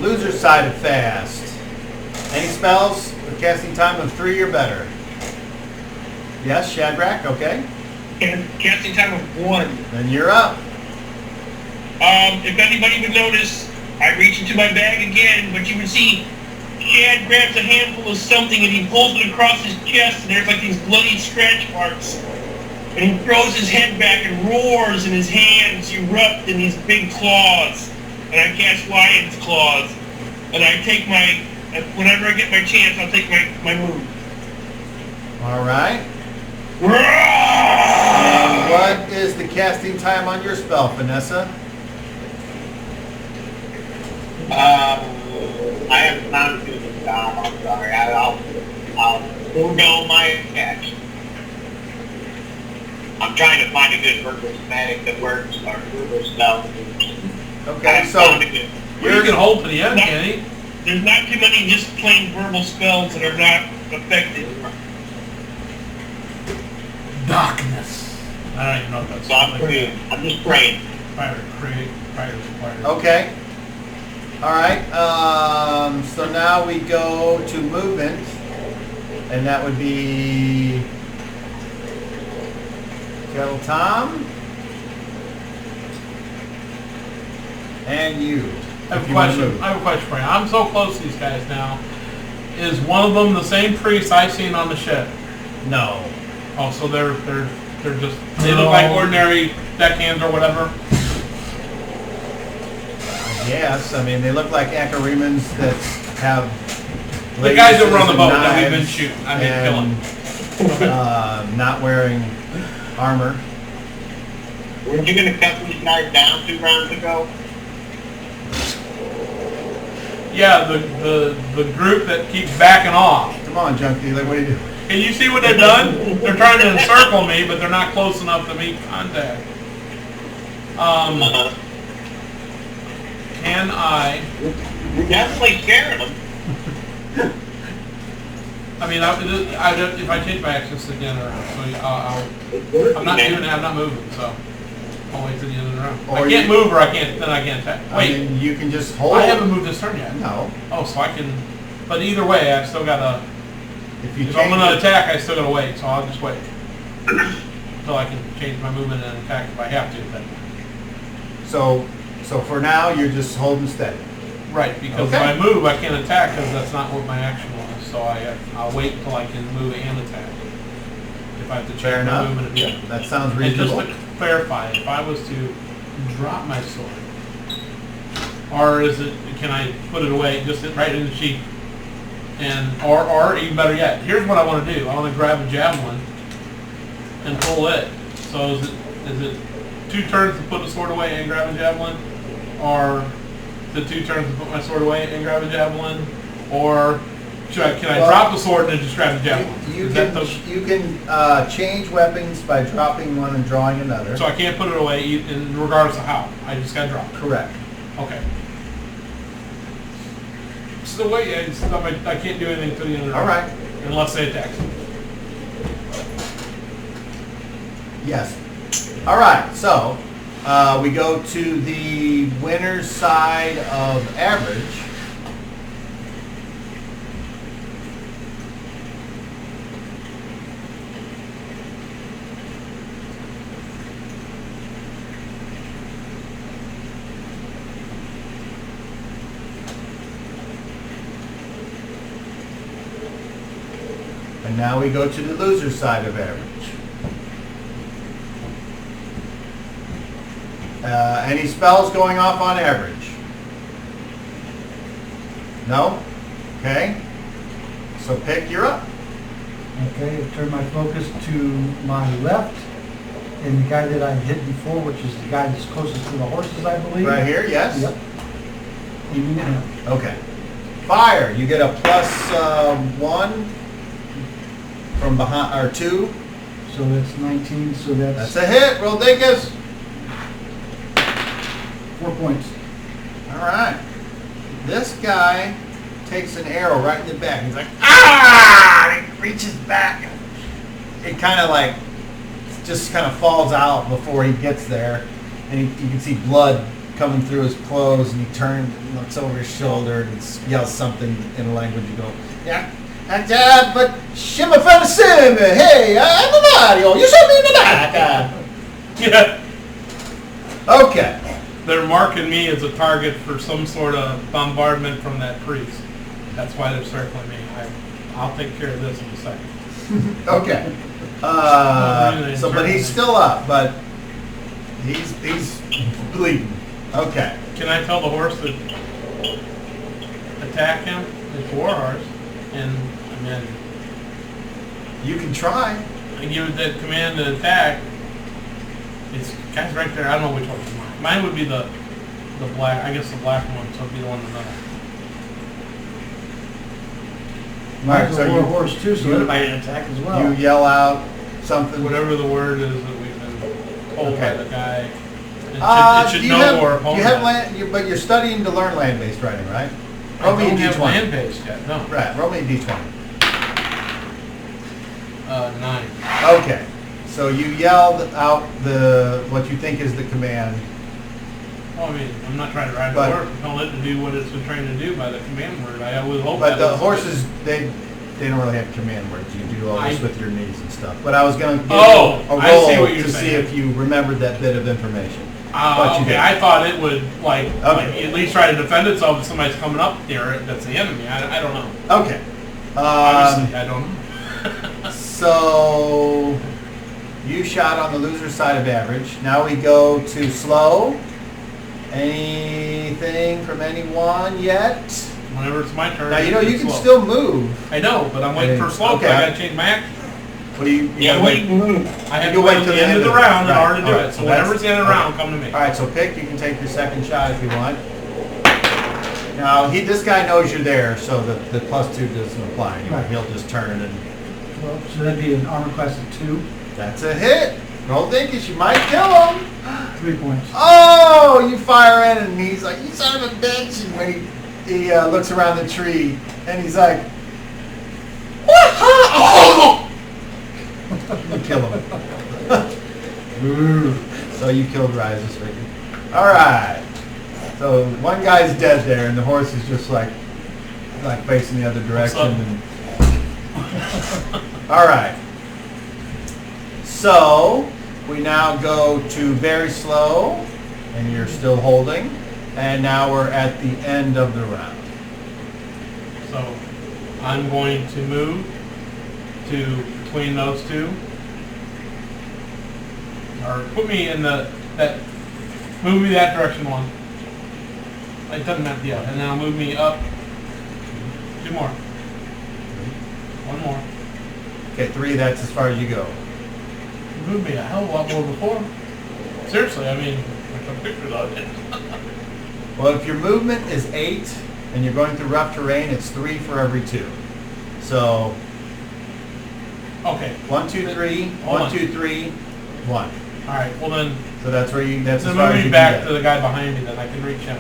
Loser side of fast. Any spells with casting time of 3 or better? Yes, Shadrach, okay. Casting time of 1. Then you're up. If anybody would notice, I reach into my bag again, but you would see Shad grabs a handful of something and he pulls it across his chest, and there's like these bloody scratch marks. And he throws his head back and roars, and his hands erupt in these big claws. And I cast Lion's Claws. And I take whenever I get my chance, I'll take my move. All right. Roar! And what is the casting time on your spell, Vanessa? I have not do the job. I'm sorry. I'll forego my action. I'm trying to find a good verbal schematic that works, or verbal spell. Okay, so Well, you can hold to the end, can't he? There's not too many just plain verbal spells that are not effective. Darkness. I don't even know if that's So I'm just praying. Fire create, fire required. okay. All right. So now we go to movement, and that would be Kettle Tom and you. I have if a you wanna question. move. I have a question for you. I'm so close to these guys now. Is one of them the same priest I seen on the ship? No. Oh, so they're just they look like ordinary deckhands or whatever. Yes, I mean they look like Acharimans that have The guys that were on the laces boat and that we've been knives shooting. I mean, killing. not wearing armor. Weren't you going to cut these guys down 2 rounds ago? Yeah, the group that keeps backing off. Come on, junk dealer, what are you doing? Can you see what they've done? They're trying to encircle me, but they're not close enough to make contact. Can I? You're definitely scaring them. I mean, if I change my access to dinner, so I'm not doing it. I'm not moving, so I'll wait till the end of the round. Or I can't you- move, or I can't. Then I can't attack. I Wait, mean, you can just hold. I haven't moved this turn yet. No. Oh, so I can. But either way, I've still got to. If you If I'm change going to it, attack, I still got to wait. So I'll just wait. until I can change my movement and attack if I have to. Then. So for now, you're just holding steady. Right, because Okay. if I move, I can't attack because that's not what my action was. So I'll wait until I can move and attack. If I have to Fair change my enough. movement. Yeah. That sounds And just reasonable. to clarify, if I was to drop my sword, or can I put it away, just right in the sheath? And, or even better yet, here's what I want to do. I want to grab a javelin and pull it. So is it 2 turns to put the sword away and grab a javelin? Or the 2 turns to put my sword away and grab a javelin? Or can I drop the sword and then just grab the javelin? You can change weapons by dropping one and drawing another. So I can't put it away in regardless of how. I just got to drop it. Correct. Okay. So the way I can't do anything to the end of the All right. unless they attack. Yes. All right. So we go to the winner's side of average. And now we go to the loser's side of average. Any spells going off on average? No? Okay. So pick, you're up. Okay, turn my focus to my left, and the guy that I hit before, which is the guy that's closest to the horses, I believe. Right here, yes? Yep. Aiming at him. Okay. Fire. You get a +1 from behind, or 2. So that's 19, so That's that's a hit, Rodriguez. 4 points. All right. This guy takes an arrow right in the back. He's like, ah! And he reaches back. It kind of like, just kind of falls out before he gets there. And you can see blood coming through his clothes, and he turns and looks over his shoulder and yells something in a language you go, yeah. But Shimmer Sim, hey, I'm a Mario. You shot me in the back. Yeah. Okay. They're marking me as a target for some sort of bombardment from that priest. That's why they're circling me. I'll take care of this in a second. Okay. But he's still up, but he's bleeding. Okay. Can I tell the horse to attack him? It's war horse, and then You can try. I give it that command to attack. It's guy's right there. I don't know which one is mine. Mine would be the black. I guess the black one. So it'd be the one in the middle. Mine's so a war you- horse too, so you- that might attack as well. You yell out something. Whatever the word is that we've been told by Okay. the guy. It should Do you know have, more you opponent. have but you're studying to learn land-based writing, right? Roll me a I don't have d20. land-based yet. No. Right. Roll me a d20. 9. Okay. So you yelled out what you think is the command. Well, I mean, I'm not trying to ride But- the horse. Tell it to do what it's been trained to do by the command word. I would hope. But that the was- horses, they don't really have command words. You do all this I- with your knees and stuff. But I was going to give Oh, you a I see roll what you're to see saying. if you remembered that bit of information. But you Okay, did. I thought it would like Okay. at least try to defend itself if somebody's coming up there that's the enemy. I don't know. Okay. Obviously, I don't know. So you shot on the loser side of average. Now we go to slow. Anything from anyone yet? Whenever it's my turn. Now you it's can slow. still move. I know, but I'm waiting for slow. Okay. Okay. I gotta change my action. What do you? Yeah, gotta wait. I have You to wait wait till till the end of the round in right. order to do All right. it. So So whenever it's the end of the that's- round, come to me. All right, so pick. You can take your second shot if you want. Now this guy knows you're there, so the +2 doesn't apply anymore. Right. He'll just turn and Well, so that'd be an armor class of 2, that's a hit. Roll dinkus, you might kill him. 3 points. Oh, you fire in and he's like, you son of a bitch. And when he looks around the tree and he's like, oh! You kill him. So you killed Rise's figure. All right. So one guy's dead there and the horse is just like facing the other direction. up? And all right. So we now go to very slow, and you're still holding, and now we're at the end of the round. So I'm going to move to between those two. Or put me in move me that direction one. It doesn't matter, yeah. And now move me up. 2 more. 1 more. Okay, 3, that's as far as you go. You moved me a hell of a lot more before. Seriously, I mean, I took pictures of it. Well, if your movement is 8 and you're going through rough terrain, it's 3 for every 2. So, Okay. 1, 2, 3, Hold 1, on. 2, 3, 1. Alright, well then, So that's where that's as then far move as me you back can to the guy behind me that I can reach him.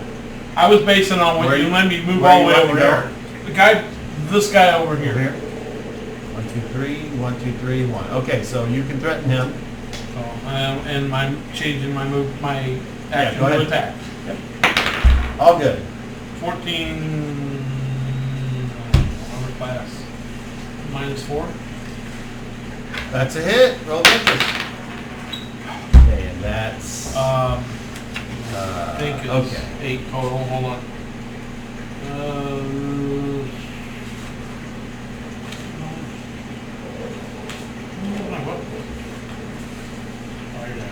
I was basing on what Where you you- let me move where all the you way want over to go? there. The guy, this guy over Over here. here. 1, 2, 3, 1, 2, 3, 1. Okay, so you can threaten him. So, and I'm changing my action go to ahead. attack. All good. 14 armor class -4. That's a hit. Roll damage. Okay, and that's I think it's okay. 8 total. Hold on. Right there.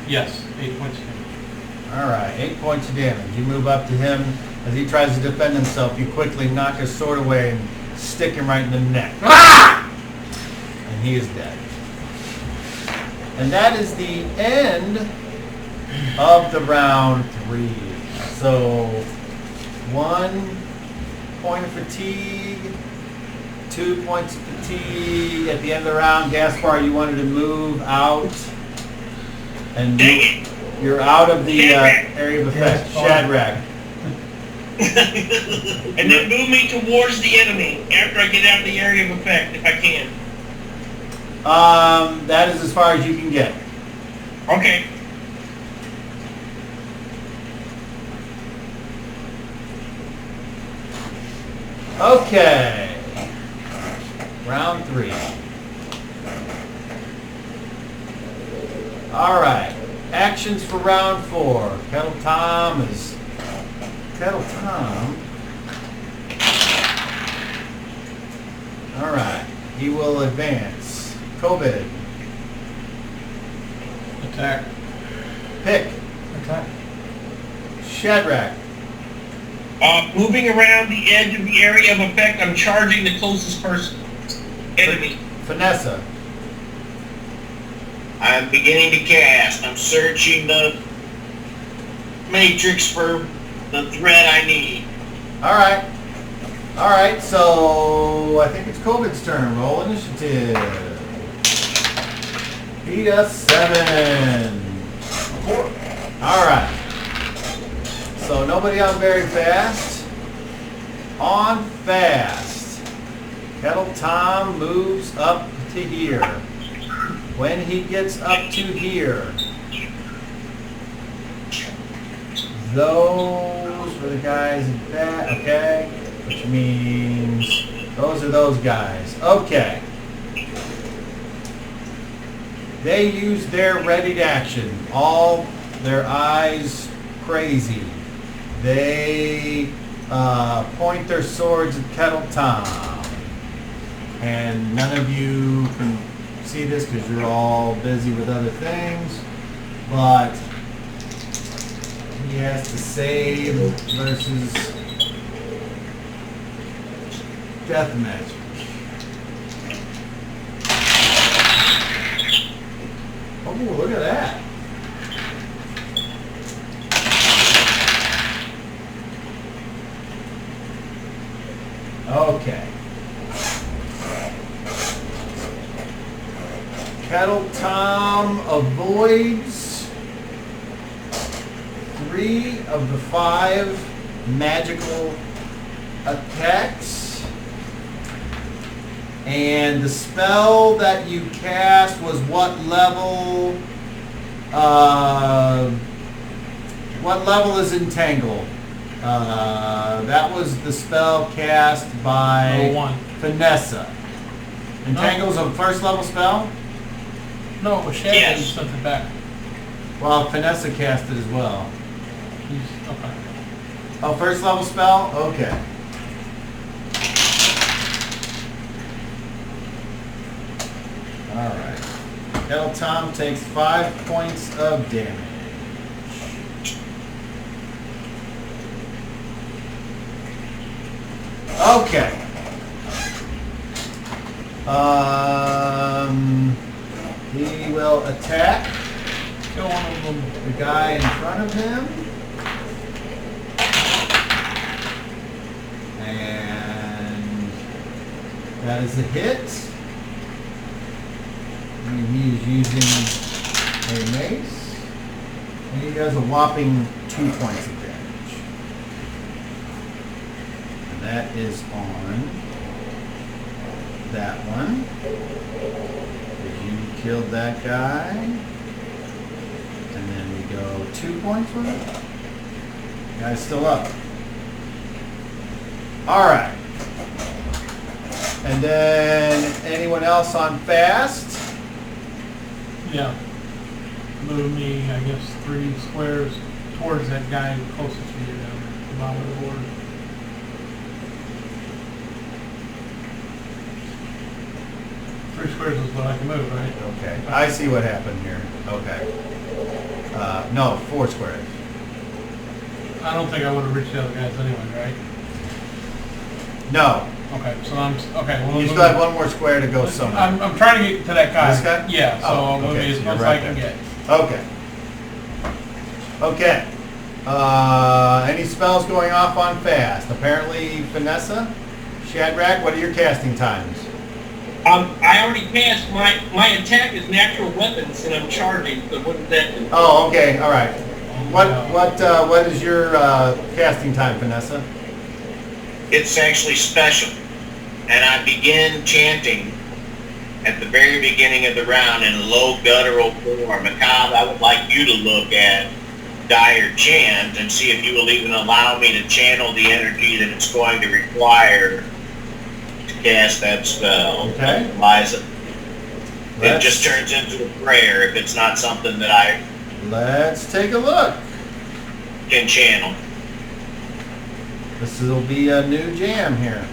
Yes, 8 points of damage. All right, 8 points of damage. You move up to him as he tries to defend himself. You quickly knock his sword away and stick him right in the neck. And he is dead. And that is the end of the round 3. So 1 point of fatigue, 2 points of fatigue. At the end of the round, Gaspar, you wanted to move out. And Dang you're out of the Shadrach. area of effect. Yes, fine. Shadrach. And then move me towards the enemy after I get out of the area of effect, if I can. That is as far as you can get. Okay. Okay. Round 3. All right. Actions for round 4. Kettle Tom. All right. He will advance. COVID. Attack. Pick. Attack. Shadrach. Moving around the edge of the area of effect, I'm charging the closest person. Enemy. Vanessa. I'm beginning to cast. I'm searching the matrix for the thread I need. All right. All right. So I think it's COVID's turn. Roll initiative. Beat us 7. 4. All right. So nobody on very fast. On fast. Kettle Tom moves up to here. When he gets up to here, those are the guys in back, okay? Which means those are those guys. Okay. They use their readied action. All their eyes crazy. They point their swords at Kettle Tom. And none of you can see this because you're all busy with other things. But he has to save versus death magic. Oh, look at that. Okay. Kettle Tom avoids 3 of the 5 magical attacks. And the spell that you cast was what level? What level is Entangle? That was the spell cast by Level 1. Vanessa. Entangle's a first level spell? No, it was Shad Yes. that sent it back. Well, Vanessa cast it as well. Okay. Oh, first level spell? Okay. Alright. Kettle Tom takes 5 points of damage. Okay. He will attack Kill one of them. the guy in front of him. And that is a hit. And he is using a mace. And he does a whopping 2 points of damage. And that is on that one. You killed that guy. And then we go 2 points with it. Guy's still up. Alright. And then anyone else on fast? Yeah. Move me, I guess, 3 squares towards that guy closest to you down the bottom of the board. Three squares is what I can move, right? Okay, I see what happened here. Okay. No, 4 squares. I don't think I would have reached the other guys anyway, right? No, Okay, so I'm, okay. Well, you still have 1 more square to go somewhere. I'm trying to get to that guy. This guy? Yeah, so Oh, I'm going to okay, be so as you're close as right I can there. get. Okay. Okay. Any spells going off on fast? Apparently, Vanessa? Shadrach, what are your casting times? I already passed. My attack is natural weapons, and I'm charging. So what does that do? Oh, okay, all right. What is your casting time, Vanessa? It's actually special. And I begin chanting at the very beginning of the round in a low guttural form. Macabre, I would like you to look at Dire Chant and see if you will even allow me to channel the energy that it's going to require to cast that spell. Okay. Liza. It just turns into a prayer if it's not something that I Let's take a look. can channel. This will be a new jam here.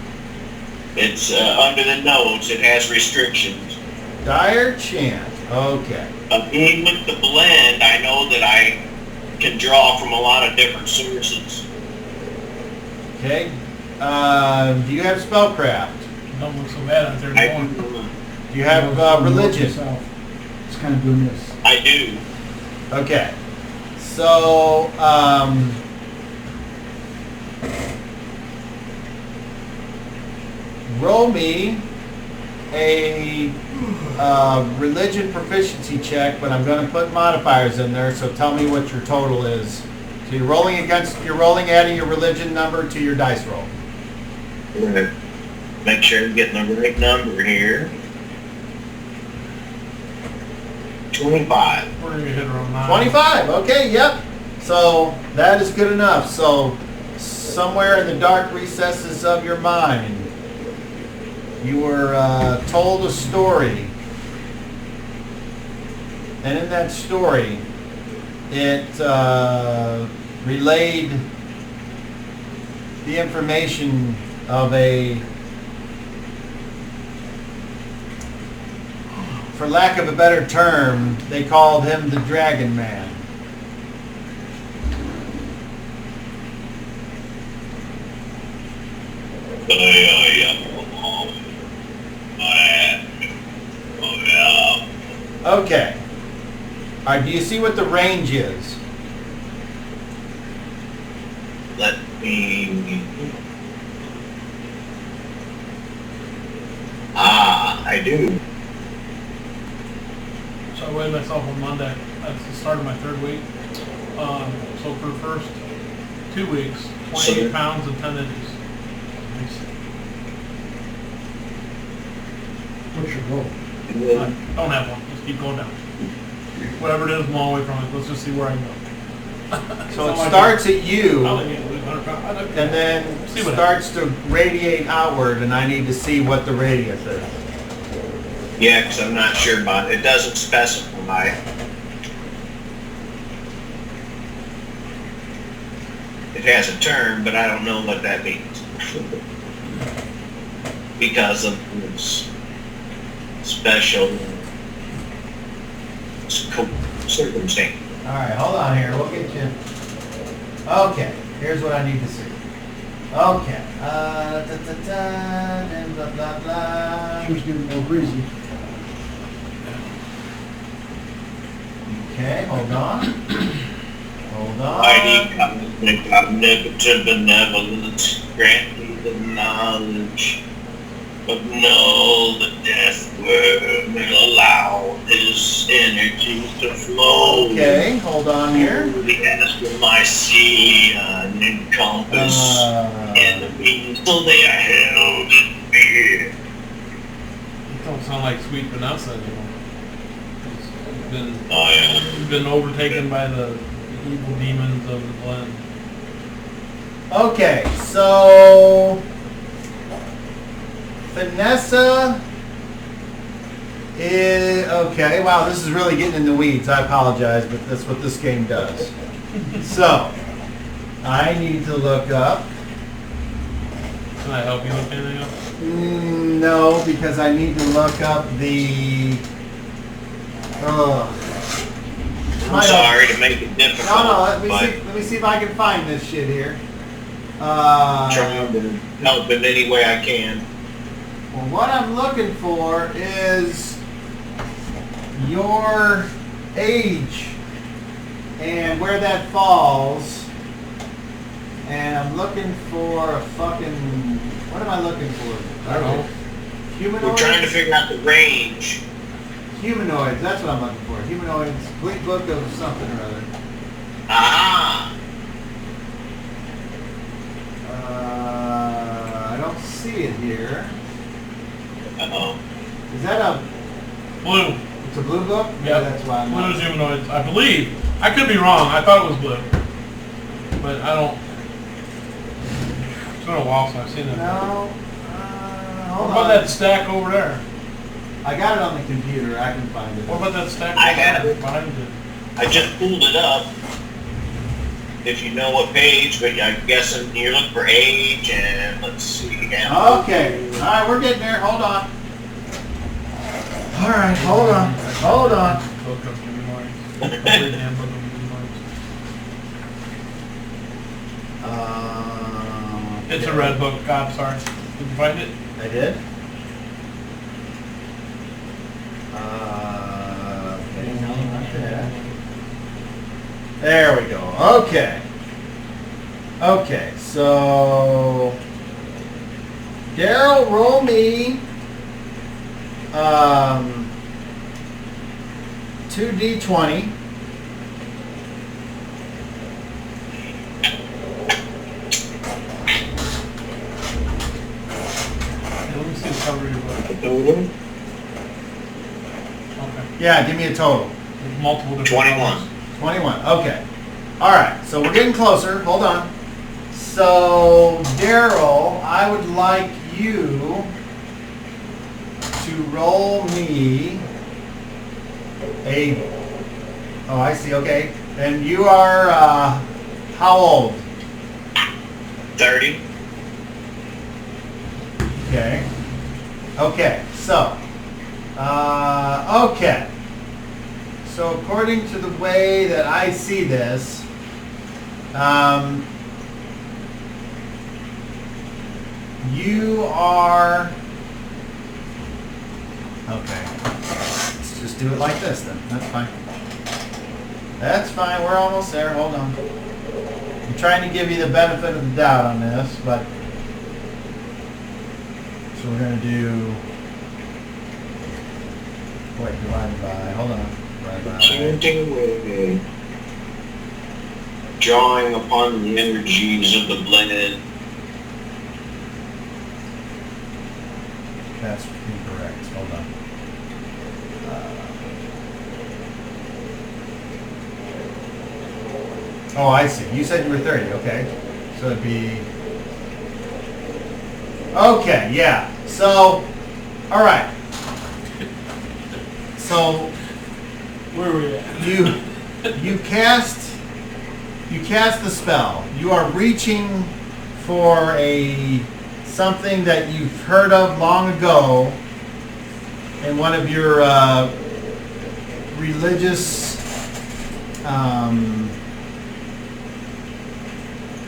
It's under the notes. It has restrictions. Dire Chant. Okay. Being with the blend, I know that I can draw from a lot of different sources. Okay. Do you have spellcraft? Don't look so bad out there I going. do. Do you have religion? It's kind of doing this. I do. Okay. So, roll me a religion proficiency check, but I'm going to put modifiers in there, so tell me what your total is. So you're rolling adding your religion number to your dice roll. I'm gonna make sure I'm getting the right number here. 25. We're going to hit around 9. 25, okay, yep. So that is good enough. So somewhere in the dark recesses of your mind, you were told a story. And in that story, it relayed the information of for lack of a better term, they called him the Dragon Man. Okay. All right, do you see what the range is? Let me... I do. So I weighed myself on Monday. That's the start of my 3rd week. So for the first 2 weeks, 28 pounds and 10 inches. What's your goal? I don't have one. Just keep going down. Whatever it is, I'm all the way from it. Let's just see where I can go. So it starts at you, I'll let you lose 100 pounds. I'd like to and then see what starts to radiate outward, and I need to see what the radius is. Yeah, because I'm not sure about it. It doesn't specify. It has a term, but I don't know what that means. Because of its special circumstance. All right, hold on here. We'll get you. Okay, here's what I need to see. Okay. And blah, blah, blah. She was getting more breezy. Okay, hold on. Hold on. Mighty cosmic omnipotent benevolence, grant me the knowledge of know the death worm and allow this energy to flow. Okay, hold on here. Through the mycelium and encompass enemies till they are held in fear. It don't sound like Sweet Vanessa anymore. I Been overtaken by the evil demons of the blend. Okay, so Vanessa is okay. Wow, this is really getting in the weeds. I apologize, but that's what this game does. So I need to look up. Can I help you look anything up? No, because I need to look up the. I'm sorry to make it difficult. No, let but me see if I can find this shit here. trying to help in any way I can. Well, what I'm looking for is your age and where that falls. And I'm looking for a fucking. What am I looking for? I don't know. Humanoids? We're trying to figure out the range. Humanoids, that's what I'm looking for. Humanoids, complete book of something or other. Aha! I don't see it here. Uh-oh. Is that a? Blue. It's a blue book? Yep. Yeah, that's why I'm Blue not. is humanoids. I believe. I could be wrong. I thought it was blue. But I don't. It's been a while since I've seen it. No. What Hold about on. that stack over there? I got it on the computer. I can find it. What about that stack I over have there it. behind it? I just pulled it up. If you know what page, but I'm guessing you're looking for age and let's see. Okay. All right, we're getting there. Hold on. All right, hold on. Hold on. Book of humanoids. Complete handbook of humanoids. It's a red book. God, sorry. Did you find it? I did. Okay, no, not that. There we go. Okay. Okay, so Daryl, roll me 2d20. Let me see the cover of your book. Totem? Okay. Yeah, give me a total. There's multiple different 21. colors. 21. Okay. All right. So we're getting closer. Hold on. So Daryl, I would like you to roll me a. Oh, I see. Okay. And you are how old? 30. Okay. Okay. So. Okay. So according to the way that I see this, you are, okay, let's just do it like this then, that's fine. That's fine, we're almost there, hold on. I'm trying to give you the benefit of the doubt on this, but, so we're going to do, wait, divided by, hold on. Chanting away. Drawing upon the energies of the blended. That's incorrect. Hold on. Oh, I see. You said you were 30. Okay. So it'd be... Okay, yeah. So, all right. So Where are we at? you cast the spell. You are reaching for something that you've heard of long ago in one of your religious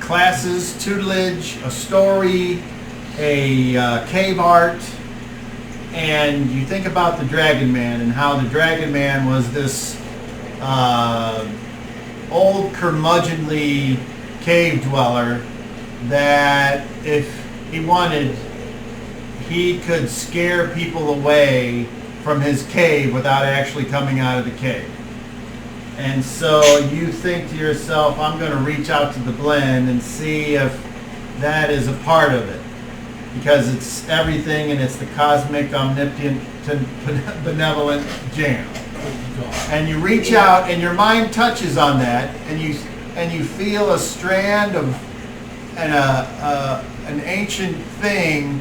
classes, tutelage, a story, a cave art, and you think about the Dragon Man and how the Dragon Man was this old curmudgeonly cave dweller that if he wanted, he could scare people away from his cave without actually coming out of the cave. And so you think to yourself, I'm going to reach out to the blend and see if that is a part of it. Because it's everything and it's the cosmic, omnipotent, benevolent jam. And you reach out and your mind touches on that and you feel a strand of an ancient thing,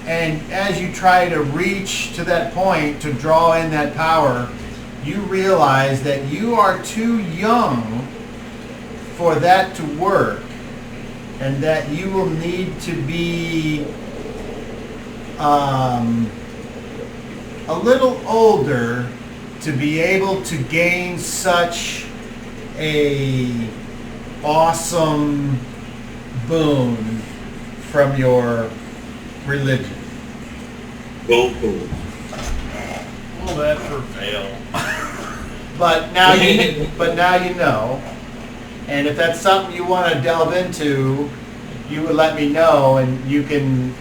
and as you try to reach to that point to draw in that power, you realize that you are too young for that to work, and that you will need to be a little older to be able to gain such a awesome boon from your religion. Cool. All that for fail. But now you know. And if that's something you want to delve into, you would let me know, and you can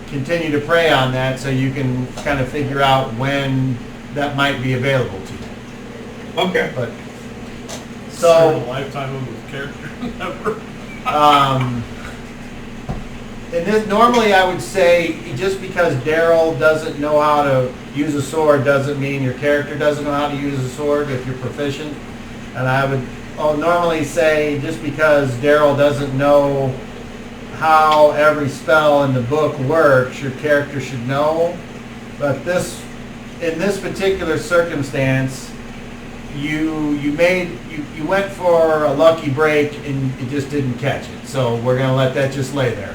continue to pray on that so you can kind of figure out when that might be available to you. Okay. But So, so lifetime of a character never. and this, normally I would say just because Daryl doesn't know how to use a sword doesn't mean your character doesn't know how to use a sword if you're proficient. And I would normally say just because Daryl doesn't know how every spell in the book works, your character should know. But in this particular circumstance, you went for a lucky break and it just didn't catch it. So we're going to let that just lay there.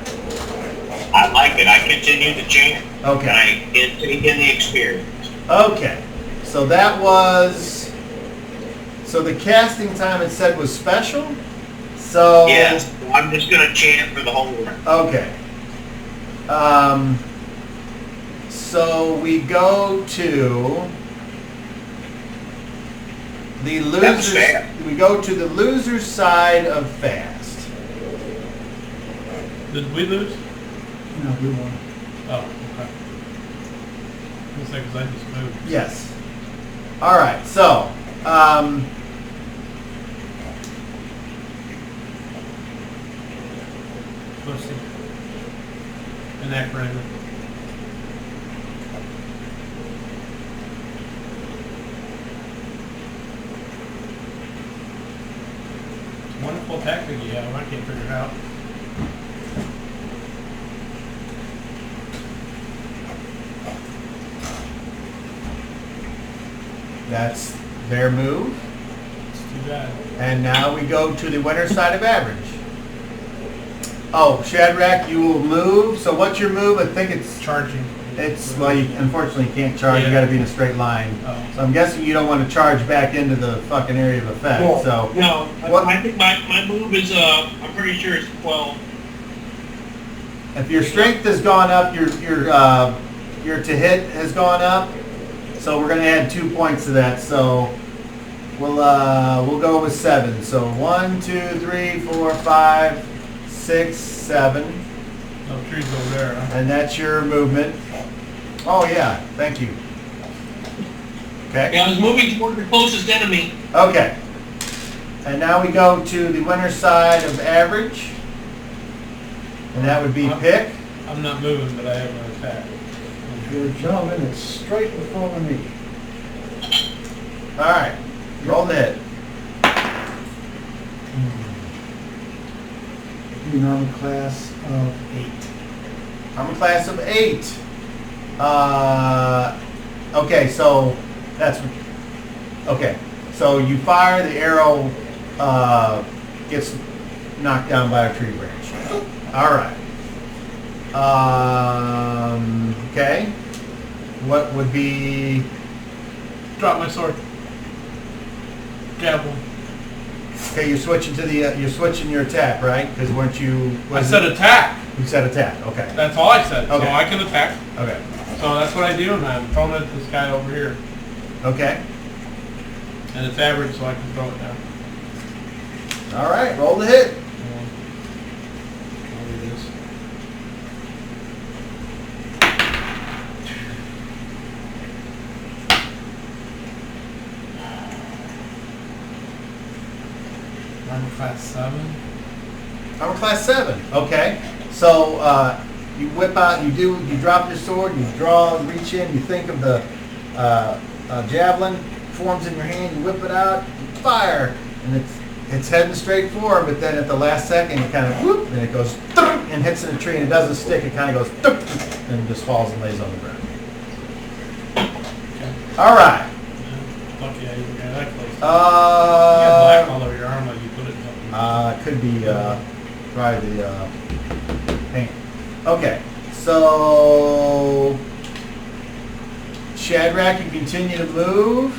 I like it. I continue to chant. Okay. And I take in the experience. Okay. So that was... So the casting time it said was special? So... Yes. I'm just going to chant for the whole room. Okay. So we go to the That was losers. fair. We go to the loser's side of fast. Did we lose? No, we won. Oh, okay. Looks like 'cause I just moved. Yes. All right. So. Pussy. Anachronism. Wonderful tactic you have. I can't figure it out. That's their move. It's too bad. And now we go to the winner's side of average. Oh, Shadrach, you will move. So what's your move? I think it's Charging. well, you unfortunately can't charge. You Yeah. got to be in a straight line. Oh. So I'm guessing you don't want to charge back into the fucking area of effect. Cool. So No, What- I think my move is, I'm pretty sure it's 12. if your strength has gone up, your to hit has gone up. So we're gonna add 2 points to that. So we'll go with 7. So 1, 2, 3, 4, 5, 6, 7, No trees over there, huh? and that's your movement. Oh yeah, thank you. Okay. Yeah, I was moving toward the closest enemy. Okay. And now we go to the winner's side of average. And that would be pick. I'm not moving, but I have an attack. You're a gentleman, it's straight before the knee. All right. Roll the hit. class of 8. Armor class of 8. Okay, so that's okay. So you fire, the arrow gets knocked down by a tree branch. All right. Okay. What would be? Drop my sword. Javelin. Okay, you're switching to the you're switching your attack, right? Because weren't you? I said attack. You said attack. Okay. That's all I said. Okay. So I can attack. Okay. So that's what I do, and I'm throwing it at this guy over here. Okay. And it's average, so I can throw it down. All right. Roll the hit. I'll do this. Armor class 7. Armor class 7. Okay. So you whip out, you drop your sword, you draw, reach in, you think of the javelin, forms in your hand, you whip it out, you fire, and it's heading straight forward, but then at the last second it kind of whoop, and it goes and hits in a tree, and it doesn't stick, it kind of goes and just falls and lays on the ground. Okay. All right. Yeah, lucky I even got that close. You got black all over your arm like you put it in something. Could be probably the paint. Okay, so Shadrach, you continue to move,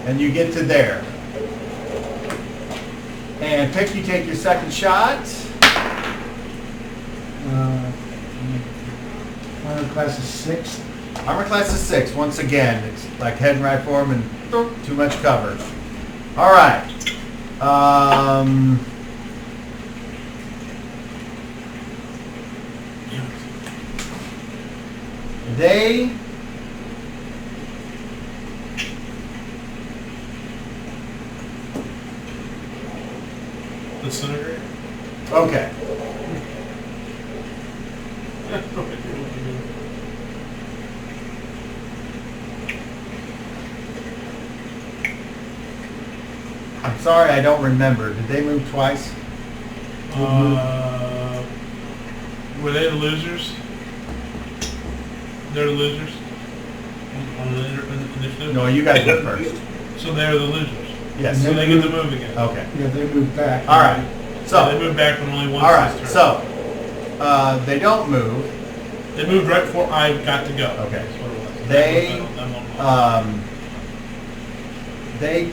and you get to there. And Pick, you take your second shot. Armor class is 6. Armor class is 6. Once again, it's like heading right for him and too much cover. All right. They Disintegrate? okay. I'm sorry, I don't remember. Did they move twice? Were they the losers? They're the losers? On the initiative? No, you guys went first. So they're the losers? Yes. So they get to move again? Okay. Yeah, they moved back. All right. So they So, moved back when only one all right. sister. So, they don't move. They moved right before I got to go. Okay. That's what it was. They, That one. they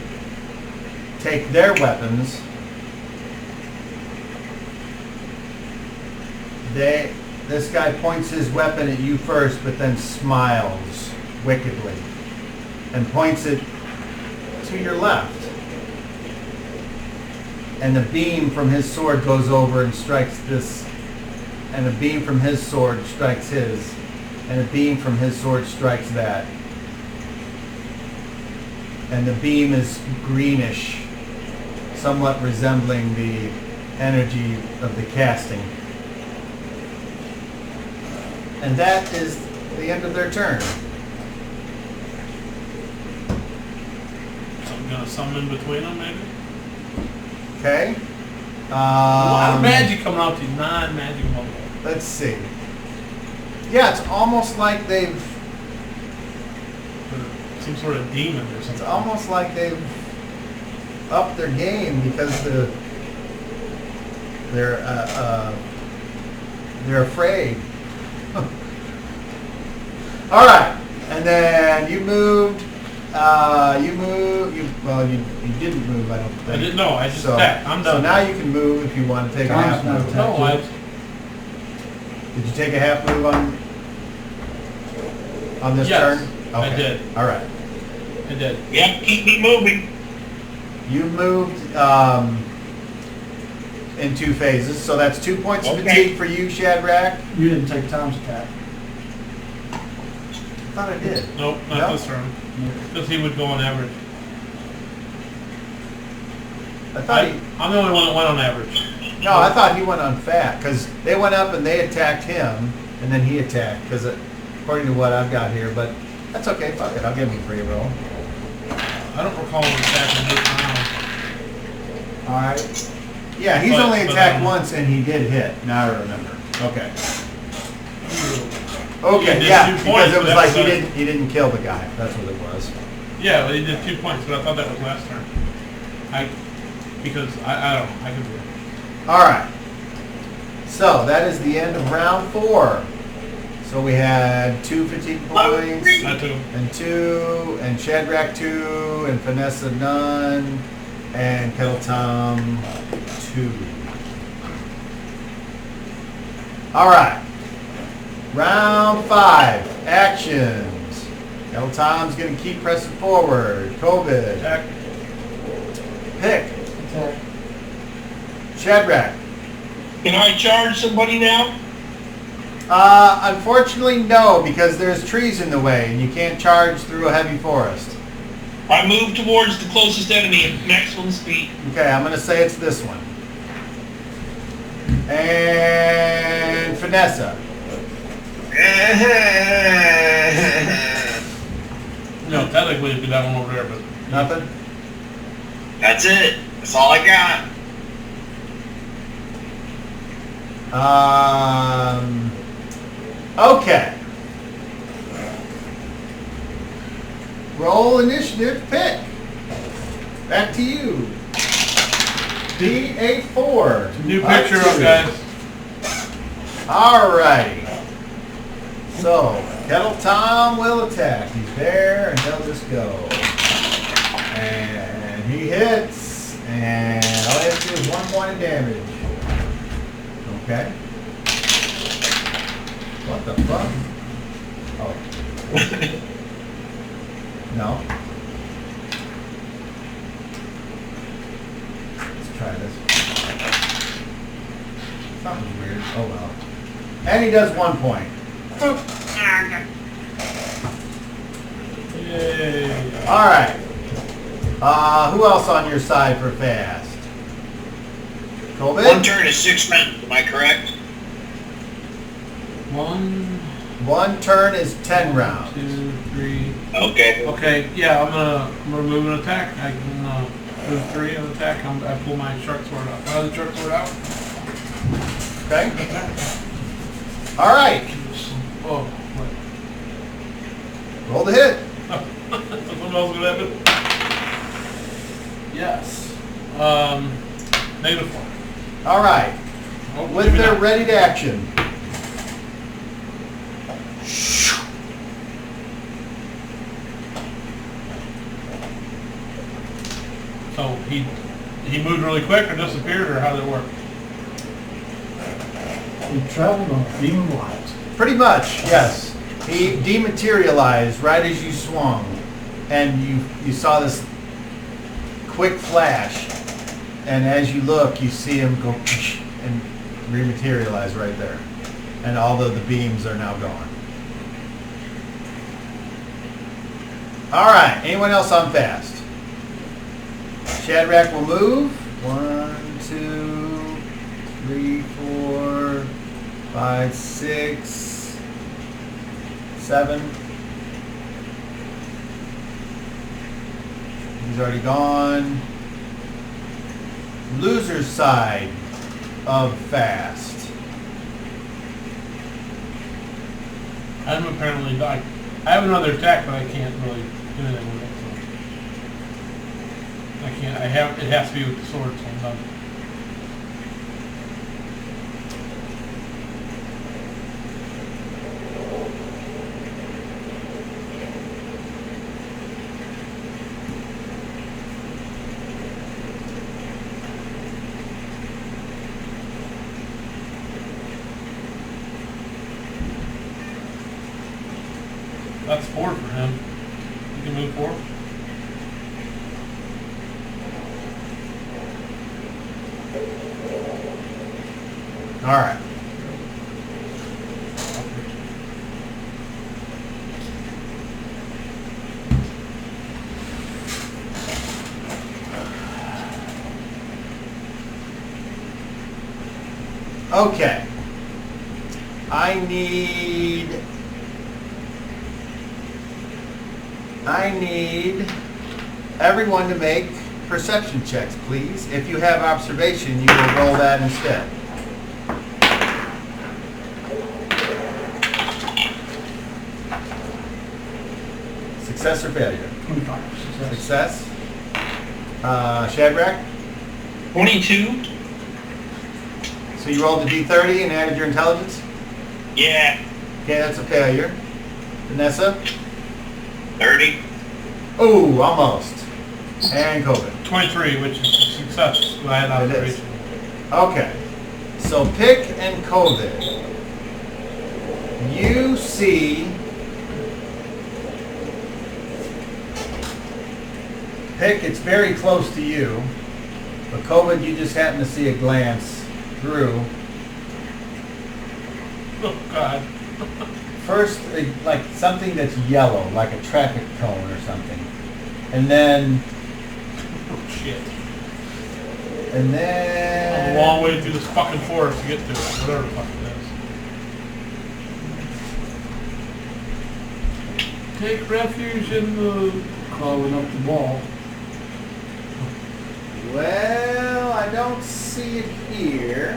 take their weapons. This guy points his weapon at you first, but then smiles wickedly and points it to your left. And the beam from his sword goes over and strikes this, and a beam from his sword strikes his, and a beam from his sword strikes that. And the beam is greenish, somewhat resembling the energy of the casting. And that is the end of their turn. So I'm going to summon between them, maybe? Okay? A lot of magic coming out to these non-magic motherfuckers. Let's see. Yeah, it's almost like they've... Some sort of demon or It's something. almost like they've upped their game because they're afraid. All right, and then you moved. You didn't move. I don't think. I didn't know. I just attacked. I'm done. So now you can move if you want to take a Tom's half not move. No, I... Did you take a half move on this Yes, turn? I did. All right. I did. Yep, keep me moving. You moved in 2 phases, so that's 2 points of Okay. fatigue for you, Shadrach. You didn't take Tom's attack. I thought I did. Nope, not No? this turn. Because he would go on average. I thought he, I'm the only one that went on average. no, I thought he went on fat because they went up and they attacked him, and then he attacked. Because according to what I've got here, but that's okay. Fuck it, I'll give him a free roll. I don't recall him attacking this round. All right. Yeah, he's But- only but, attacked once and he did hit. Now I remember. Okay. He Okay, did yeah, 2 because points, it was but like that's he didn't kill the guy. That's what it was. Yeah, well, he did 2 points, but I thought that was last turn. Because I don't know, I could be wrong. All right. So that is the end of round 4. So we had 2 fatigue points, I too. and 2, and Shadrach 2, and Vanessa none, and Kettle Tom 2. All right. Round 5. Actions. Kettle Tom's gonna keep pressing forward. COVID. Attack. Pick. Attack. Shadrach. Can I charge somebody now? Unfortunately, no, because there's trees in the way, and you can't charge through a heavy forest. I move towards the closest enemy at maximum speed. Okay, I'm gonna say it's this one. And Vanessa. No, technically it'd be that one over there, but Nothing? That's it. That's all I got. Okay. Roll initiative, pick. Back to you. D8-4. new picture up, guys. Alrighty. So, Kettle Tom will attack. He's there, and he'll just go. And he hits, and all he has to do is 1 point of damage. Okay. What the fuck? Oh. No. Let's try this. Something's weird. Oh well. And he does 1 point. Yay. Alright. Who else on your side for fast? COVID? 1 turn is 6 rounds, am I correct? 1, 1 turn is 10 rounds. 2, 3. Okay. Okay, yeah, I'm gonna move an attack. I can move 3 of attack. I pull my shark sword out. The shark sword out. Okay. Alright. Oh, what? Roll the hit. Something else gonna happen? Yes. -4. Alright. Oh, With maybe their not. ready to action. So he moved really quick or disappeared or how did it work? We traveled on a beam of light. Pretty much, yes. He dematerialized right as you swung. And you saw this quick flash. And as you look, you see him go and rematerialize right there. And all of the beams are now gone. Alright, anyone else on fast? Shadrach will move. 1, 2, 3, 4, 5, 6, 7. He's already gone. Loser's side of fast. I'm apparently I have another attack, but I can't really do anything with it. So. I can't. It has to be with the sword, so I'm done. That's 4 for him. You can move 4. All right. Okay. I need everyone to make perception checks, please. If you have observation, you will roll that instead. Success or failure? 25. Success. Success. Shadrach? 22? So you rolled the D30 and added your intelligence? Yeah. Okay, that's a failure. Vanessa? 30. Oh, almost. And COVID. 23, which is a success. I had It is. observation. Okay. So Pick and COVID. You see Pick, it's very close to you. But COVID, you just happen to see a glance through. Oh, God. First, like something that's yellow, like a traffic cone or something. And then, Oh, shit. and I'm then... a long way through this fucking forest to get to it, whatever the fuck it is. Take refuge in the... Crawling up the wall. Well, I don't see it here.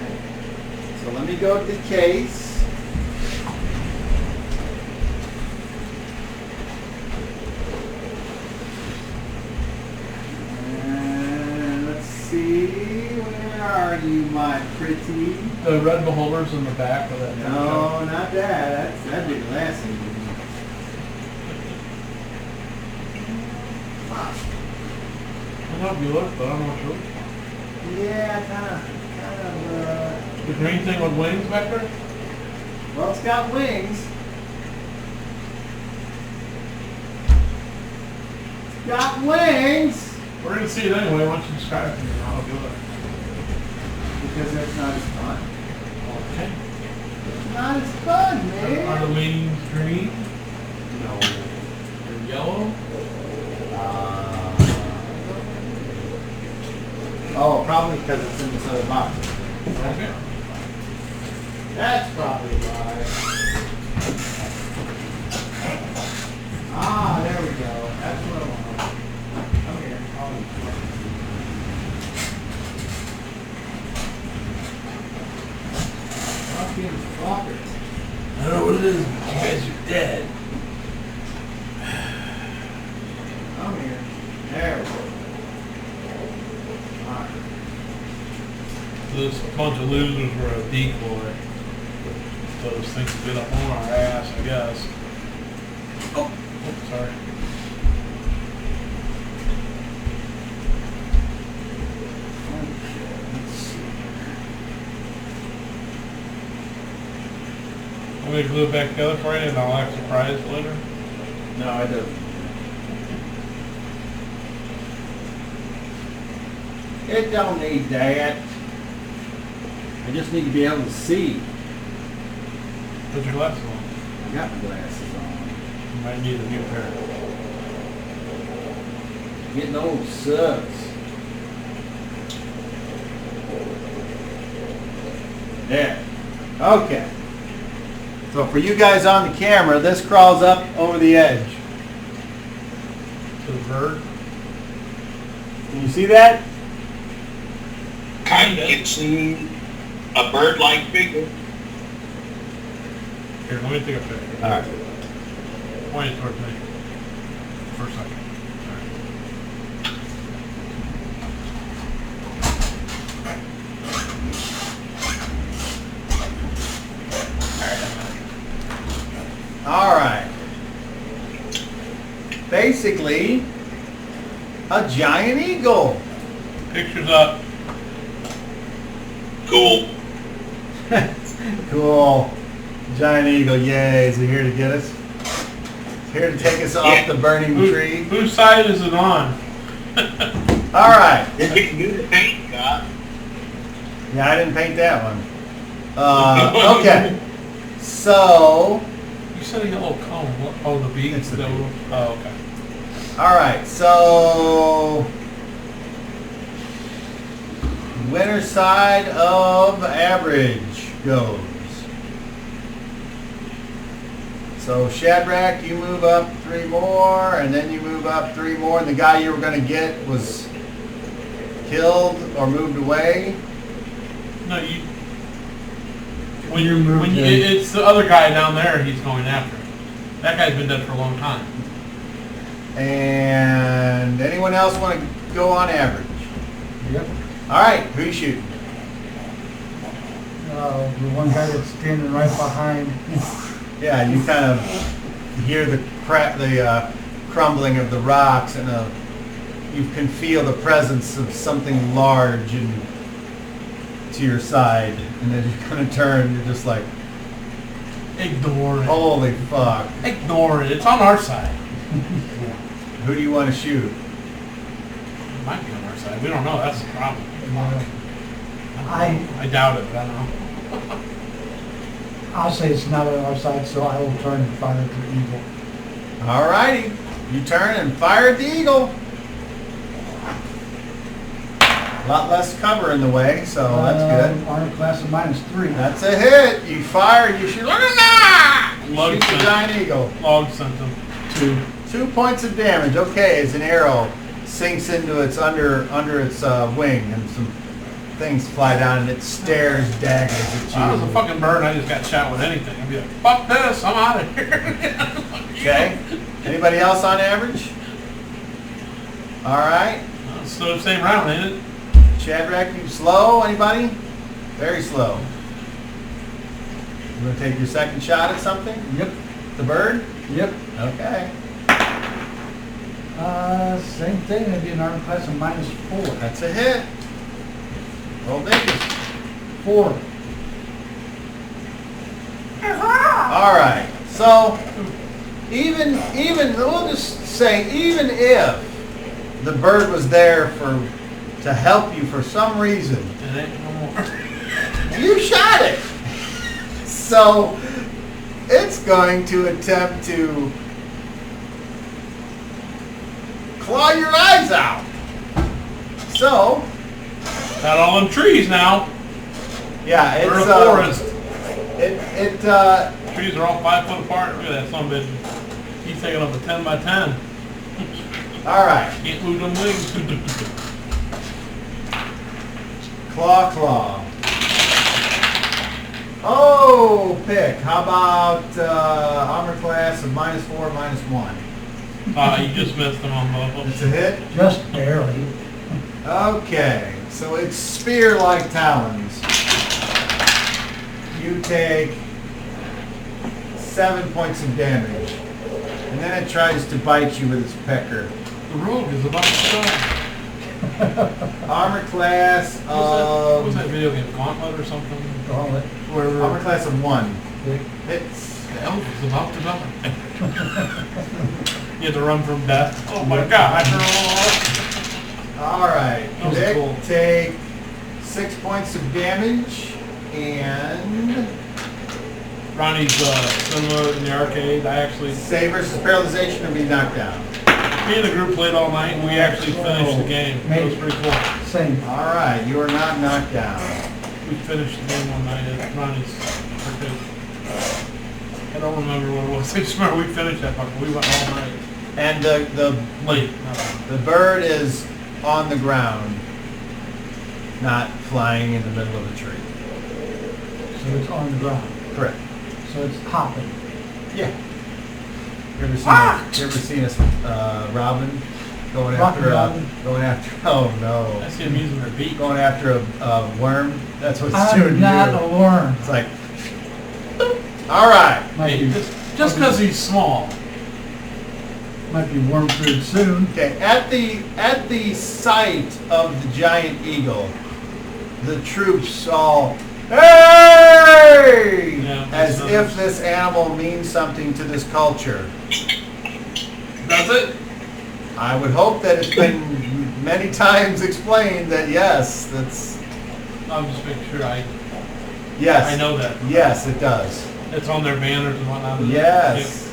So let me go to the case. And let's see, where are you, my pretty? The red beholders in the back of that. No, not that. That'd be the last thing. I'll help you look, but I don't know what to look. Yeah, kind of, The green thing with wings back there? well, it's got wings. It's got wings! We're gonna see it anyway, once you describe it to me, I'll help you look. Because that's not as fun. Okay. Not as fun, Are man. the wings green? No. They're yellow? Oh, probably because it's in this other box. Okay. That's probably why. Ah, there we go. That's what I want. Come here. Fucking fuckers. I don't know what it is, but you guys are dead. Come here. There we go. This bunch of losers were a decoy. So those things get up on our ass, I guess. Oh, sorry. Want me to glue it back together for you and I'll act surprised later? No, I don't. It don't need that. I just need to be able to see. Put your glasses on. I got my glasses on. You might need a new pair. Getting old sucks. There. Okay. So for you guys on the camera, this crawls up over the edge. To the bird. Can you see that? I can see a bird-like figure. Here, let me take a picture. All right. Point it towards me. For a second. All right. Basically, a giant eagle. Pictures up. Cool. Cool. Giant eagle, yay. Is he here to get us? He's here to take us off the burning tree. Whose side is it on? All right. You're getting good at paint, God. Yeah, I didn't paint that one. Okay. So, You said a yellow cone. What? Oh, the beak. It's the That beak. was- Oh, okay. all right. So, winner side of average goes. So Shadrach, you move up 3 more, and then you move up 3 more, and the guy you were going to get was killed or moved away? No, you. You moved in. It's the other guy down there. He's going after. That guy's been dead for a long time. And anyone else want to go on average? Yep. All right, who you shooting? The one guy that's standing right behind. Yeah, you kind of hear the crumbling of the rocks, and you can feel the presence of something large to your side, and then you kind of turn. You're just like, Ignore it. holy fuck! Ignore it. It's on our side. Who do you want to shoot? It might be on our side. We don't know. That's the problem. I doubt it, but I don't know. I'll say it's not on our side, so I will turn and fire at the eagle. All righty, you turn and fire at the eagle. A lot less cover in the way, so that's good. Armor class of -3. That's a hit. You fire. You shoot. Look at that! Lug Shoot the sent- giant eagle. Log sent them. 2. 2 points of damage. Okay, as an arrow sinks into its under its wing, and some things fly down, and it stares daggers at If I was a you. fucking bird, I just got shot with anything. I'd be like, fuck this, I'm out of here. Okay. Anybody else on average? All right. It's still the same round, ain't it? Shadrach, you slow? Anybody? Very slow. You want to take your second shot at something? Yep. The bird? Yep. Okay. Same thing. It'd be an armor class of -4. That's a hit. Roll digits. 4. All right. So even we'll just say even if the bird was there to help you for some reason, It ain't no more. you shot it. So it's going to attempt to claw your eyes out. So Got all them trees now. yeah, We're in it's a forest. Trees are all 5 foot apart. Look at that son of a bitch. He's taking up a 10 by 10. all right. Can't move them wings. Claw. Oh, pick. How about armor class of -4, -1? You just missed them on both of It's them. a hit. Just barely. Okay, so it's spear-like talons. You take 7 points of damage, and then it tries to bite you with its pecker. The rogue is about to start. Armor class What was of that video game? Gauntlet or something? Gauntlet. Where armor class of 1. Hits. the elf is about to die. You had to run from death. Oh my god. All right, That was Vic, cool. take 6 points of damage, and Ronnie's cinema in the arcade. I actually, save versus paralyzation and be knocked down. me and the group played all night and we actually finished the game. It was pretty cool. Same. All right, you are not knocked down. We finished the game one night at Ronnie's arcade. I don't remember what it was. I just remember we finished that fucker. We went all night. And the Late. bird is on the ground, not flying in the middle of a tree. So it's on the ground. Correct. So it's hopping. Yeah. You ever seen a robin going Rocket after robin. oh no, I see him using their beak. going after a worm? That's what it's I'm doing to not you. a worm. It's like, all right. Might be, Just because he's small. might be worm food soon. Okay, at the sight of the giant eagle, the troops all, hey! Yeah, As that's if nice. this animal means something to this culture. Does it? I would hope that it's been many times explained that yes, that's I'm just making sure yes. I know that. Yes, it does. It's on their banners and whatnot. Yes.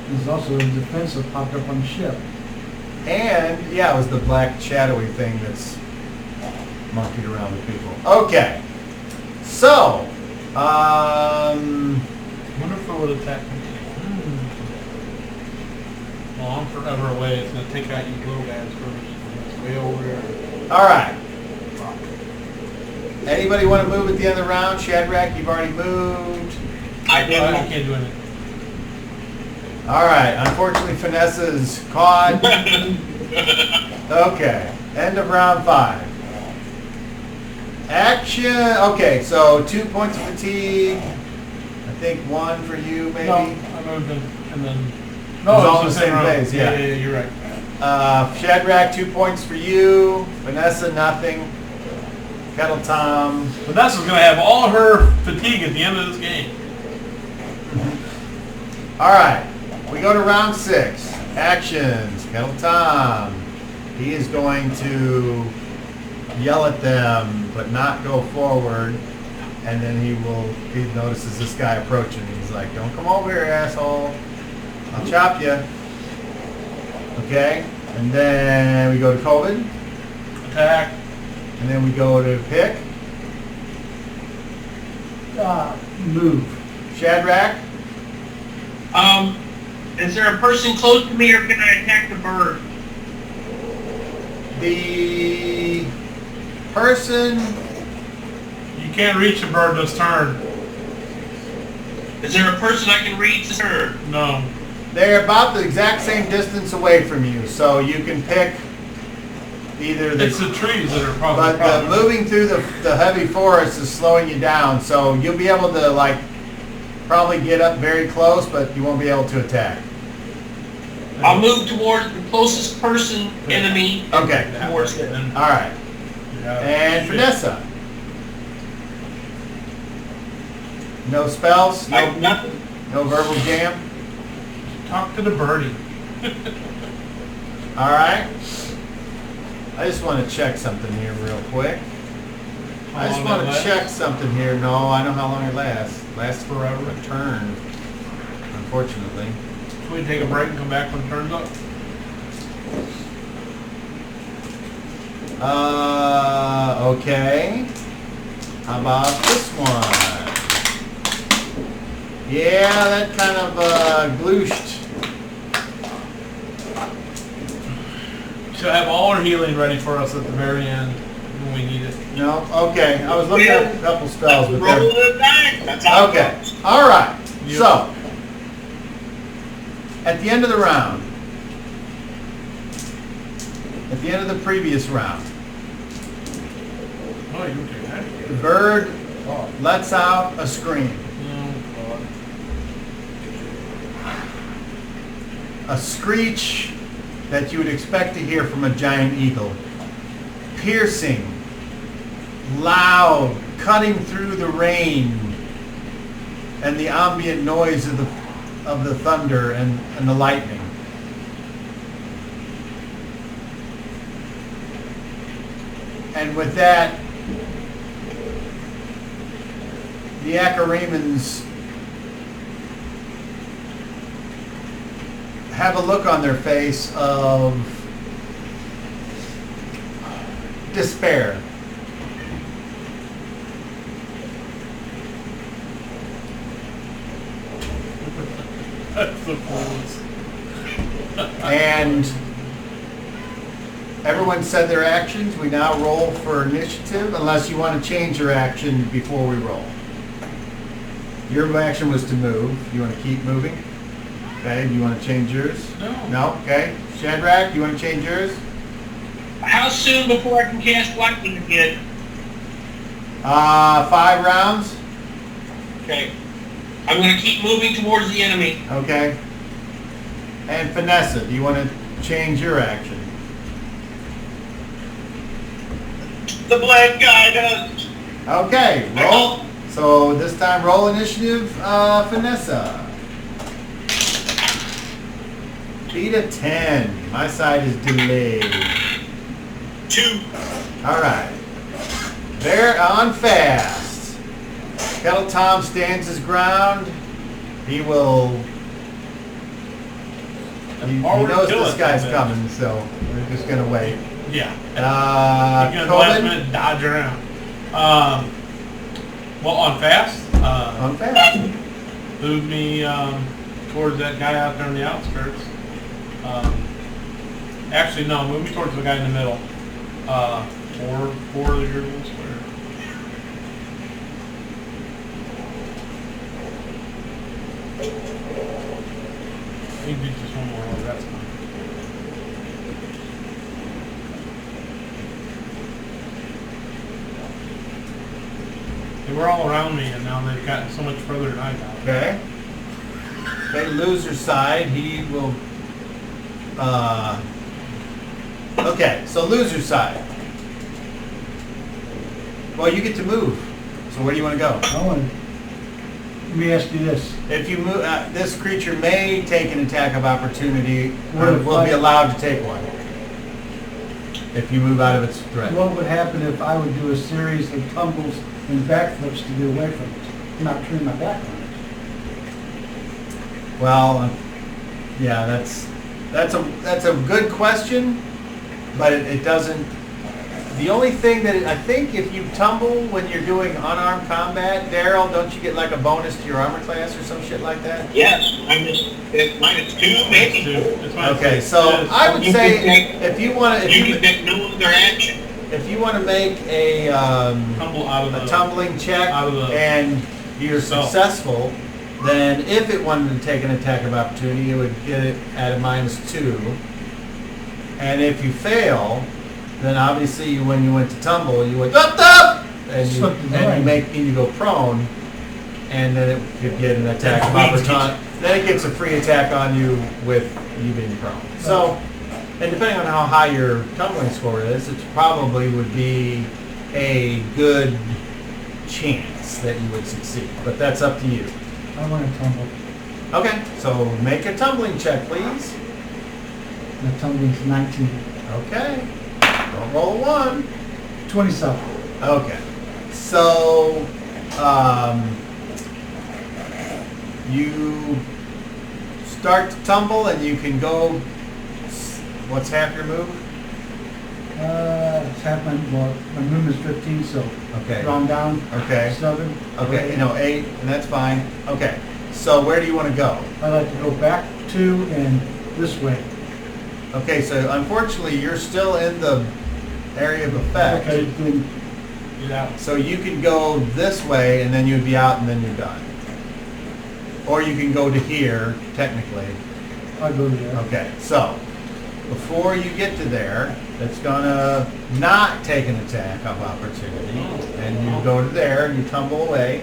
There's also a defense that popped up on the ship. And yeah, it was the black shadowy thing that's monkeyed around with people. Okay. So, I wonder if it would attack me. Well, I'm forever away. It's going to take out you little guys first. It's way over there. all right. Anybody want to move at the end of the round? Shadrach, you've already moved. I I didn't. can't do anything. All right. Unfortunately, Vanessa's caught. Okay. End of round 5. Action. Okay, so 2 points of fatigue. I think 1 for you, maybe. No, I moved and then. It was all in it's the same round. phase, yeah. Yeah, you're right. Shadrach, 2 points for you. Vanessa, nothing. Kettle Tom. Vanessa's gonna have all her fatigue at the end of this game. All right. We go to round 6. Actions. Kettle Tom. He is going to yell at them, but not go forward. And then he notices this guy approaching. He's like, don't come over here, asshole. I'll chop you. Okay. And then we go to COVID. Attack. And then we go to pick. Move. Shadrach. Is there a person close to me, or can I attack the bird? The person. You can't reach a bird this turn. Is there a person I can reach this turn? No. They're about the exact same distance away from you, so you can pick either the. It's the trees that are probably. But the moving through the heavy forest is slowing you down, so you'll be able to probably get up very close, but you won't be able to attack. I'll move towards the closest person, enemy. Okay. Towards them. All right. And Vanessa. No spells. Nothing. No verbal jam. Talk to the birdie. All right. I just want to check something here real quick. I just want to check something here. No, I know how long it lasts. Lasts forever. A turn. Unfortunately. Can we take a break and come back when it turns up? Okay. How about this one? Yeah, that kind of glooshed. She'll have all her healing ready for us at the very end when we need it. No? Okay. I was looking at a couple spells, but Roll they're... the dice. That's how it Okay. goes. All right. Yep. So, at the end of the round, at the end of the previous round, Oh, you can take that. the bird lets out a scream. A screech that you would expect to hear from a giant eagle. Piercing, loud, cutting through the rain and the ambient noise of the thunder and the lightning. And with that, the Achaemenians have a look on their face of despair. That's the coolest. And everyone said their actions. We now roll for initiative, unless you want to change your action before we roll. Your action was to move. You want to keep moving? Okay, do you want to change yours? No. No? Okay. Shadrach, do you want to change yours? How soon before I can cast lightning again? 5 rounds. Okay. I'm going to keep moving towards the enemy. Okay. And Vanessa, do you want to change your action? The black guy does. Okay, roll. So this time roll initiative, Vanessa. Beat a 10. My side is delayed. 2. All right. They're on fast. Kettle Tom stands his ground. He will... He knows this guy's coming, so we're just going to wait. Yeah. You're gonna last Coleman? minute dodge around. Well, on fast. On fast. Move me towards that guy out there on the outskirts. Actually, no. Move me towards the guy in the middle. 4 of your little square. You can do just one more order, that's fine. They were all around me, and now they've gotten so much further than I got. Okay. Okay, loser's side, he will, okay, so loser's side. Well, you get to move. So where do you want to go? Let me ask you this. If you move, this creature may take an attack of opportunity, What or if will be I- allowed to take one. If you move out of its threat. What would happen if I would do a series of tumbles and backflips to get away from it? Not turn my back on it. Well, yeah, that's a good question, but it doesn't. The only thing that I think if you tumble when you're doing unarmed combat, Daryl, don't you get like a bonus to your armor class or some shit like that? Yes, it's minus 2, maybe. It's fine. Okay, so I would You say can take- if you want to, You can take no other action. if you want to make a Tumble out of a the... tumbling check out of the- and you're So. successful, then if it wanted to take an attack of opportunity, it would get it at a -2. And if you fail, then obviously when you went to tumble, you went up, and you go prone, and then it could get an attack of opportunity. Then it gets a free attack on you with you being prone. So, and depending on how high your tumbling score is, it probably would be a good chance that you would succeed. But that's up to you. I want to tumble. Okay, so make a tumbling check, please. My tumbling's 19. Okay. Don't roll a 1. 27. Okay. So, you start to tumble and you can go, what's half your move? It's half my movement's 15, so Okay. drawn down. Okay. 7. Okay, 8, and that's fine. Okay. So where do you want to go? I like to go back to and this way. Okay, so unfortunately you're still in the area of effect. Okay, then Get out. So you can go this way and then you'd be out and then you're done. Or you can go to here, technically. I'll go there. Okay, so before you get to there, it's gonna not take an attack of opportunity. And you go to there and you tumble away.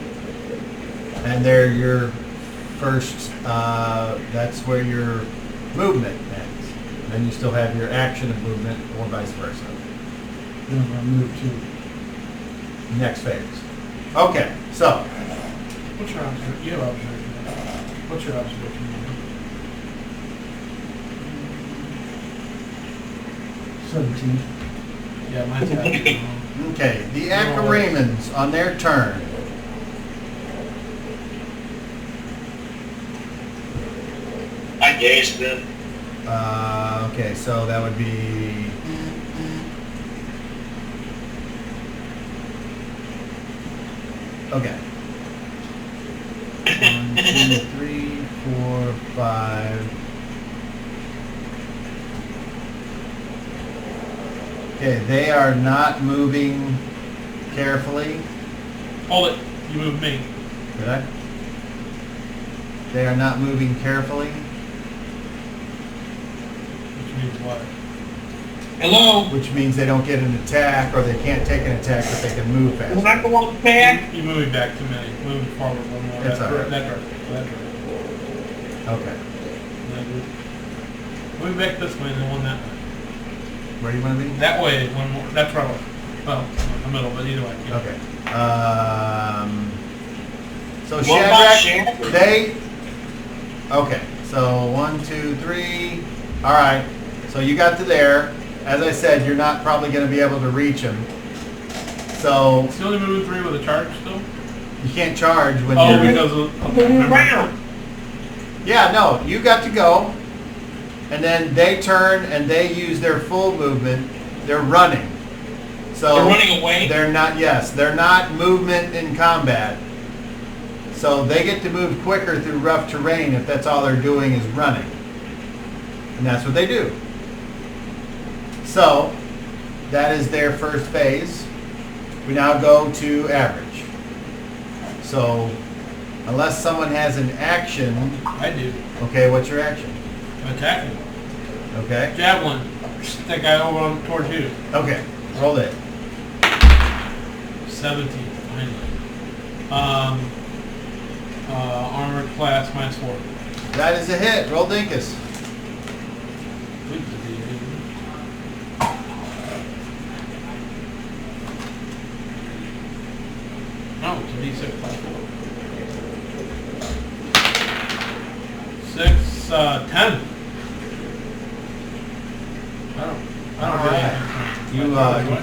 And there your first, that's where your movement ends. Then you still have your action of movement or vice versa. Then I'll move to. Next phase. Okay, so What's your observation? You have observation. What's your observation number? 17. Yeah, mine's got okay, the Achaemens on their turn. I gazed them. Okay, so that would be okay. 1, 2, 3, 4, 5. Okay, they are not moving carefully. Hold it. You moved me. Did I? They are not moving carefully. Which means what? Hello? Which means they don't get an attack, or they can't take an attack, but they can move Will faster. I go on the path? You moving back too many. Moving forward one more. That's all right. That direction. That direction. Okay. That good. Move back this way and then one that way. Where do you want to be? That way, one more. That's right. Well, in the middle, but either way. Yeah. Okay. So What about Shadrach? they. Okay. So 1, 2, 3. All right. So you got to there. As I said, you're not probably going to be able to reach them. So Still only moving 3 with a charge still? you can't charge when Oh, you're. because of... Moving around. Yeah. No. You got to go. And then they turn and they use their full movement. They're running. So They're running away? They're not. Yes, they're not movement in combat. So they get to move quicker through rough terrain if that's all they're doing is running. And that's what they do. So that is their first phase. We now go to average. So Unless someone has an action. I do. Okay, what's your action? Attacking. Okay. Javelin. That guy over on towards you. Okay, roll it. 17. Finally. Armored class -4. That is a hit. Roll Dinkus. No, it's a D6 +4. 6, 10. I don't get anything. You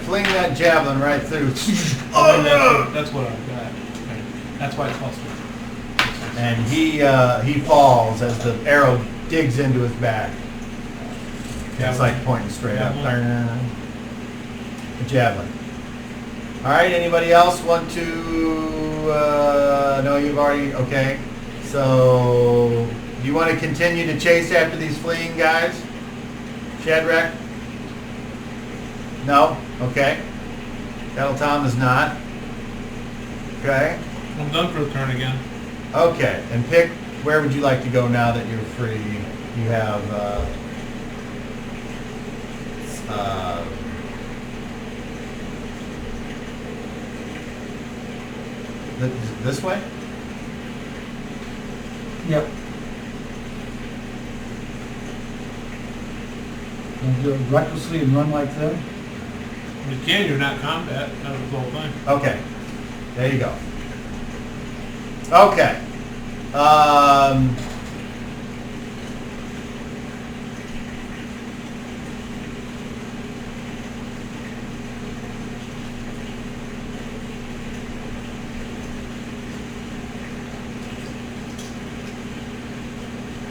fling that javelin right through. That's what I've got. Okay. That's why it's +4. And he falls as the arrow digs into his back. It's like pointing straight up. A javelin. All right. Anybody else want to? No, you've already. Okay. So, do you want to continue to chase after these fleeing guys, Shadrach? No. Okay. Tom is not. Okay. I'm done for the turn again. Okay, and pick where would you like to go now that you're free? You have this way? Yep. And do it recklessly and run like them. You can, you're not combat. That was the whole thing. Okay, there you go. Okay.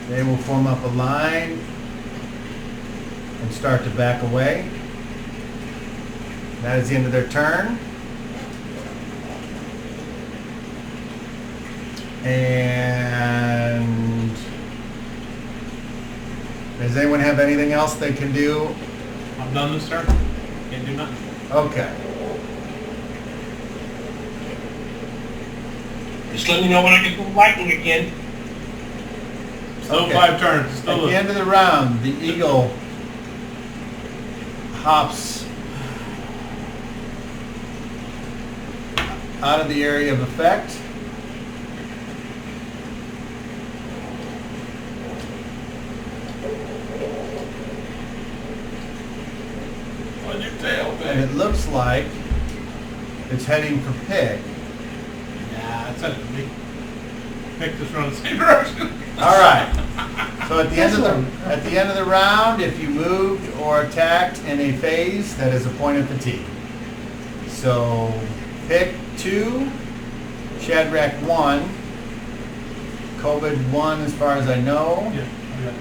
They will form up a line and start to back away. That is the end of their turn. And does anyone have anything else they can do? I'm done this turn. Can't do nothing. Okay. Just let me know when I can pull lightning again. Still Okay. 5 turns. At Still the end of the round, the eagle hops out of the area of effect. on your tail, And it looks like it's heading for Pig. Yeah, it's a big. Pick this run the same direction. All right. So at the end of the round, if you moved or attacked in a phase, that is a point of fatigue. So pick 2, Shadrach 1, COVID 1 as far as I know. Yeah, I got it.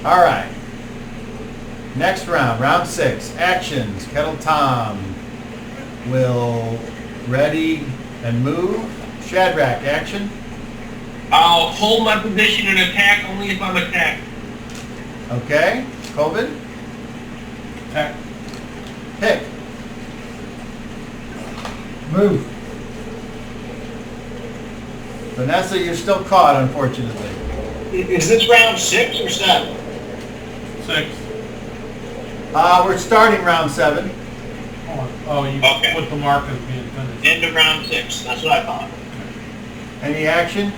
All right. Next round, round 6, actions. Kettle Tom will ready and move. Shadrach, action. I'll hold my position and attack only if I'm attacked. Okay. COVID, Attack. pick. Move. Vanessa, you're still caught, unfortunately. Is this round 6 or 7? 6. We're starting round 7. Oh, you Okay. put the mark as being finished. End of round 6. That's what I thought. Any action?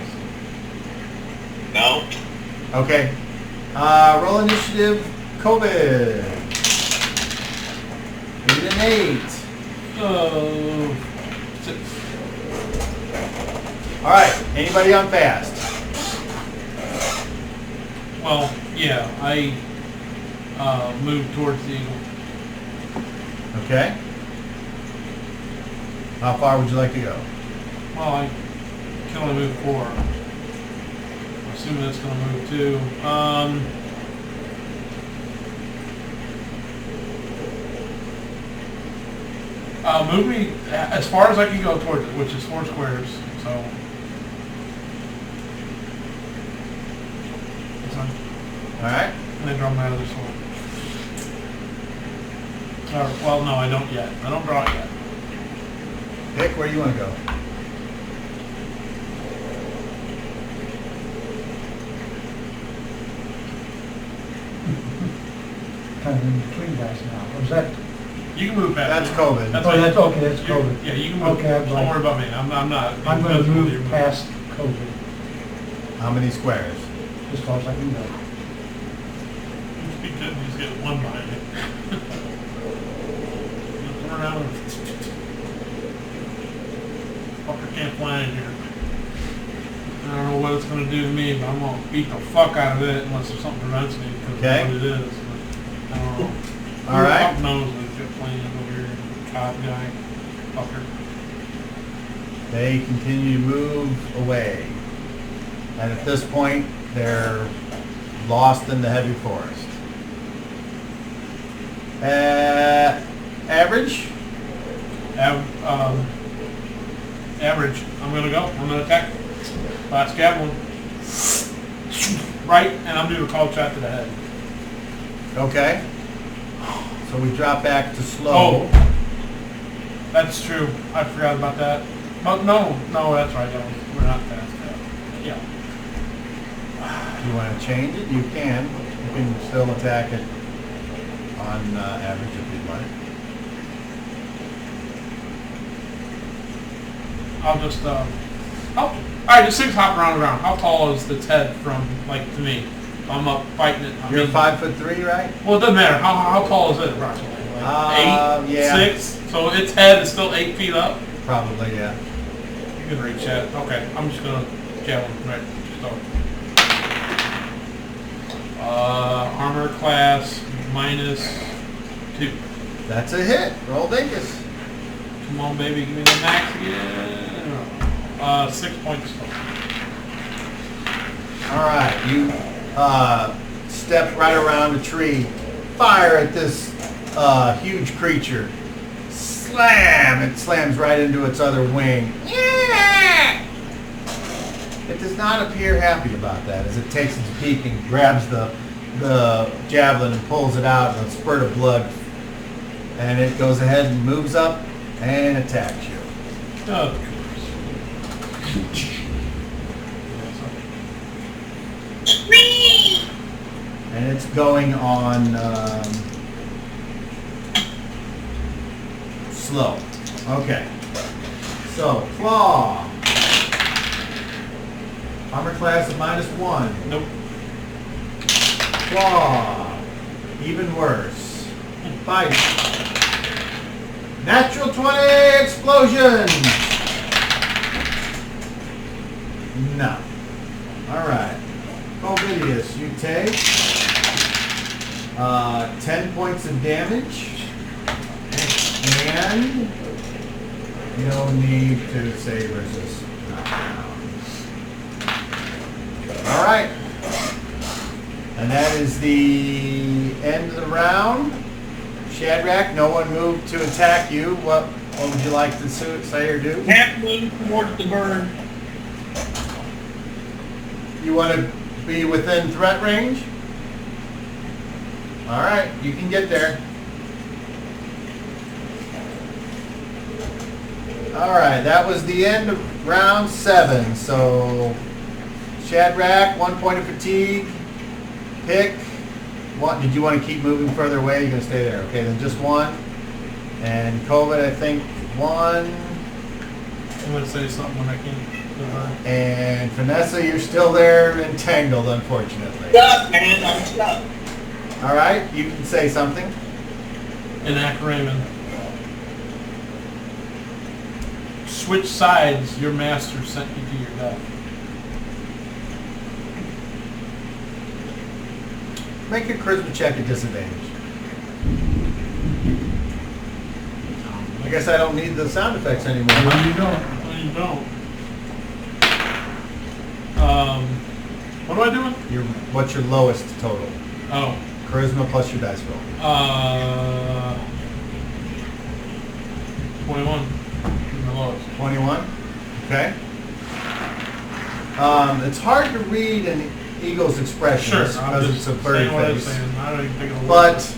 No. Okay. Roll initiative, COVID. Need an 8. So, 6. All right. Anybody on fast? Well, yeah, I moved towards the eagle. Okay. How far would you like to go? Well, I can only move 4. Assuming that's going to move 2. Move me as far as I can go towards it, which is 4 squares. So, that's fine. All right. And then draw my other sword. Well, no, I don't yet. I don't draw it yet. Pick where you want to go. Kind of in between guys now. Or is that, You can move past That's me. COVID. That's oh, fine. that's okay, that's You- COVID. Yeah, you can move. Okay, I'm Don't like- worry about me. I'm not. I'm gonna physically move removed. past COVID How many squares? as far as I can go. It'd be good to just get one behind it. Just turn around and... Fucker can't fly in here. I don't know what it's gonna do to me, but I'm gonna beat the fuck out of it unless there's something prevents me because Okay. of what it is. But I don't know. All right. Who the fuck knows if you're playing over here, cop guy, fucker. They continue to move away. And at this point, they're lost in the heavy forest. Average? Average. I'm gonna go. I'm gonna attack. Last javelin. Right, and I'm doing a call shot to the head. Okay. So we drop back to slow. Oh, that's true. I forgot about that. But no, that's right. We're not fast enough. Yeah. You want to change it? You can. You can still attack it on average if you'd like. I'll just all right, just things hop around. How tall is its head from, like, to me? I'm up fighting it. You're 5'3", right? Well, it doesn't matter. How tall is it approximately? Like 8, yeah. 6? So its head is still 8 feet up? Probably, yeah. You can reach that. Okay, I'm just gonna javelin right. So, armor class -2. That's a hit. Roll dingus. Come on, baby, give me the max again. 6 points. All right, you step right around the tree, fire at this huge creature. Slam! It slams right into its other wing. It does not appear happy about that as it takes its beak and grabs the javelin and pulls it out in a spurt of blood. And it goes ahead and moves up and attacks you. Oh, And it's going on slow. Okay. So, claw. Armor class of -1. nope. Claw. Even worse. Fight. Natural 20 explosion. No. All right. Ovidius, you take 10 points of damage, and no need to save resist knockdown. All right. And that is the end of the round. Shadrach, no one moved to attack you. What would you like to say or do? Half move towards the bird. You want to be within threat range? All right, you can get there. All right, that was the end of round 7. So, Shadrach, 1 point of fatigue. Pick. What, did you want to keep moving further away? You're going to stay there. Okay, then just 1. And COVID, I think 1. I'm gonna say something when I can. And Vanessa, you're still there, entangled, unfortunately. Stuck, man. I'm stuck. All right, you can say something. Enact Raymond. Switch sides. Your master sent you to your death. Make a charisma check at disadvantage. I guess I don't need the sound effects anymore. No, Huh? you don't. No, you don't. What am I doing? What's your lowest total? Oh, Charisma plus your dice roll. 21. The lowest. 21. Okay. It's hard to read an eagle's expression Sure, I'm because just it's a bird saying what I'm face. saying. I don't even think it'll work. But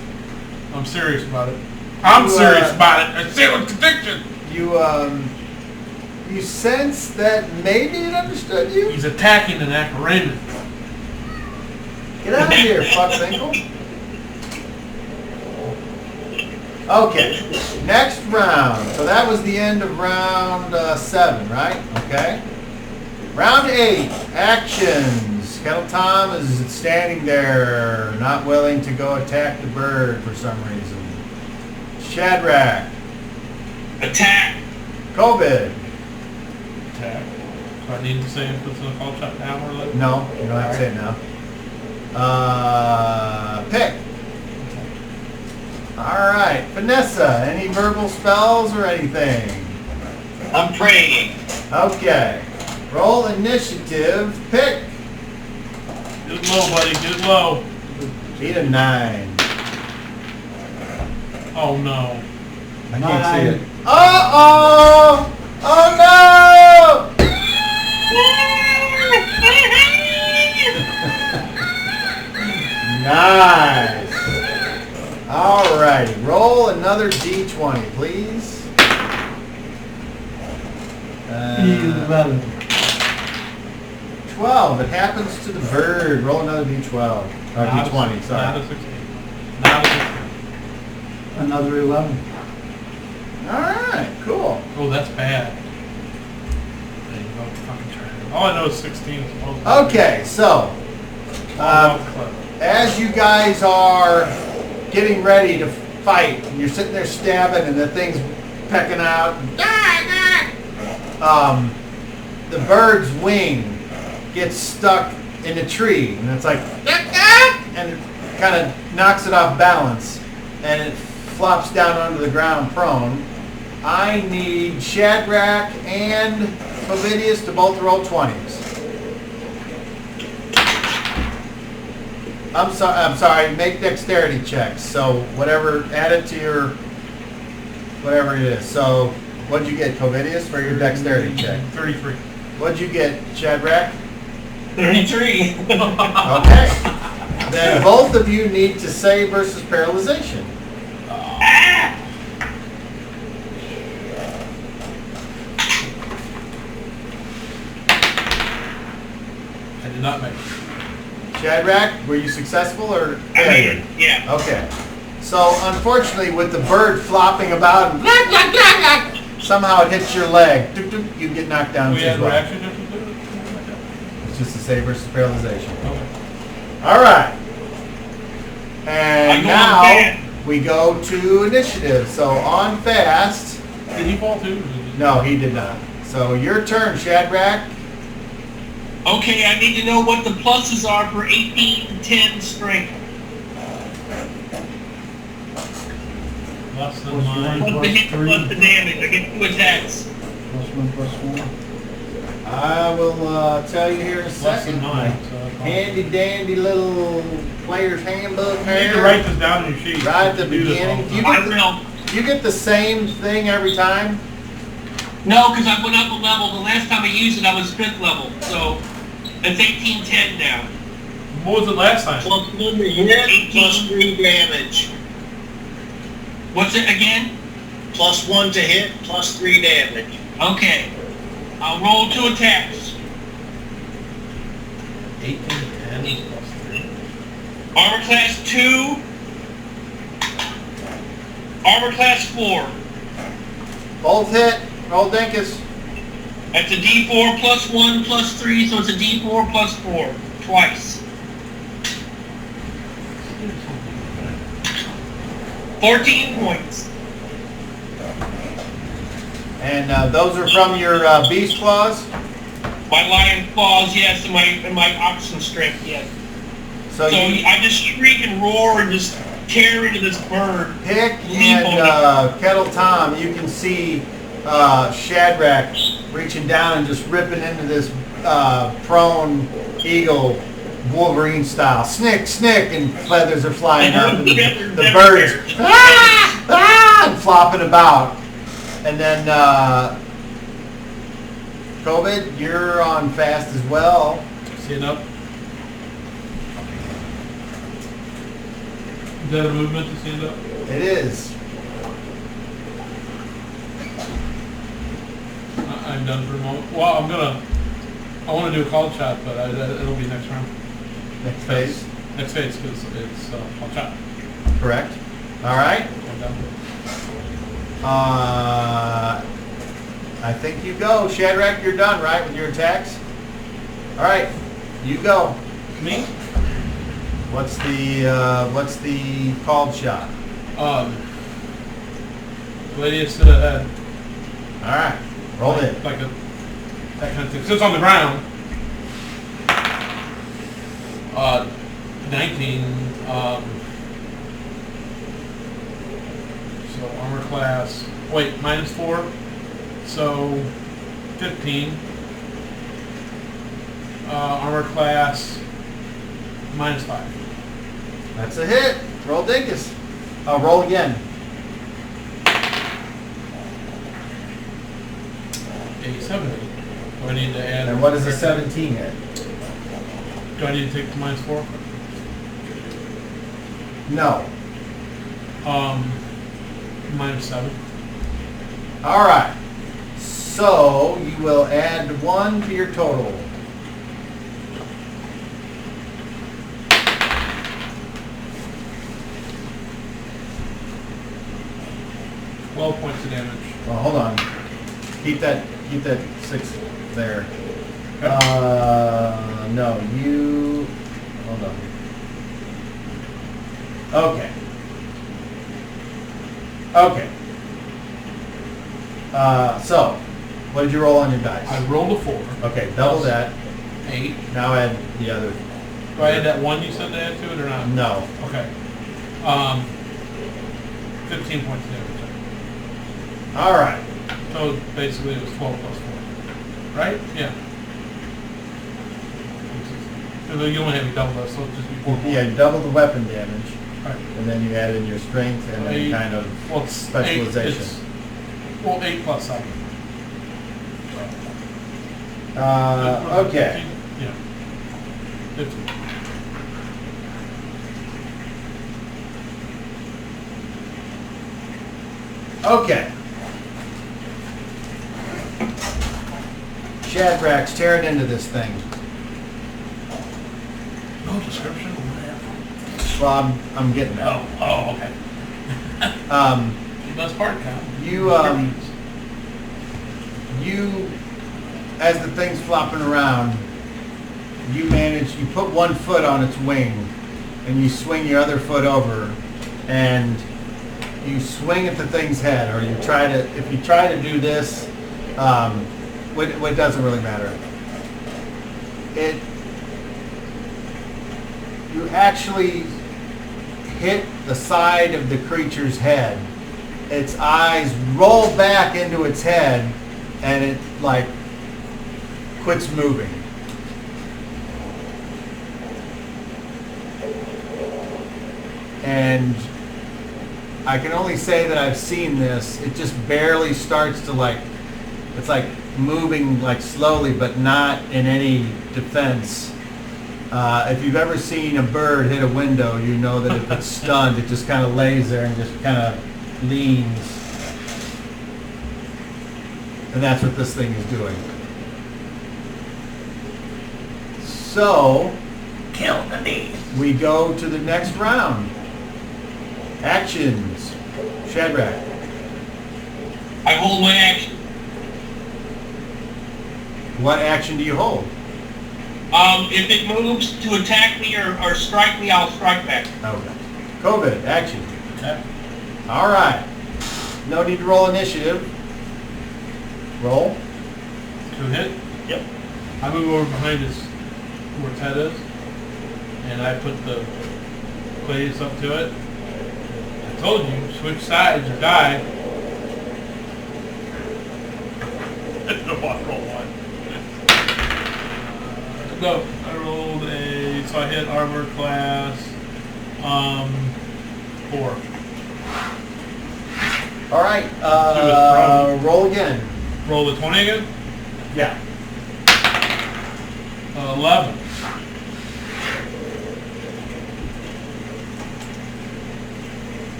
I'm serious about it. I'm serious about it. I say with conviction. You sense that maybe it understood you? He's attacking an Acarina. Get out of here, fuckwinkle. Okay, next round. So that was the end of round 7, right? Okay. Round 8, actions. Kettle Tom is standing there, not willing to go attack the bird for some reason. Shadrach. Attack. COVID. Attack. So I need to say if it's in a call shot now or later? No, you don't have to say it now. Pick. Alright, Vanessa, any verbal spells or anything? I'm praying. Okay. Roll initiative. Pick. Get it low, buddy. Get it low. Beat a 9. Oh no. I can't see it. 9. Uh-oh! Oh no! Nice. Alrighty. Roll another d20, please. 11. 12. It happens to the bird. Roll another d12. Or Not d20, Not sorry. a 16. Not a 16. Another 11. Alright, cool. Oh, that's bad. There you go. Fucking try it. All I know is 16 is supposed to be. Okay, so as you guys are getting ready to fight, and you're sitting there stabbing, and the thing's pecking out, the bird's wing gets stuck in a tree, and it's like, and it kind of knocks it off balance, and it flops down onto the ground prone. I need Shadrach and Ovidius to both roll 20s. I'm sorry, make dexterity checks. So whatever, add it to your, whatever it is. So what'd you get, Covidius, for your dexterity check? 33. What'd you get, Shadrach? 33. Okay. Then both of you need to save versus paralyzation. I did not make it. Shadrach, were you successful or I made failure? it. Yeah. Okay. So unfortunately, with the bird flopping about, and somehow it hits your leg. You get knocked down We as had well. reaction differences? It's just a save versus paralyzation. Okay. All right. I And go now on fast. we go to initiative. So on fast. Did he fall too? No, he did not. So your turn, Shadrach. Okay, I need to know what the pluses are for 18 and 10 strength. Less than Plus mine. one. Plus the hit, Plus plus the damage. I get 2 attacks. +1/+1. I will tell you here in a Less than second. mine. So Handy dandy little player's handbook you need to here. write this down in your sheet. Right at the You do this all beginning. the You time. I will. You get the same thing every time? No, because I went up a level. The last time I used it, I was 5th level. So it's 18-10 now. What was it last time? Plus 1 to hit, plus 3 damage. What's it again? Plus 1 to hit, plus 3 damage. Okay. I'll roll 2 attacks. 18 and 10 plus 3. Armor class 2. Armor class 4. Both hit. Roll Dinkus. That's a D4 plus 1 plus 3, so it's a D4 plus 4. Twice. 14 points. And those are from your beast claws. My lion claws, yes, and my oxen strength, yes. So So you I just shriek and roar and just tear into this bird. pick Leap on and Kettle Tom, you can see Shadrach reaching down and just ripping into this prone eagle, Wolverine style. Snick, snick, and feathers are flying up, and the birds and flopping about. And then COVID, you're on fast as well. Stand up. Is that a movement to stand up? It is. I'm done for a moment. Well, I want to do a call shot, but it'll be next round. Next phase. Next phase, because it's call shot. Correct. All right. I'm done. I think you go. Shadrach, you're done, right, with your attacks? All right. You go. Me? What's the called shot? Gladius to the head. All right. Roll it. Like that kind of thing. So it's on the ground. 19. So armor class. Wait, -4. So 15. Armor class -5. That's a hit. Roll dinkus. Roll again. A 70. Do I need to add? And what is a 17 hit? Do I need to take the -4? No. -7. All right. So you will add 1 to your total. Twelve points of damage. Well, hold on. Keep that 6 there. No, you. Hold on. Okay. Okay. So, what did you roll on your dice? I rolled a 4. Okay, double Plus that. 8. Now add the other. Do I add that 1 you said to add to it or not? No. Okay. 15 points of damage. All right. So basically it was 12 plus 4. Right? Yeah. So you only have me double that, so it'll just be 4 points. Yeah, you double the weapon damage, Right. and then you add in your strength and then 8, kind of well, it's specialization. 8 plus 7. Okay. 15? Yeah. 15. Okay. Shadrach's tearing into this thing. No description? Well, I'm getting that. Oh, okay. The best part, Cal. You, as the thing's flopping around, you put one foot on its wing, and you swing your other foot over, and you swing at the thing's head, or if you try to do this, it doesn't really matter. You actually hit the side of the creature's head. Its eyes roll back into its head, and it quits moving. And I can only say that I've seen this. It just barely starts to it's moving slowly, but not in any defense. If you've ever seen a bird hit a window, you know that if it's stunned, it just kind of lays there and just kind of leans. And that's what this thing is doing. So, Kill the beast. we go to the next round. Actions. Shadrach. I hold my action. What action do you hold? If it moves to attack me or strike me, I'll strike back. Okay. COVID, action. Okay. All right. No need to roll initiative. Roll. 2 hit. Yep. I move over behind where its head is, and I put the clays up to it. I told you, switch sides or die. No, I roll 1. No, I rolled so I hit armor class 4. All right. Roll again. Roll the 20 again? Yeah. 11.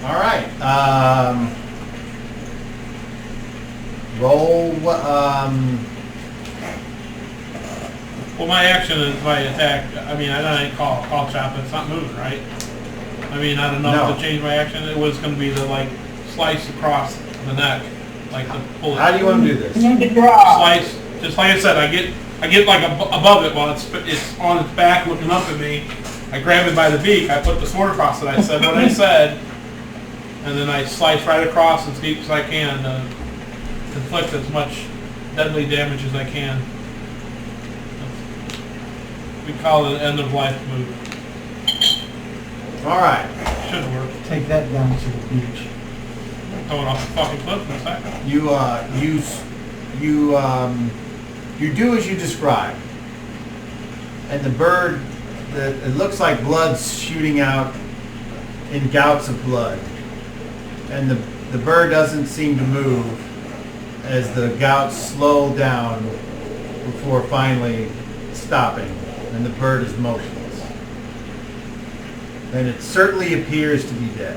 All right. Roll. Well, my action is if I attack. I mean, I didn't call chop. It's not moving, right? I mean, not enough No. to change my action. It was going to be the like slice across the neck, like the bullet. How do you want to do this? Slice, just like I said. I get like above it while it's on its back looking up at me. I grab it by the beak. I put the sword across it. I said what I said, and then I slice right across as deep as I can to inflict as much deadly damage as I can. We call it an end of life move. All right. Should work. Take that down to the beach. Throw it off the fucking cliff in a second. You do as you describe, and the bird. It looks like blood's shooting out in gouts of blood, and the bird doesn't seem to move as the gouts slow down before finally stopping, and the bird is motionless. And it certainly appears to be dead.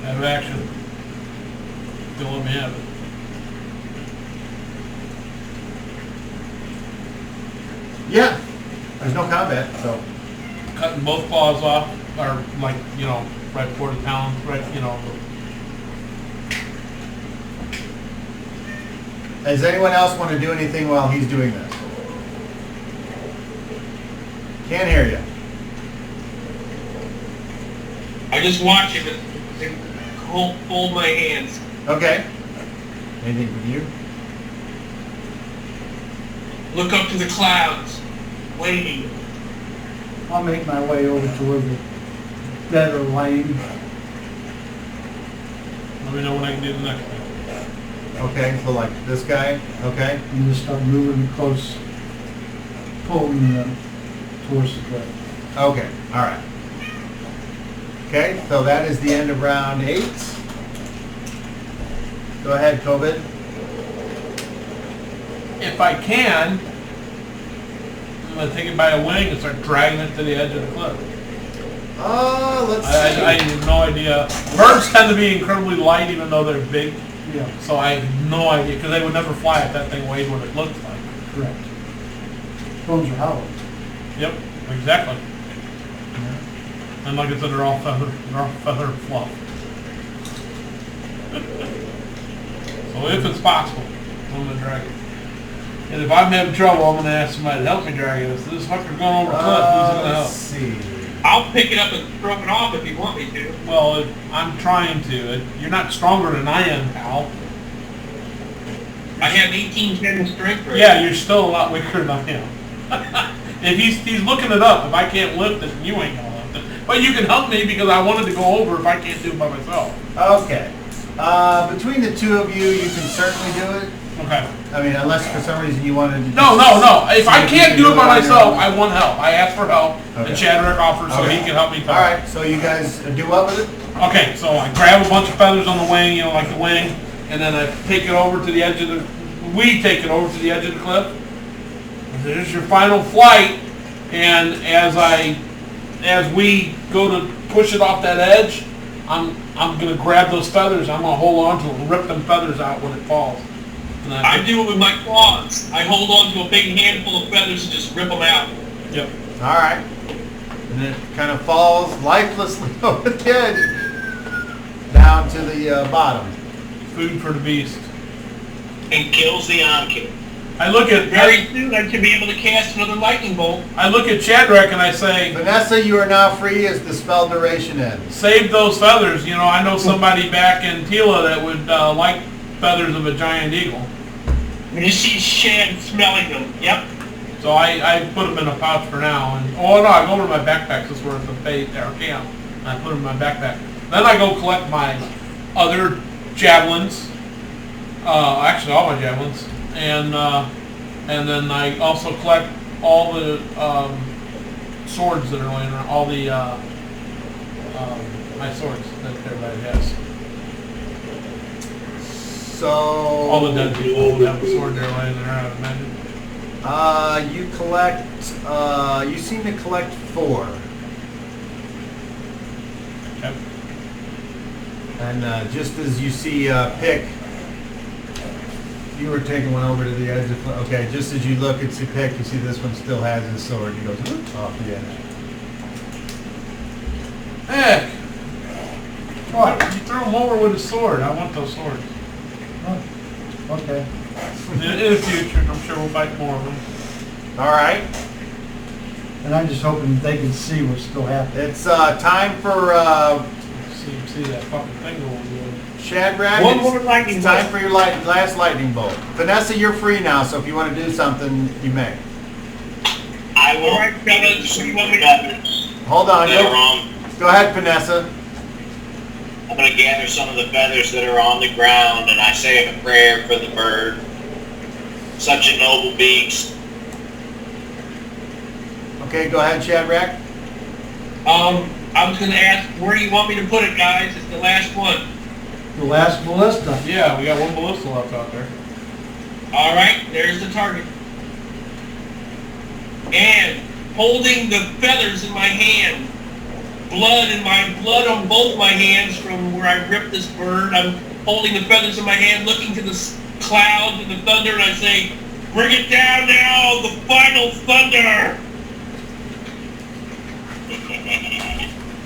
Out of action. Don't let me have it. Yeah, there's no combat, so. Cutting both claws off, or like, right before the talons, right, Does anyone else want to do anything while he's doing this? Can't hear you. I just watch him and hold my hands. Okay. Anything from you? Look up to the clouds, waiting. I'll make my way over to where the dead are laying. let me know when I can do the next thing. Okay, so like this guy, okay? And just start moving close, pulling them towards the cliff. Okay, all right. Okay, so that is the end of round 8. Go ahead, COVID. If I can, I'm going to take it by a wing and start dragging it to the edge of the cliff. Let's see. I have no idea. Birds tend to be incredibly light even though they're big. Yeah, So I have no idea, because they would never fly if that thing weighed what it looked like. correct. Bones are hollow. Yep, exactly. And like I said, they're all feather and fluff. So if it's possible, I'm going to drag it. And if I'm having trouble, I'm going to ask somebody to help me drag it. If this fucker's going over a cliff, who's going to help? Let's see. I'll pick it up and throw it off if you want me to. Well, I'm trying to. You're not stronger than I am, pal. I have 1810 strength right Yeah, you're still a lot weaker than I am. If he's looking it up, if I can't lift it, you ain't gonna lift it. But you can help me because I wanted to go over if I can't do it by myself. Okay. Between the two of you, you can certainly do it. Okay. I mean, unless for some reason you wanted to. No. If I can't do it by on your myself, own. I want help. I asked for help, Okay. and Chadwick offered so Okay. he can help me. All right, so you guys do what with it? Okay, so I grab a bunch of feathers on the wing, like the wing, and then I take it over to the edge of the. We take it over to the edge of the cliff. There's your final flight, and as we go to push it off that edge, I'm gonna grab those feathers. I'm gonna hold on to them, rip them feathers out when it falls. And I do it with my claws. I hold on to a big handful of feathers and just rip them out. Yep. All right. And it kind of falls lifelessly over the edge down to the bottom. Food for the beast. And kills the on-kid. I look at Very soon I should be able to cast another lightning bolt. I look at Chadwick and I say, Vanessa, you are now free as the spell duration ends. save those feathers. I know somebody back in Tila that would like feathers of a giant eagle. And you see Shad smelling them. Yep. So I put them in a pouch for now. And I go over to my backpack. This is where it's a bait our camp. And I put them in my backpack. Then I go collect my other javelins. Actually, all my javelins. And then I also collect all the swords that are laying around. All the my swords that everybody has. So All the dead people would have a sword there laying there, I would imagine. you collect. You seem to collect 4, Okay. and just as you see Pick You were taking one over to the edge of, okay, just as you look at the pick, you see this one still has his sword. He goes, whoop, off the edge. Heck! What? You throw him over with a sword. I want those swords. Oh, okay. In the future, I'm sure we'll fight more of them. All right. And I'm just hoping they can see what's still happening. It's time for See that fucking thing going on. Shadrach. One more lightning It's time bolt. for your last lightning bolt. Vanessa, you're free now, so if you want to do something, you may. I will. All right, fellas, what do you want me to do? Hold on. That are on. Go ahead, Vanessa. I'm going to gather some of the feathers that are on the ground, and I say a prayer for the bird. Such a noble beast. Okay, go ahead, Shadrach. I was going to ask, where do you want me to put it, guys? It's the last one. The last ballista. Yeah, we got one ballista left out there. All right, there's the target. And holding the feathers in my hand, blood on both my hands from where I ripped this bird. I'm holding the feathers in my hand, looking to the clouds and the thunder, and I say, "Bring it down now, the final thunder!"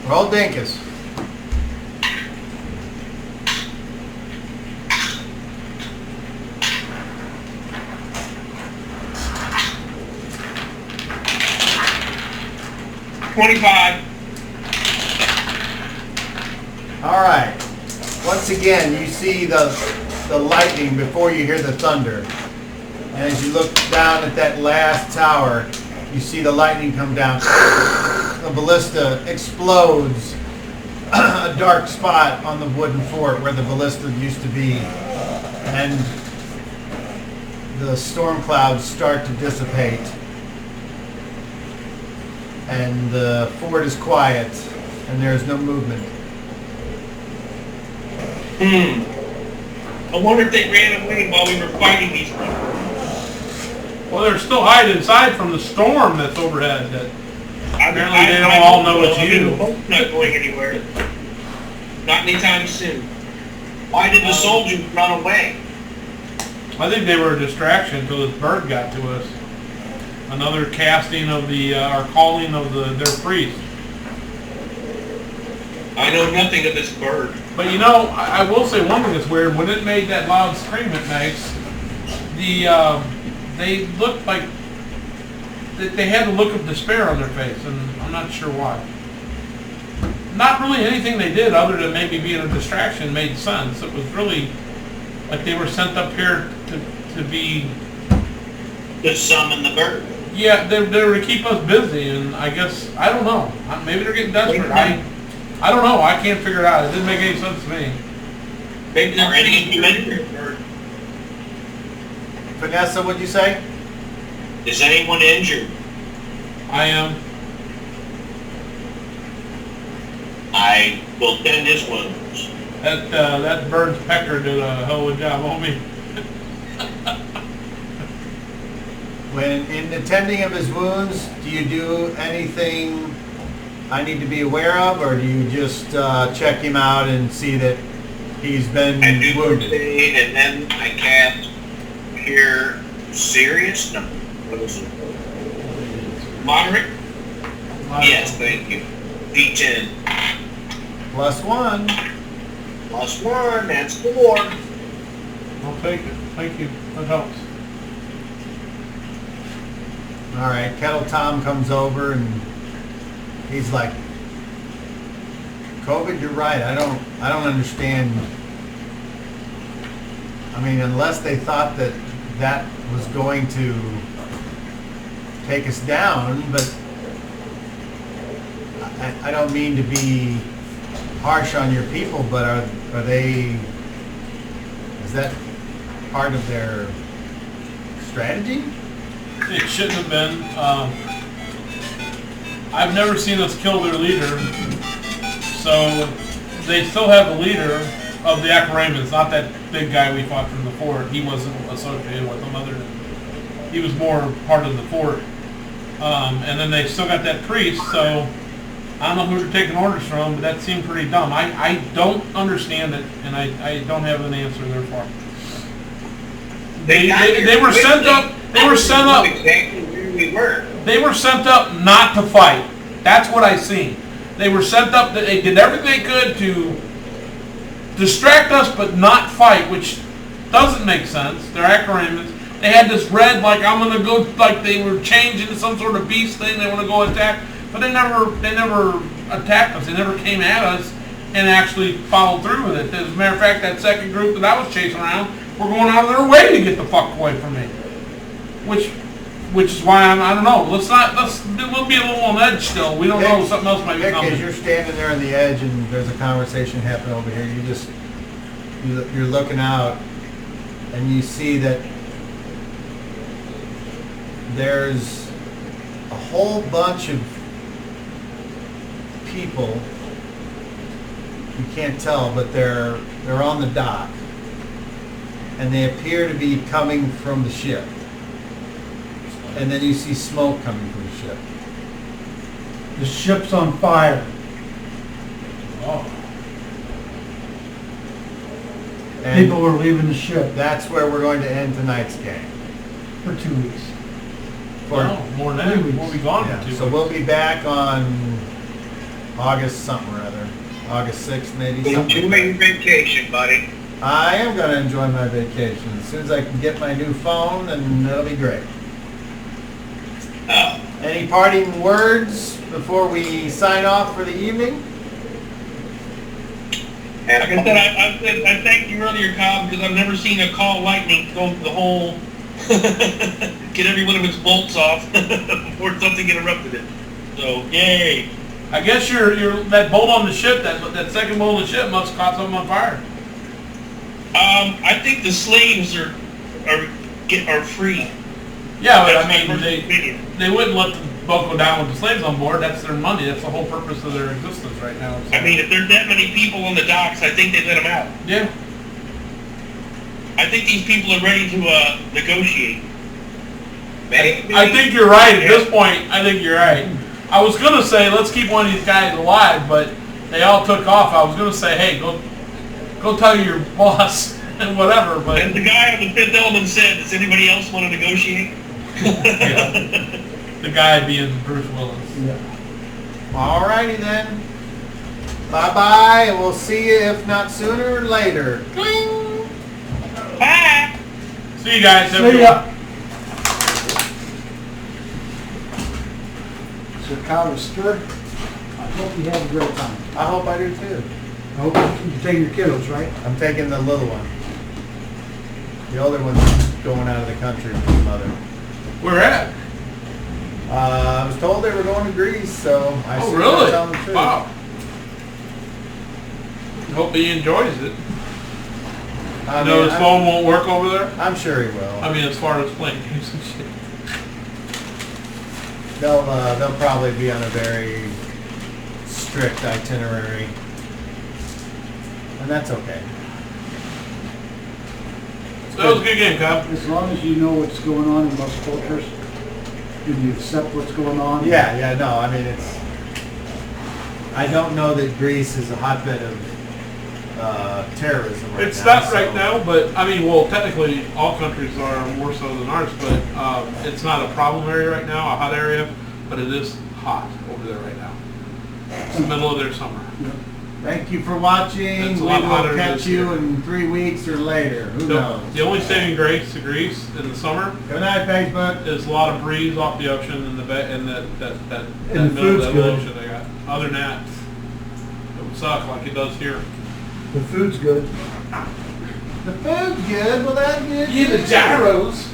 Roll Dinkus. $25. All right. Once again, you see the lightning before you hear the thunder. And as you look down at that last tower, you see the lightning come down. The ballista explodes. A dark spot on the wooden fort where the ballista used to be. And the storm clouds start to dissipate. And the fort is quiet, and there is no movement. I wonder if they ran away while we were fighting these things. Well, they're still hiding inside from the storm that's overhead. That apparently they don't I all know it's you. The boat's not going anywhere. Not anytime soon. Why did the soldiers run away? I think they were a distraction until this bird got to us. Another casting of the, or calling of their priest. I know nothing of this bird. But you know, I will say one thing that's weird. When it made that loud scream it makes, they looked like they had a look of despair on their face, and I'm not sure why. Not really anything they did other than maybe being a distraction made sense. It was really like they were sent up here to be... To summon the bird. Yeah, they were to keep us busy, and I guess, I don't know. Maybe they're getting desperate. I don't know. I can't figure it out. It didn't make any sense to me. Maybe they're Are any getting bird. Vanessa, what'd you say? Is anyone injured? I am. I will tend his wounds. That bird's pecker did a hell of a job on me. When in the tending of his wounds, do you do anything I need to be aware of, or do you just check him out and see that he's been I do wounded? first aid, and then I cast Cure Serious? No. What is it? Moderate? Yes, thank you. D10. +1. +1, that's 4. I'll take it. Thank you. That helps. All right, Kettle Tom comes over and he's like, "COVID, you're right. I don't understand. I mean, unless they thought that was going to take us down, but I don't mean to be harsh on your people, but are they? Is that part of their strategy?" It shouldn't have been. I've never seen us kill their leader. So they still have the leader of the Akaramans, not that big guy we fought from the fort. He wasn't associated with them other than he was more part of the fort. And then they still got that priest, so I don't know who they're taking orders from, but that seemed pretty dumb. I don't understand it, and I don't have an answer therefore. They were sent up. They were sent up. Exactly where we were. They were sent up not to fight. That's what I seen. They were sent up. They did everything they could to distract us, but not fight, which doesn't make sense. They're acronyms. They had this red, like I'm gonna go, like they were changed into some sort of beast thing. They want to go attack, but they never attacked us. They never came at us and actually followed through with it. As a matter of fact, that second group that I was chasing around were going out of their way to get the fuck away from me. Which is why I don't know. We'll be a little on edge still. We don't know, something else might be Vic, coming. as you're standing there on the edge and there's a conversation happening over here, you're looking out and you see that there's a whole bunch of people. You can't tell, but they're on the dock, and they appear to be coming from the ship. And then you see smoke coming from the ship. The ship's on fire. Oh. And People were leaving the ship that's where we're going to end tonight's game. for 2 weeks. No, more than that. We'll be gone Yeah, for 2 so weeks. we'll be back on August something or other. August 6th maybe. something Enjoy like your vacation, buddy. that. I am going to enjoy my vacation. As soon as I can get my new phone, and it'll be great. Oh. Any parting words before we sign off for the evening? Like I said, I thanked you earlier, Cobb, because I've never seen a call lightning go through the whole, get every one of its bolts off before something interrupted it. So, yay. I guess that bolt on the ship, that second bolt on the ship must have caught something on fire. I think the slaves are free. Yeah, but That's I my mean, personal opinion. they wouldn't let the boat go down with the slaves on board. That's their money. That's the whole purpose of their existence right now. So. I mean, if there's that many people on the docks, I think they let them out. Yeah. I think these people are ready to negotiate. Maybe. I think you're right at this point. I think you're right. I was going to say, let's keep one of these guys alive, but they all took off. I was going to say, hey, go tell your boss and whatever, but... And the guy on the Fifth Element said, does anybody else want to negotiate? Yeah. The guy being Bruce Willis. Yeah. Alrighty then. Bye-bye, and we'll see you, if not sooner or later. Cling! Bye! See you guys. Have a See good ya. one. So Kyle Stir, I hope you have a great time. I hope I do too. I hope you're taking your kiddos, right? I'm taking the little one. The older one's going out of the country with his mother. Where at? I was told they were going to Greece, so I Oh, assume really? I'll tell them too. Wow. Hope he enjoys it. I You know mean, his phone won't work over there? I'm sure he will. I mean, as far as playing games and shit. They'll probably be on a very strict itinerary, and that's okay. That was a good game, Cobb. As long as you know what's going on in most cultures, and you accept what's going on. Yeah, no, I mean, I don't know that Greece is a hotbed of terrorism right now. It's not so- right now, but, I mean, well, technically, all countries are more so than ours, but it's not a problem area right now, a hot area, but it is hot over there right now. It's the middle of their summer. Thank you for watching. It's a We lot will hotter catch this you year. in 3 weeks or later. Who knows? The only saving grace to Greece in the summer Good night, Facebook. is a lot of breeze off the ocean and that And the middle food's of that good. ocean they got. Other than that, it would suck like it does here. The food's good. The food's good. Well, that's good. Yeah, the too. gyros.